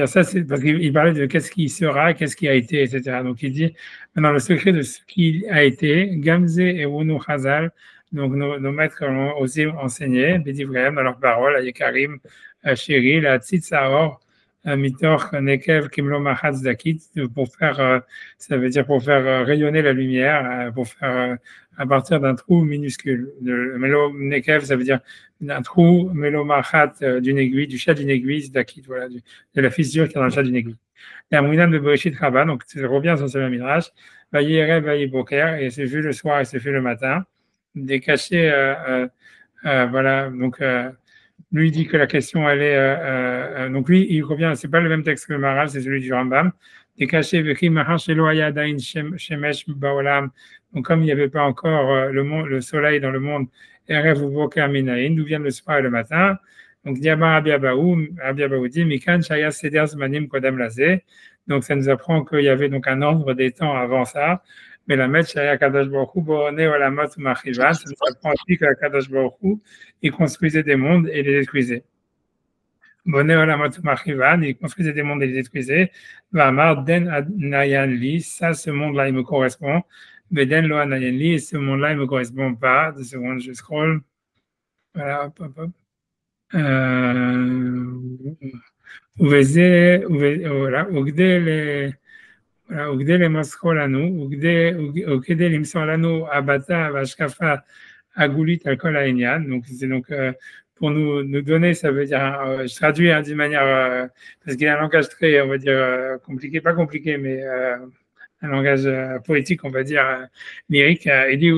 ça, c'est parce qu'il parlait de qu'est-ce qui sera, qu'est-ce qui a été, etc. Donc il dit maintenant le secret de ce qui a été, Gamze et Wunu Chazal, donc nos maîtres ont osé enseigner, Bédivrayam dans leurs paroles, Ayekarim, Chéri, la Tzitzaor, Mitor Nekev Kimlo Machatz Dakit, pour faire, ça veut dire pour faire rayonner la lumière, pour faire à partir d'un trou minuscule. Melo Nekev, ça veut dire un trou, Melo Machat d'une aiguille, du chat d'une aiguille, Dakit, voilà, de la fissure qui est dans le chat d'une aiguille. Et Amrinam de Bereshit Rabba, donc ça revient sur ce même midrash, Vayerev Vayeboker, et c'est vu le soir et c'est fait le matin, des cachets, voilà, donc lui dit que la question elle est donc lui il revient, c'est pas le même texte que le Maharal, c'est celui du Rambam, des cachets veki mahar shelo hayadain shemesh baolam, donc comme il n'y avait pas encore le soleil dans le monde, erev u boker minayin, d'où vient le soir et le matin. Donc diabar Abiabaou dit mikan shaya seder zmanim kodem lazé, donc ça nous apprend qu'il y avait donc un ordre des temps avant ça. Mais la Met Shaya Kadosh Baruch Hu Borone Olamot Machivan, ça nous apprend aussi que la Kadosh Baruch Hu, il construisait des mondes et les détruisait. Borone Olamot Machivan, il construisait des mondes et les détruisait. Vamar Den Nayan Li, ça, ce monde-là, il me correspond. Beden Lo Nayan Li, ce monde-là, il me correspond pas. 2 secondes, je scroll. Voilà, hop, hop, hop. Voilà, וכדי למסכו לנו, וכדי למסור לנו הבטה והשקפה הגולית על כל העניין. Donc, c'est donc pour nous donner, ça veut dire, je traduis d'une manière, parce qu'il y a un langage très, on va dire, compliqué, pas compliqué, mais un langage poétique, on va dire, lyrique. Il dit,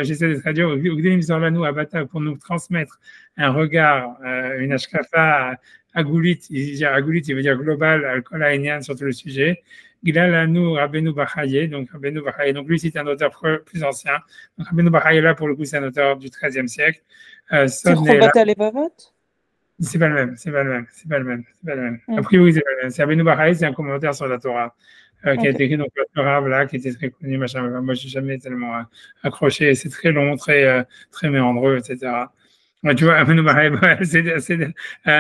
j'essaie de traduire, וכדי למסור לנו הבטה, pour nous transmettre un regard, une ashkafa agoulit, il veut dire global, al kol ha'inyan, sur tout le sujet. Gilalanu Rabbeinu Bachaye, donc Rabbeinu Bachaye, donc lui c'est un auteur plus ancien. Donc Rabbeinu Bachaye là pour le coup c'est un auteur du XIIIe siècle. C'est Chovat Levavot? C'est pas le même. A priori c'est pas le même. C'est Rabbeinu Bachaye, c'est un commentaire sur la Torah qui a été écrit donc le Torah là, qui était très connu, machin. Moi j'ai jamais tellement accroché. C'est très long, très méandreux, etc. Ouais, tu vois, Rabbeinu Bachaye,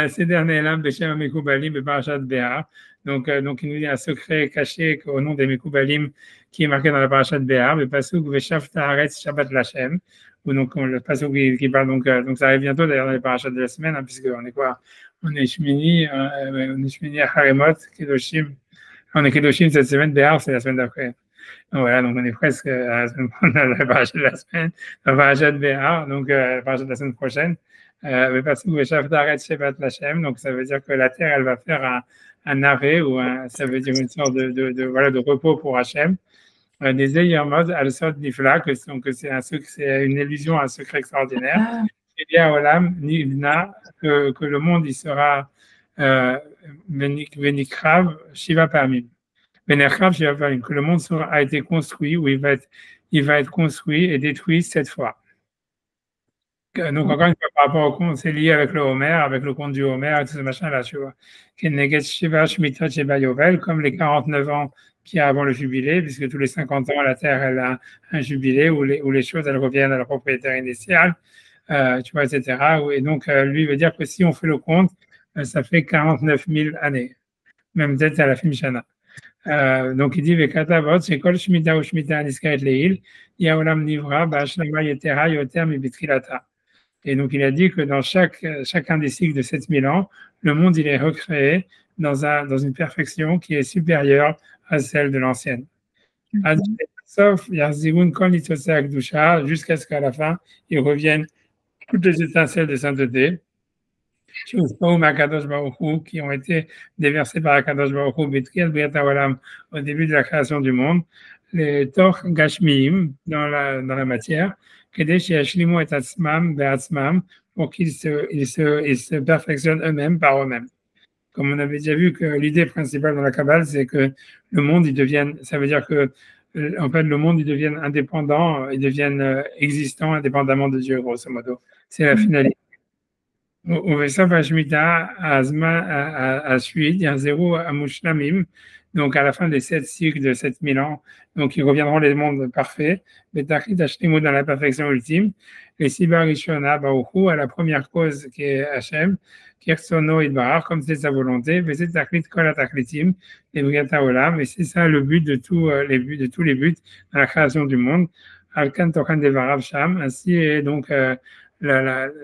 ces derniers-là, Beshem Mekoubalim et Parashat Béar. Donc, il nous dit un secret caché au nom des Mekoubalim qui est marqué dans la Parashat Béar, le Pasuk Veshavta Haaretz Shabbat Lachem, ou donc le Pasuk qui parle donc ça arrive bientôt d'ailleurs dans les Parashats de la semaine, hein, puisque on est quoi? On est Shmini à Haremot, Kedoshim. On est Kedoshim cette semaine, Béar c'est la semaine d'après. Donc voilà, donc on est presque à la Parashat de la semaine, la Parashat Béar, donc la Parashat de la semaine prochaine. Le Pasuk Veshavta Haaretz Shabbat Lachem, donc ça veut dire que la terre elle va faire un arrêt ou ça veut dire une sorte de repos pour Hachem. Des Eyermod al-Sod Nifla, donc c'est une illusion, un secret extraordinaire. Il y a Olam Nivna, que le monde il sera Venikrav Shiva Pamim. Venikrav Shiva Pamim, que le monde a été construit, ou il va être construit et détruit 7 fois. Donc, encore une fois, par rapport au conte, c'est lié avec le Homer, avec le conte du Homer et tout ce machin-là, tu vois. Comme les 49 ans qu'il y a avant le jubilé, puisque tous les 50 ans, la Terre, elle a un jubilé où les choses, elles reviennent à leur propriétaire initial. tu vois, etc. Et donc, lui veut dire que si on fait le compte, ça fait 49 000 années, même peut-être à la fin de Shana. Donc, il dit, Vekatavot, c'est Kol Shmita ou Shmita Aniskaet Leil, Yaolam Nivra, Ba'ashlama Yetera Yoter Mibitrilata. Et donc, il a dit que dans chacun des cycles de 7000 ans, le monde, il est recréé dans une perfection qui est supérieure à celle de l'ancienne. Sauf Yarzigun Kol Nitosea Akdusha, jusqu'à ce qu'à la fin, ils reviennent toutes les étincelles de sainteté qui ont été déversées par Akadosh Baruch Hu au début de la création du monde, les Toch Gashmiim dans la matière, pour qu'ils se perfectionnent eux-mêmes par eux-mêmes. Comme on avait déjà vu que l'idée principale dans la Kabbale, c'est que le monde, ça veut dire que en fait, le monde, ils deviennent indépendants, ils deviennent existants indépendamment de Dieu, grosso modo. C'est la finalité. ובסוף השמיטה, הזמן, il y a un zéro à Mushlamim, donc à la fin des 7 cycles de 7000 ans, donc ils reviendront les mondes parfaits, Betachit Hashlimu dans la perfection ultime, les Siba Rishona Baruchu à la première cause qui est Hachem, Kirsono Idbarar, comme c'est sa volonté, Veset Tachlit Kol HaTachlitim, les Brigata Olam, et c'est ça le but de tous les buts dans la création du monde, Alkan Tochan Devarav Sham, ainsi est donc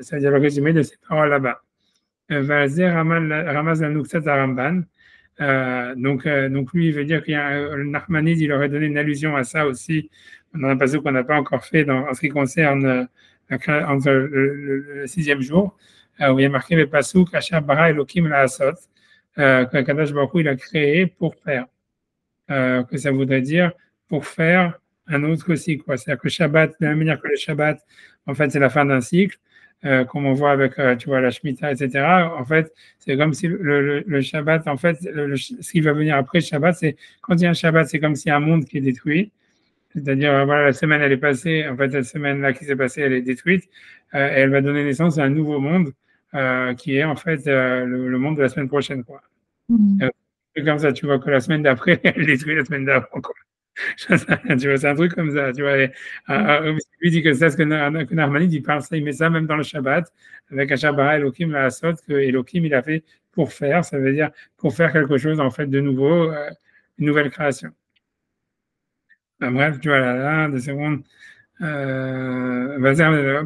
c'est-à-dire le résumé de ces paroles là-bas. Ramaz Nuksat Aramban. Donc lui, il veut dire qu'il y a le Nachmanide, il aurait donné une allusion à ça aussi, dans un passage qu'on n'a pas encore fait en ce qui concerne le 6e jour, où il y a marqué le pasuk Asher bara Elokim la'asot, que Kadosh Baruch Hu, il a créé pour faire. Que ça voudrait dire pour faire un autre cycle. C'est-à-dire que Shabbat, de la même manière que le Shabbat, en fait, c'est la fin d'un cycle, comme on voit avec, tu vois, la Shemitah, etc. En fait, c'est comme si le Shabbat, en fait, ce qui va venir après le Shabbat, c'est quand il y a un Shabbat, c'est comme s'il y a un monde qui est détruit. C'est-à-dire, voilà, la semaine, elle est passée, en fait, cette semaine-là qui s'est passée, elle est détruite, et elle va donner naissance à un nouveau monde qui est, en fait, le monde de la semaine prochaine, quoi. C'est comme ça, tu vois, que la semaine d'après, elle détruit la semaine d'avant, quoi. Tu vois, c'est un truc comme ça, tu vois. Lui dit que c'est ce que Narmanide, il parle ça, il met ça même dans le Shabbat, avec Ashabara Elohim la Asot, que Elohim, il a fait pour faire, ça veut dire pour faire quelque chose, en fait, de nouveau, une nouvelle création. Bref, tu vois, là, 2 secondes.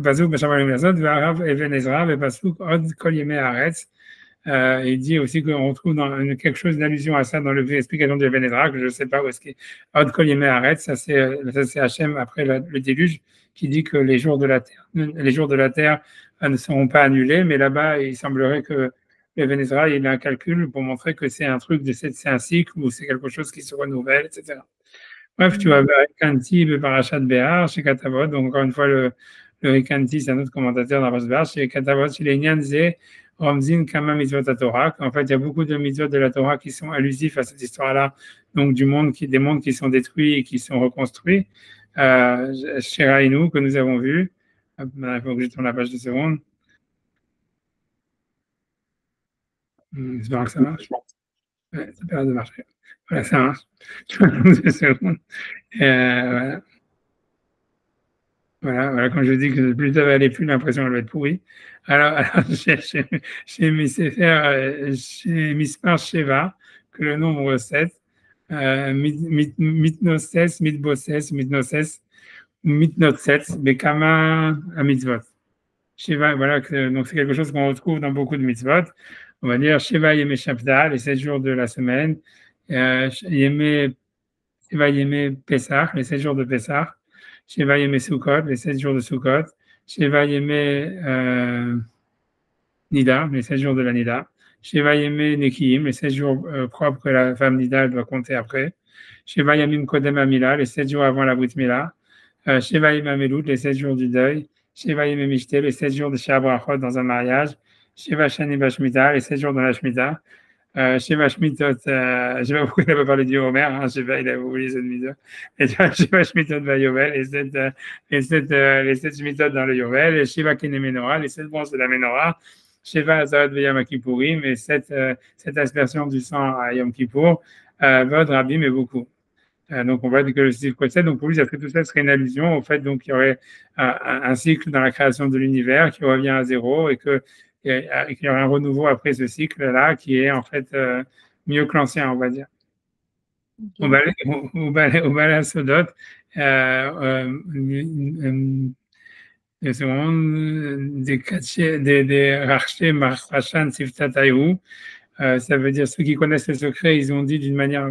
Bazouk, Bashabar Elohim la Asot, Varav Even Ezra, Vepasuk, Od Kol Yemei Haaretz. Il dit aussi qu'on retrouve quelque chose d'allusion à ça dans l'explication de Venedra, que je ne sais pas où est-ce qu'il Od Kol Yemei Haaretz, ça c'est Hachem après le déluge, qui dit que les jours de la terre ne seront pas annulés, mais là-bas, il semblerait que le Venedra, il a un calcul pour montrer que c'est un cycle ou c'est quelque chose qui se renouvelle, etc. Bref, tu vois, Kanti, Parashat Behar, chez Katavot, donc encore une fois, le Kanti, c'est un autre commentateur dans Rosbar, chez Katavot, chez les Nyanze, Ramzin Kama Mitzvot Torah. En fait, il y a beaucoup de mitzvot de la Torah qui sont allusifs à cette histoire-là, donc des mondes qui sont détruits et qui sont reconstruits. Chez Raïnou, que nous avons vu. Il faut que je tourne la page de seconde. J'espère que ça marche. Ouais, ça a l'air de marcher. Voilà, ça marche. 2 secondes. Voilà. Voilà, quand je dis que plus ça va aller, plus l'impression elle va être pourrie. Alors chez Mispar Sheva, que le nombre 7, Mitnoses, Mitboses, Mitnotset, Bekama à Mitzvot. Sheva, voilà, donc c'est quelque chose qu'on retrouve dans beaucoup de Mitzvot. On va dire Sheva Yeme Shabda, les 7 jours de la semaine, Sheva Yeme Pesach, les 7 jours de Pesach. Sheva Yeme Sukkot, les 7 jours de Sukkot. Sheva Yeme Nida, les 7 jours de la Nida. Sheva Yeme Nekiim, les 7 jours propres que la femme Nida doit compter après. Sheva Yamim Kodem Amila, les 7 jours avant la Brit Mila. Sheva Yeme Amelut, les 7 jours du deuil. Sheva Yeme Mishte, les 7 jours de Shabrachot dans un mariage. Sheva Shani Bashmita, les 7 jours dans la Shemitah. Sheva Shmitot, je ne sais pas pourquoi il n'a pas parlé du Homer, hein, Sheva, il a oublié cette mitzvah. Et Sheva Shmitot va Yovel, les 7 Shmitot dans le Yovel, et Sheva Kene Menorah, les 7 bronzes de la Menorah, Sheva Azarat Veyam Kippourim, et cette aspersion du sang à Yom Kippour, Vod Rabim et beaucoup. Donc, on voit que le cycle précède. Donc, pour lui, tout ça serait une allusion au fait donc, qu'il y aurait un cycle dans la création de l'univers qui revient à zéro et qu'il y aurait un renouveau après ce cycle-là qui est en fait mieux que l'ancien, on va dire. Ok. Au balai Sodot, des secondes, des Rachetés Marachan Siftataïou. Ça veut dire ceux qui connaissent le secret, ils ont dit d'une manière,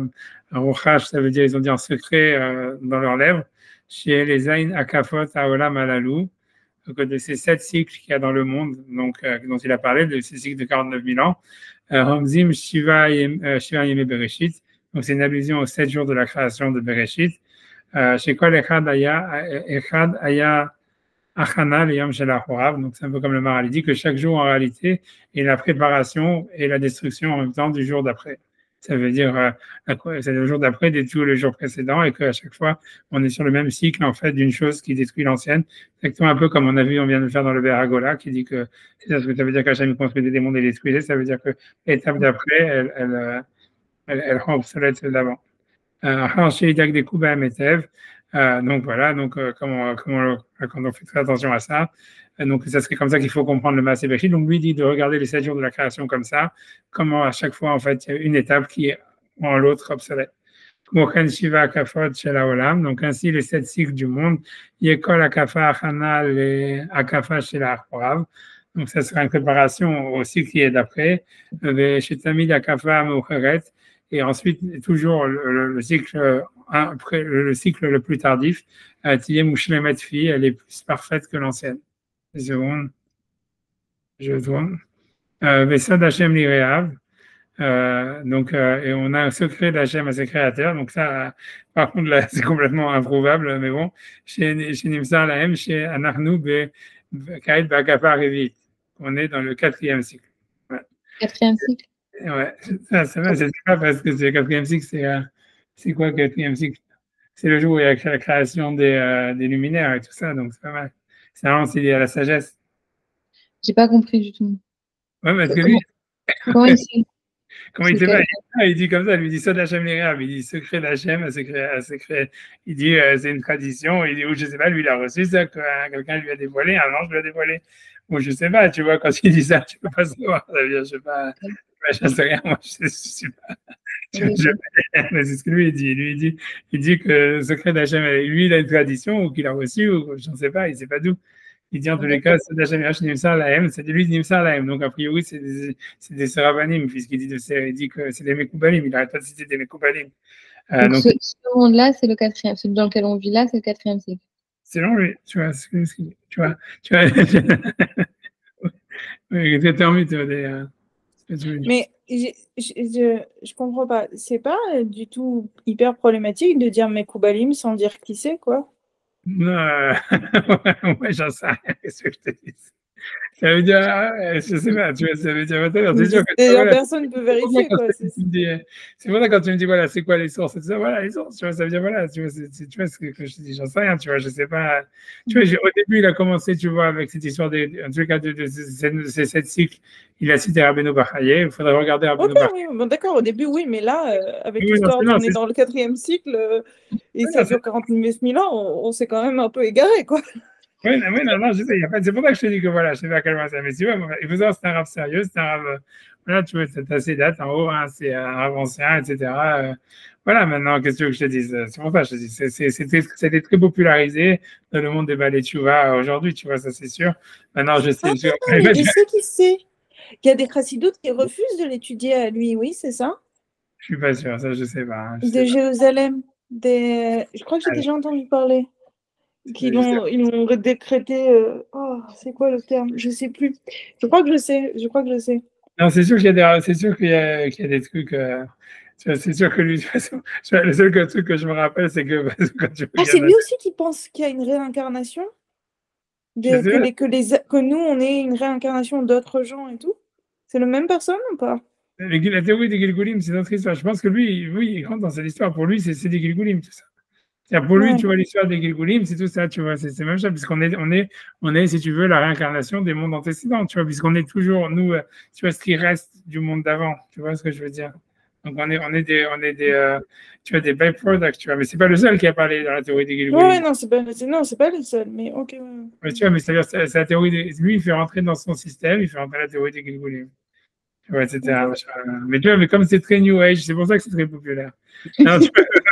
un rochash, ça veut dire ils ont dit en secret dans leurs lèvres, chez les Ain Akafot Aolam Alalou, de ces 7 cycles qu'il y a dans le monde, donc, dont il a parlé, de ces cycles de 49 000 ans, Ramzim Shiva Yeme Bereshit, donc c'est une allusion aux 7 jours de la création de Bereshit, chez Kol Echad Aya Achana le Yom Shel HaHorav, donc c'est un peu comme le Maral, il dit que chaque jour en réalité est la préparation et la destruction en même temps du jour d'après. Ça veut dire c'est le jour d'après de tous les jours précédents et qu'à chaque fois on est sur le même cycle en fait d'une chose qui détruit l'ancienne. Exactement un peu comme on vient de le faire dans le Beragola qui dit que c'est ça ce que ça veut dire qu'Hachem construisait des mondes et les détruisait. Ça veut dire que l'étape d'après elle rend obsolète celle d'avant. Donc voilà, donc quand on fait très attention à ça, donc ça serait comme ça qu'il faut comprendre le Maaseh Bereshit. Donc lui dit de regarder les 7 jours de la création comme ça, comment à chaque fois en fait il y a une étape qui est en l'autre obsolète. Donc ainsi les 7 cycles du monde, Yekol Akafa Achana le Akafa Shela Horav. Donc ça sera une préparation au cycle qui est d'après, Shetamid Akafa Meucheret. Et ensuite, toujours le cycle le plus tardif, Tiyem Mushlemet Fi, elle est plus parfaite que l'ancienne. Une seconde, je tourne. Vesod Hashem Lireav. Et on a un secret d'Hachem à ses créateurs. Donc ça, par contre, là, c'est complètement improuvable, mais bon. Chez Nimsar Lahem, chez Anarnou, Kaïd Bakapa Revit. On est dans le 4e cycle. Ouais. 4e cycle? Ouais, ça va, c'est pas parce que c'est le 4e cycle, c'est quoi le 4e cycle? C'est le jour où il y a la création des luminaires et tout ça, donc c'est pas mal. C'est vraiment lié à la sagesse. J'ai pas compris du tout. Ouais, parce que lui. Comment il sait? Comment il sait pas? Il dit comme ça, il lui dit ça d'Hachem l'Irab, il dit secret d'Hachem, secret. Il dit c'est une tradition, il dit, ou je sais pas, lui il a reçu ça, que quelqu'un lui a dévoilé, un ange lui a dévoilé. Ou je sais pas, tu vois, quand il dit ça, tu peux pas savoir. Ça veut dire, je sais pas. Je sais rien, moi, je sais pas. Mais c'est ce que lui il dit. Lui, il dit que le secret d'Hachem, lui, il a une tradition, ou qu'il a reçu, ou je ne sais pas, il ne sait pas d'où. Il dit en tous les cas, c'est d'Hachem Nimsar Lahem, c'est de lui Nimsar Lahem. Donc, a priori, c'est des Serabanim, puisqu'il dit que c'est des Mekoubalim. Il n'arrête pas de citer des Mekoubalim. Donc, ce monde-là, c'est le 4e. Celui dans lequel on vit là, c'est le 4e cycle. Selon lui, tu vois, tu vois. Oui, mais je comprends pas. C'est pas du tout hyper problématique de dire Mekoubalim sans dire qui c'est, quoi. Non, ouais, j'en sais rien, qu'est-ce que je te dis. Ça veut dire, je sais pas, tu vois, ça veut dire, c'est sûr que personne ne peut vérifier, quoi. C'est pour ça quand tu me dis, voilà, c'est quoi les sources, et tout ça, voilà, les sources, tu vois, ça veut dire, voilà, tu vois, ce que je te dis, j'en sais rien, tu vois, je sais pas. Tu vois, au début, il a commencé, tu vois, avec cette histoire en tout cas, de ces 7 cycles, il a cité Rabbeinu Bachaye, il faudrait regarder Rabbeinu Bachaye. Oui, bon, d'accord, au début, oui, mais là, avec l'histoire qu'on est dans le 4e cycle, et ça dure 49 000 ans, on s'est quand même un peu égaré, quoi. Oui, non, je sais, c'est pour ça que je te dis que voilà, je sais pas à quel moment ça, mais tu vois, il faut savoir, c'est un rave sérieux, c'est un rave, voilà, tu vois, c'est assez date en haut, hein, c'est un rave ancien, etc. Voilà, maintenant, qu'est-ce que je te dise? C'est pour ça que je te dis, c'était très popularisé dans le monde des ballets Tchouva aujourd'hui, tu vois, ça c'est sûr. Maintenant, je sais. Et c'est qui sait? Il y a des chassidoutes qui refusent de l'étudier à lui, oui, c'est ça? Je suis pas sûr, ça je sais pas. Hein, de Jérusalem, je crois que j'ai déjà entendu parler. Ils l'ont décrété. C'est quoi le terme? Je sais plus. Je crois que je sais. Non, c'est sûr qu'il y a des trucs. C'est sûr que lui, de toute façon, le seul truc que je me rappelle, c'est que quand tu c'est lui aussi qui pense qu'il y a une réincarnation, que nous, on est une réincarnation d'autres gens et tout. C'est la même personne ou pas? La théorie des Gilgulim, c'est notre histoire. Je pense que lui, il rentre dans cette histoire. Pour lui, c'est des Gilgulim, tout ça. Pour lui, tu vois, l'histoire des Gilgulim, c'est tout ça, tu vois, c'est même ça, puisqu'on est, si tu veux, la réincarnation des mondes antécédents, tu vois, puisqu'on est toujours, nous, tu vois, ce qui reste du monde d'avant, tu vois ce que je veux dire? Donc, tu vois, des byproducts, tu vois. Mais c'est pas le seul qui a parlé dans la théorie des Gilgul. Oui, non, c'est pas le seul, mais ok. Mais tu vois, mais c'est-à-dire, c'est la théorie lui, il fait rentrer dans son système, il fait rentrer la théorie des Gilgulim. Ouais, etc. Mais tu vois, mais comme c'est très New Age, c'est pour ça que c'est très populaire. Non, tu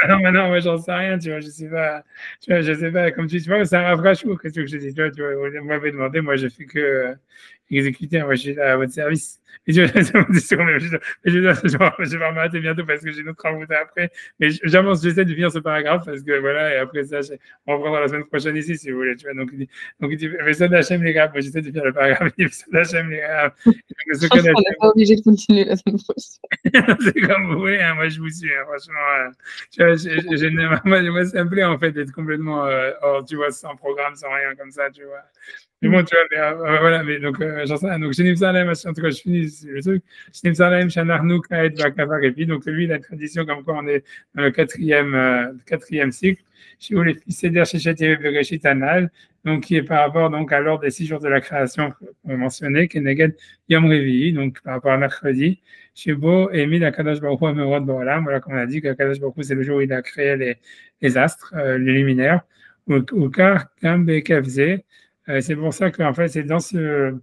vois, non, moi, j'en sais rien, tu vois, je sais pas, je sais pas, comme tu vois, c'est un rafraîchis, qu'est-ce que je dis, tu vois, vous m'avez demandé, moi, je fais que exécuter, moi, je suis là à votre service. Et tu vois, je vais m'arrêter bientôt parce que j'ai d'autres travaux après, mais j'avance, j'essaie de finir ce paragraphe parce que voilà, et après ça, on reprendra la semaine prochaine ici, si vous voulez, tu vois, donc il dit, mais ça d'Hachem, les gars, moi, j'essaie de finir le paragraphe, il dit, ça d'Hachem, les gars. Je pense qu'on n'est pas obligé de continuer la semaine prochaine. C'est comme vous voulez, hein, moi je vous suis, hein, franchement. Moi, ça me plaît en fait d'être complètement hors, tu vois, sans programme, sans rien comme ça, tu vois. Mais bon, tu vois, voilà, mais donc, j'en sais rien. Donc, Shenim Salem, en tout cas, je finis le truc. Shenim Salem, Shanarnouk, Kaed, Bakavar, et puis, donc, lui, la tradition, comme quoi on est dans le quatrième cycle, chez où les fils Seder, Shechet, Bereshit, Anal, donc, qui est par rapport donc, à l'ordre des 6 jours de la création qu'on mentionnait, Keneged Yom Revi, donc par rapport à mercredi, chez Bo et Mid Akadosh Baruch Hu Amerod Boralam, voilà, comme on a dit, qu'Akadosh Baruch Hu, c'est le jour où il a créé les astres, les luminaires, ou Kar Kam Bekevze. C'est pour ça qu'en fait, c'est dans ce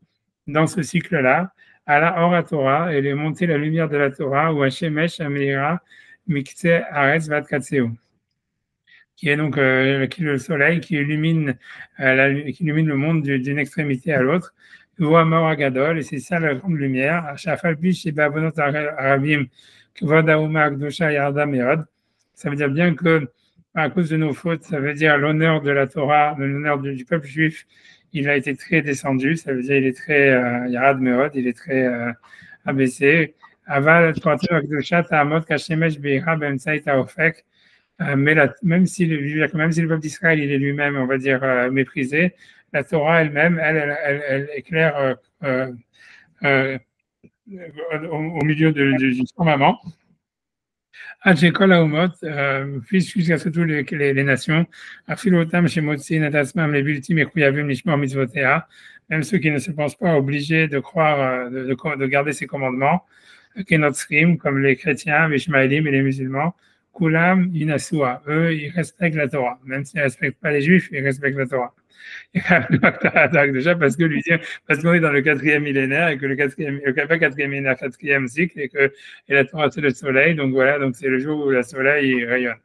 cycle-là, à la Hora Torah, elle est montée la lumière de la Torah, ou Hashemesh Ameira Mikse Aretz Vat Katseu, qui est donc qui est le soleil qui illumine le monde d'une extrémité à l'autre. Gadol, et c'est ça la grande lumière. Ça veut dire bien que à cause de nos fautes, ça veut dire l'honneur de la Torah, l'honneur du peuple juif, il a été très descendu. Ça veut dire il est très Yarad Meod, il est très abaissé. Aval Akdosha Ta'amot Kashemesh Beira Bemtsai Ta'ofek. Mais même si le peuple d'Israël il est lui-même, on va dire, méprisé, la Torah elle-même, elle éclaire au milieu du firmament. Adjekol Haomot, jusqu'à ce que toutes les nations, Afilotam, Shemotzi, Natasmam, les Bultim, et Kouyavim, Nishmor, Mitzvotea, même ceux qui ne se pensent pas obligés de croire, de garder ses commandements, Kenotsrim, comme les chrétiens, les Ishmaélim et les musulmans, Kulam, Inasua, eux, ils respectent la Torah. Même s'ils ne respectent pas les Juifs, ils respectent la Torah. Déjà parce qu'on est dans le 4e millénaire et que le 4e cycle et la Torah c'est le soleil, donc voilà, donc c'est le jour où le soleil rayonne.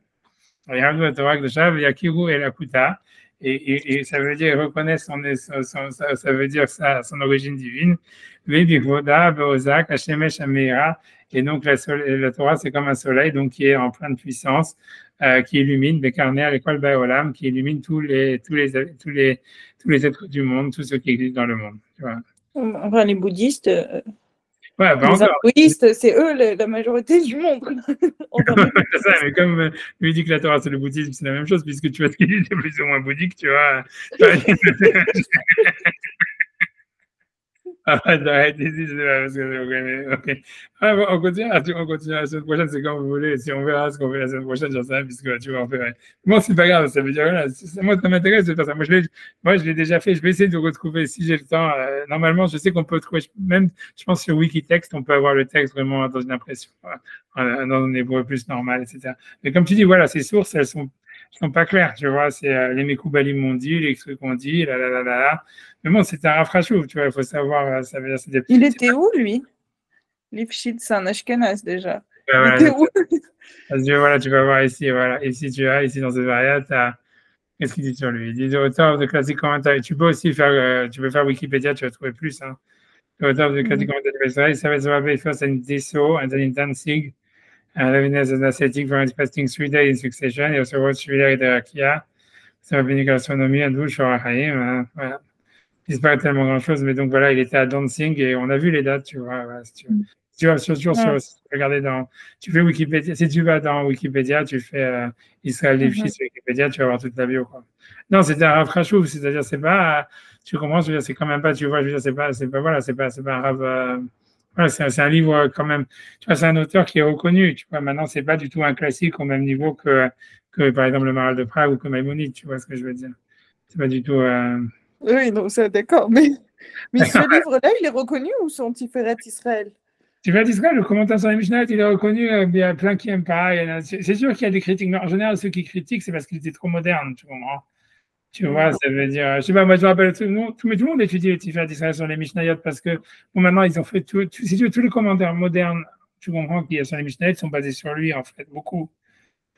La Torah de Yakiru et la Kuta, et ça veut dire reconnaître ça veut dire son origine divine. Et donc la Torah c'est comme un soleil donc qui est en pleine puissance, qui illumine Bekarner à l'école Baolam, qui illumine tous les êtres du monde, tous ceux qui existent dans le monde. Tu vois. Enfin, les bouddhistes, ouais, les hindouistes, c'est eux la majorité du monde. C'est ça, mais comme lui dit que la Torah c'est le bouddhisme, c'est la même chose, puisque tu vois ce qu'il dit, c'est plus ou moins bouddhique, tu vois. Arrête ici, ok. On continue la semaine prochaine, c'est comme vous voulez. Si on verra ce qu'on fait la semaine prochaine, j'en sais rien, puisque tu vas en faire. Moi, c'est pas grave, ça veut dire, voilà, moi, ça m'intéresse de faire ça. Moi, je l'ai déjà fait, je vais essayer de retrouver si j'ai le temps. Normalement, je sais qu'on peut trouver, même, je pense sur Wikitext, on peut avoir le texte vraiment dans une impression, dans un hébreu plus normal, etc. Mais comme tu dis, voilà, ces sources, elles sont pas claires, tu vois, c'est les Mekoubalim m'ont dit, les trucs qu'on dit, là. Mais bon, c'est un rafraîchissement, tu vois, il faut savoir, ça veut dire, il était où, lui? Lifshitz, c'est un Ashkenaz, déjà. Il était où? Parce que voilà, tu vas voir ici, voilà, ici dans cette variable, qu'est-ce qu'il dit sur lui? Il dit auteur de classique commentaire. Tu peux aussi faire, Wikipédia, tu vas trouver plus, hein. Auteur de classique commentaire d'Israël, ça va se rappeler first and Deso, and then in Danzig, and Levinas as ascetic for fasting 3 days in succession, et also wrote Shvila et Derakia, ça va venir gastronomie, and douche, voilà. Il ne se passe pas tellement grand-chose, mais donc voilà, il était à Danzig et on a vu les dates, tu vois. Voilà, si tu vas regarder tu fais Wikipédia, si tu vas dans Wikipédia, tu fais Israël Lifshitz sur Wikipédia, tu vas voir toute la bio, quoi. Non, c'était un rafraîchissement, c'est-à-dire, c'est pas, tu comprends, je veux dire, c'est quand même pas, tu vois, je veux dire, c'est pas un rave, voilà, c'est un livre quand même, tu vois, c'est un auteur qui est reconnu, tu vois, maintenant, c'est pas du tout un classique au même niveau que par exemple, le Maral de Prague ou que Maïmonide, tu vois ce que je veux dire. C'est pas du tout, Oui, non, c'est d'accord. Mais ce livre-là, il est reconnu ou son Tiferet Israël? Tu vas dire le commentaire sur les Mishnayot, il est reconnu, il y a plein qui n'aiment pas. C'est sûr qu'il y a des critiques, mais en général, ceux qui critiquent, c'est parce qu'ils étaient trop modernes, tu comprends? Tu vois, ça veut dire, je sais pas, moi je me rappelle, tout le monde étudie les Tiferet d'Israël sur les Mishnayot parce que bon, maintenant ils ont fait si tu veux, tous les commentaires modernes, tu comprends qu'il y a sur les Mishnayot sont basés sur lui en fait, beaucoup.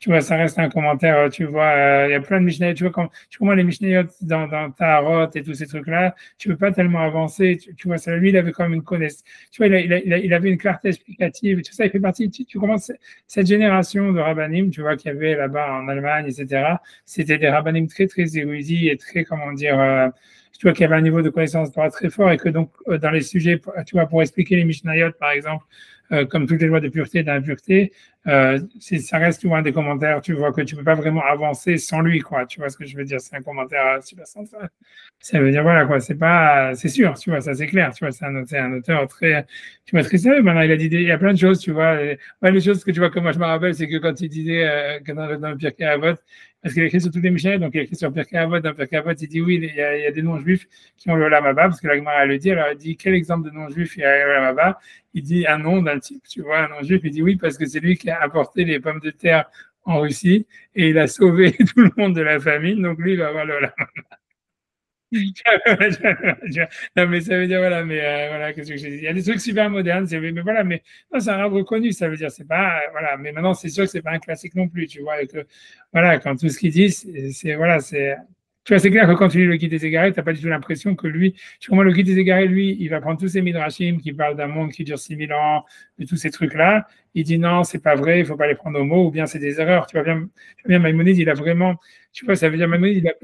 Tu vois, ça reste un commentaire, tu vois, il y a plein de Mishnayot, tu vois, quand tu comprends les Mishnayot dans Taharot et tous ces trucs-là, tu peux pas tellement avancer, tu vois, ça, lui, il avait quand même une connaissance, tu vois, il avait une clarté explicative, tout ça, il fait partie, tu commences, cette génération de rabbanim, tu vois, qu'il y avait là-bas en Allemagne, etc., c'était des rabbanim très, très érudits et très, comment dire, tu vois, qu'il y avait un niveau de connaissance droit très fort et que donc, dans les sujets, tu vois, pour expliquer les Mishnayot, par exemple, comme toutes les lois de pureté et d'impureté, ça reste souvent des commentaires, tu vois, que tu peux pas vraiment avancer sans lui, quoi. Tu vois ce que je veux dire? C'est un commentaire super central. Ça veut dire, voilà, quoi, c'est sûr, tu vois, ça c'est clair, tu vois, c'est un auteur très, tu vois, très sérieux. Maintenant, il y a plein de choses, tu vois. Les choses que tu vois, comme moi je me rappelle, c'est que quand il disait, que dans le Pirkei Avot, parce qu'il a écrit sur tous les Mishnayot, donc il a écrit sur Pirkei Avot, dans Pirkei Avot, il dit oui, il y a des non-juifs qui ont le Olam Haba, parce que la Gemara le dit, alors il dit, quel exemple de non-juif il y a le Olam Haba? Il dit un nom d'un type, tu vois, un non-juif, il dit oui, parce que c'est lui qui a apporté les pommes de terre en Russie et il a sauvé tout le monde de la famine, donc lui, il va avoir le Olam Haba. Non, mais ça veut dire, voilà, mais voilà, qu'est-ce que je dis? Il y a des trucs super modernes, mais voilà, mais non, c'est un arbre reconnu, ça veut dire, c'est pas, voilà, mais maintenant, c'est sûr que c'est pas un classique non plus, tu vois, et que, voilà, quand tout ce qu'il dit, voilà, tu vois, c'est clair que quand tu lis le Guide des Égarés, tu n'as pas du tout l'impression que lui, tu vois, moi, le Guide des Égarés, lui, il va prendre tous ces midrashim qui parlent d'un monde qui dure 6000 ans, de tous ces trucs-là, il dit non, c'est pas vrai, il faut pas les prendre au mot, ou bien c'est des erreurs, tu vois bien, Maïmonide, il a vraiment, tu vois, ça veut dire, Maïmonide,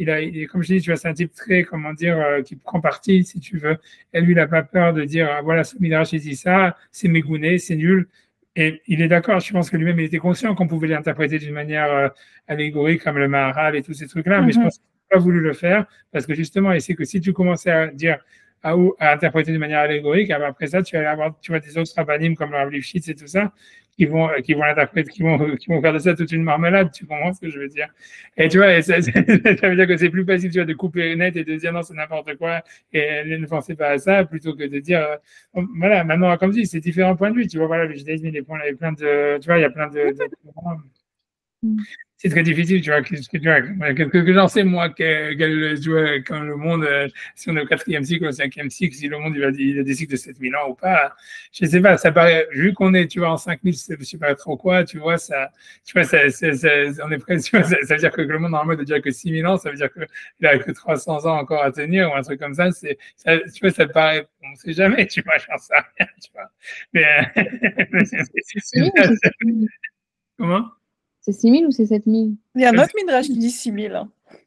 comme je dis, tu vois, c'est un type très, comment dire, qui prend parti, si tu veux, et lui, il n'a pas peur de dire, ah, voilà, ce midrash, il dit ça, c'est mégouné, c'est nul, et il est d'accord, je pense que lui-même, il était conscient qu'on pouvait l'interpréter d'une manière allégorique, comme le Maharal et tous ces trucs-là, mais je pense pas voulu le faire parce que justement, il sait que si tu commençais à dire à interpréter de manière allégorique, après ça, tu vas avoir, tu vois, des autres rabbinim comme le Rav Lifshitz et tout ça qui vont l'interpréter, qui vont faire de ça toute une marmelade. Tu comprends ce que je veux dire? Et tu vois, ça veut dire que c'est plus facile, tu vois, de couper net et de dire non, c'est n'importe quoi et ne pensez pas à ça plutôt que de dire voilà, maintenant, comme je dis, c'est différents points de vue. Tu vois, voilà, le judaïsme, il y a plein de, tu vois, il y a plein de c'est très difficile, tu vois, que j'en sais, moi, tu vois, quand le monde, si on est au 4e cycle, au 5e cycle, si le monde, il a des cycles de 7000 ans ou pas, je sais pas, ça paraît, vu qu'on est, tu vois, en 5000, je sais pas trop quoi, tu vois, on est presque, tu vois, ça veut dire que le monde, normalement, ne dire que 6000 ans, ça veut dire qu'il a que 300 ans encore à tenir, ou un truc comme ça, tu vois, ça paraît, on sait jamais, tu vois, j'en sais rien, tu vois. Comment? C'est 6000 ou c'est 7000? Il y a un autre midrash qui dit 6000.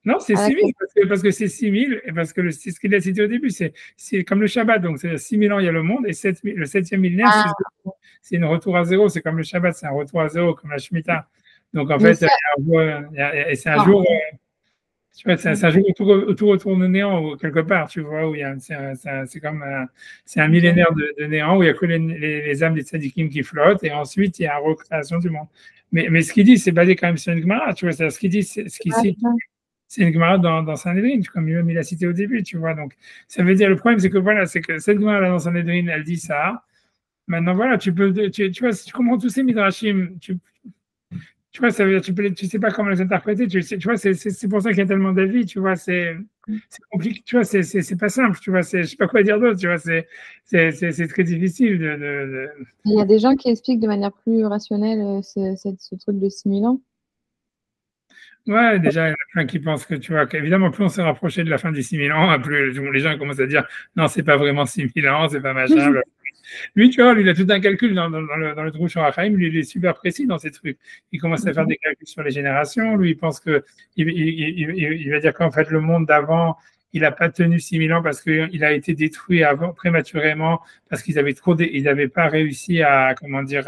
Non, c'est 6000 parce que c'est 6000 et parce que c'est ce qu'il a cité au début, c'est comme le Shabbat, donc c'est 6000 ans il y a le monde et le 7e millénaire, c'est un retour à zéro, c'est comme le Shabbat, c'est un retour à zéro, comme la Shemitah. Donc en fait, c'est un jour, tu vois, c'est un jour où tout retourne néant quelque part, tu vois, où c'est un millénaire de néant où il n'y a que les âmes des tzadikim qui flottent et ensuite il y a une recréation du monde. Mais ce qu'il dit, c'est basé quand même sur une Gemara, tu vois, ce qu'il dit, ce qu'il cite, c'est une Gemara dans Sanhedrin, comme lui-même il a cité au début, tu vois. Donc, ça veut dire, le problème, c'est que voilà, c'est que cette Gemara dans Sanhedrin, elle dit ça. Maintenant, voilà, tu vois, si tu comprends tous ces midrashim, tu vois, ça veut dire, tu sais pas comment les interpréter, tu vois, c'est pour ça qu'il y a tellement d'avis, tu vois, c'est compliqué, tu vois, c'est pas simple, tu vois, je sais pas quoi dire d'autre, tu vois, c'est très difficile Il y a des gens qui expliquent de manière plus rationnelle ce truc de 6000 ans. Ouais, déjà, il y en a plein qui pensent que, tu vois, qu'évidemment, plus on s'est rapproché de la fin des 6000 ans, plus les gens commencent à dire, non, c'est pas vraiment 6000 ans, c'est pas machin. Lui, tu vois, lui, il a tout un calcul dans le Drush Orachaim, lui, il est super précis dans ces trucs. Il commence à faire des calculs sur les générations, lui, il pense que, il va dire qu'en fait, le monde d'avant, il n'a pas tenu 6000 ans parce qu'il a été détruit prématurément, parce qu'ils n'avaient pas réussi à, comment dire,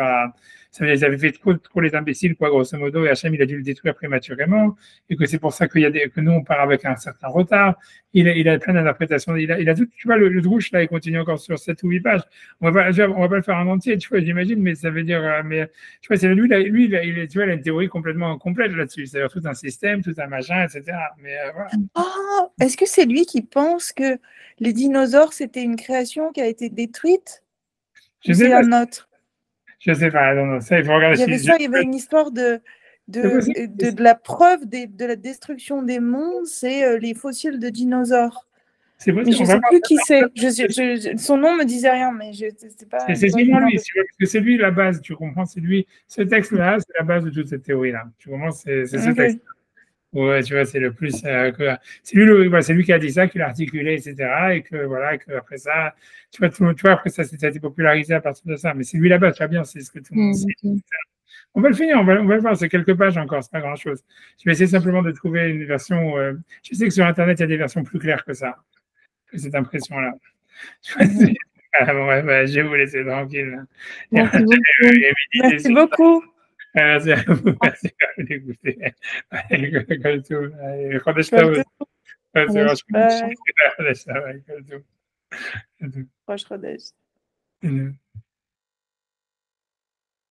ils avaient fait trop les imbéciles, quoi, grosso modo, et Hachem, il a dû le détruire prématurément, et que c'est pour ça que nous, on part avec un certain retard. Il a plein d'interprétations. Il a tout, tu vois, le Drush, là, il continue encore sur 7 ou 8 pages. On va pas le faire en entier, tu vois, j'imagine, mais ça veut dire, mais, tu vois, tu vois, il a une théorie complètement complète là-dessus. C'est-à-dire tout un système, tout un machin, etc. Mais, voilà. Oh, est-ce que c'est lui qui pense que les dinosaures, c'était une création qui a été détruite? Je sais pas. Un autre? Je sais pas, non, ça, il faut regarder. Il y avait une histoire de la preuve de la destruction des mondes, c'est les fossiles de dinosaures. Mais je ne sais plus qui c'est. Son nom me disait rien, mais c'est pas. C'est sûrement lui, parce que c'est lui la base, tu comprends, c'est lui. Ce texte-là, c'est la base de toute cette théorie-là. Tu comprends, c'est ce texte. Ouais, tu vois, c'est le plus. C'est lui qui a dit ça, qui l'a articulé, etc. Et que voilà, que après ça, tu vois, après ça, ça a été popularisé à partir de ça. Mais c'est lui la base, tu vois bien, c'est ce que tout le monde sait. On va le finir, on va le voir, c'est quelques pages encore, c'est pas grand-chose. Je vais essayer simplement de trouver une version. Je sais que sur Internet, il y a des versions plus claires que ça, que cette impression-là. Je vais vous laisser tranquille. Merci beaucoup. Merci à vous. Merci à vous d'écouter. Rosh Chodesh.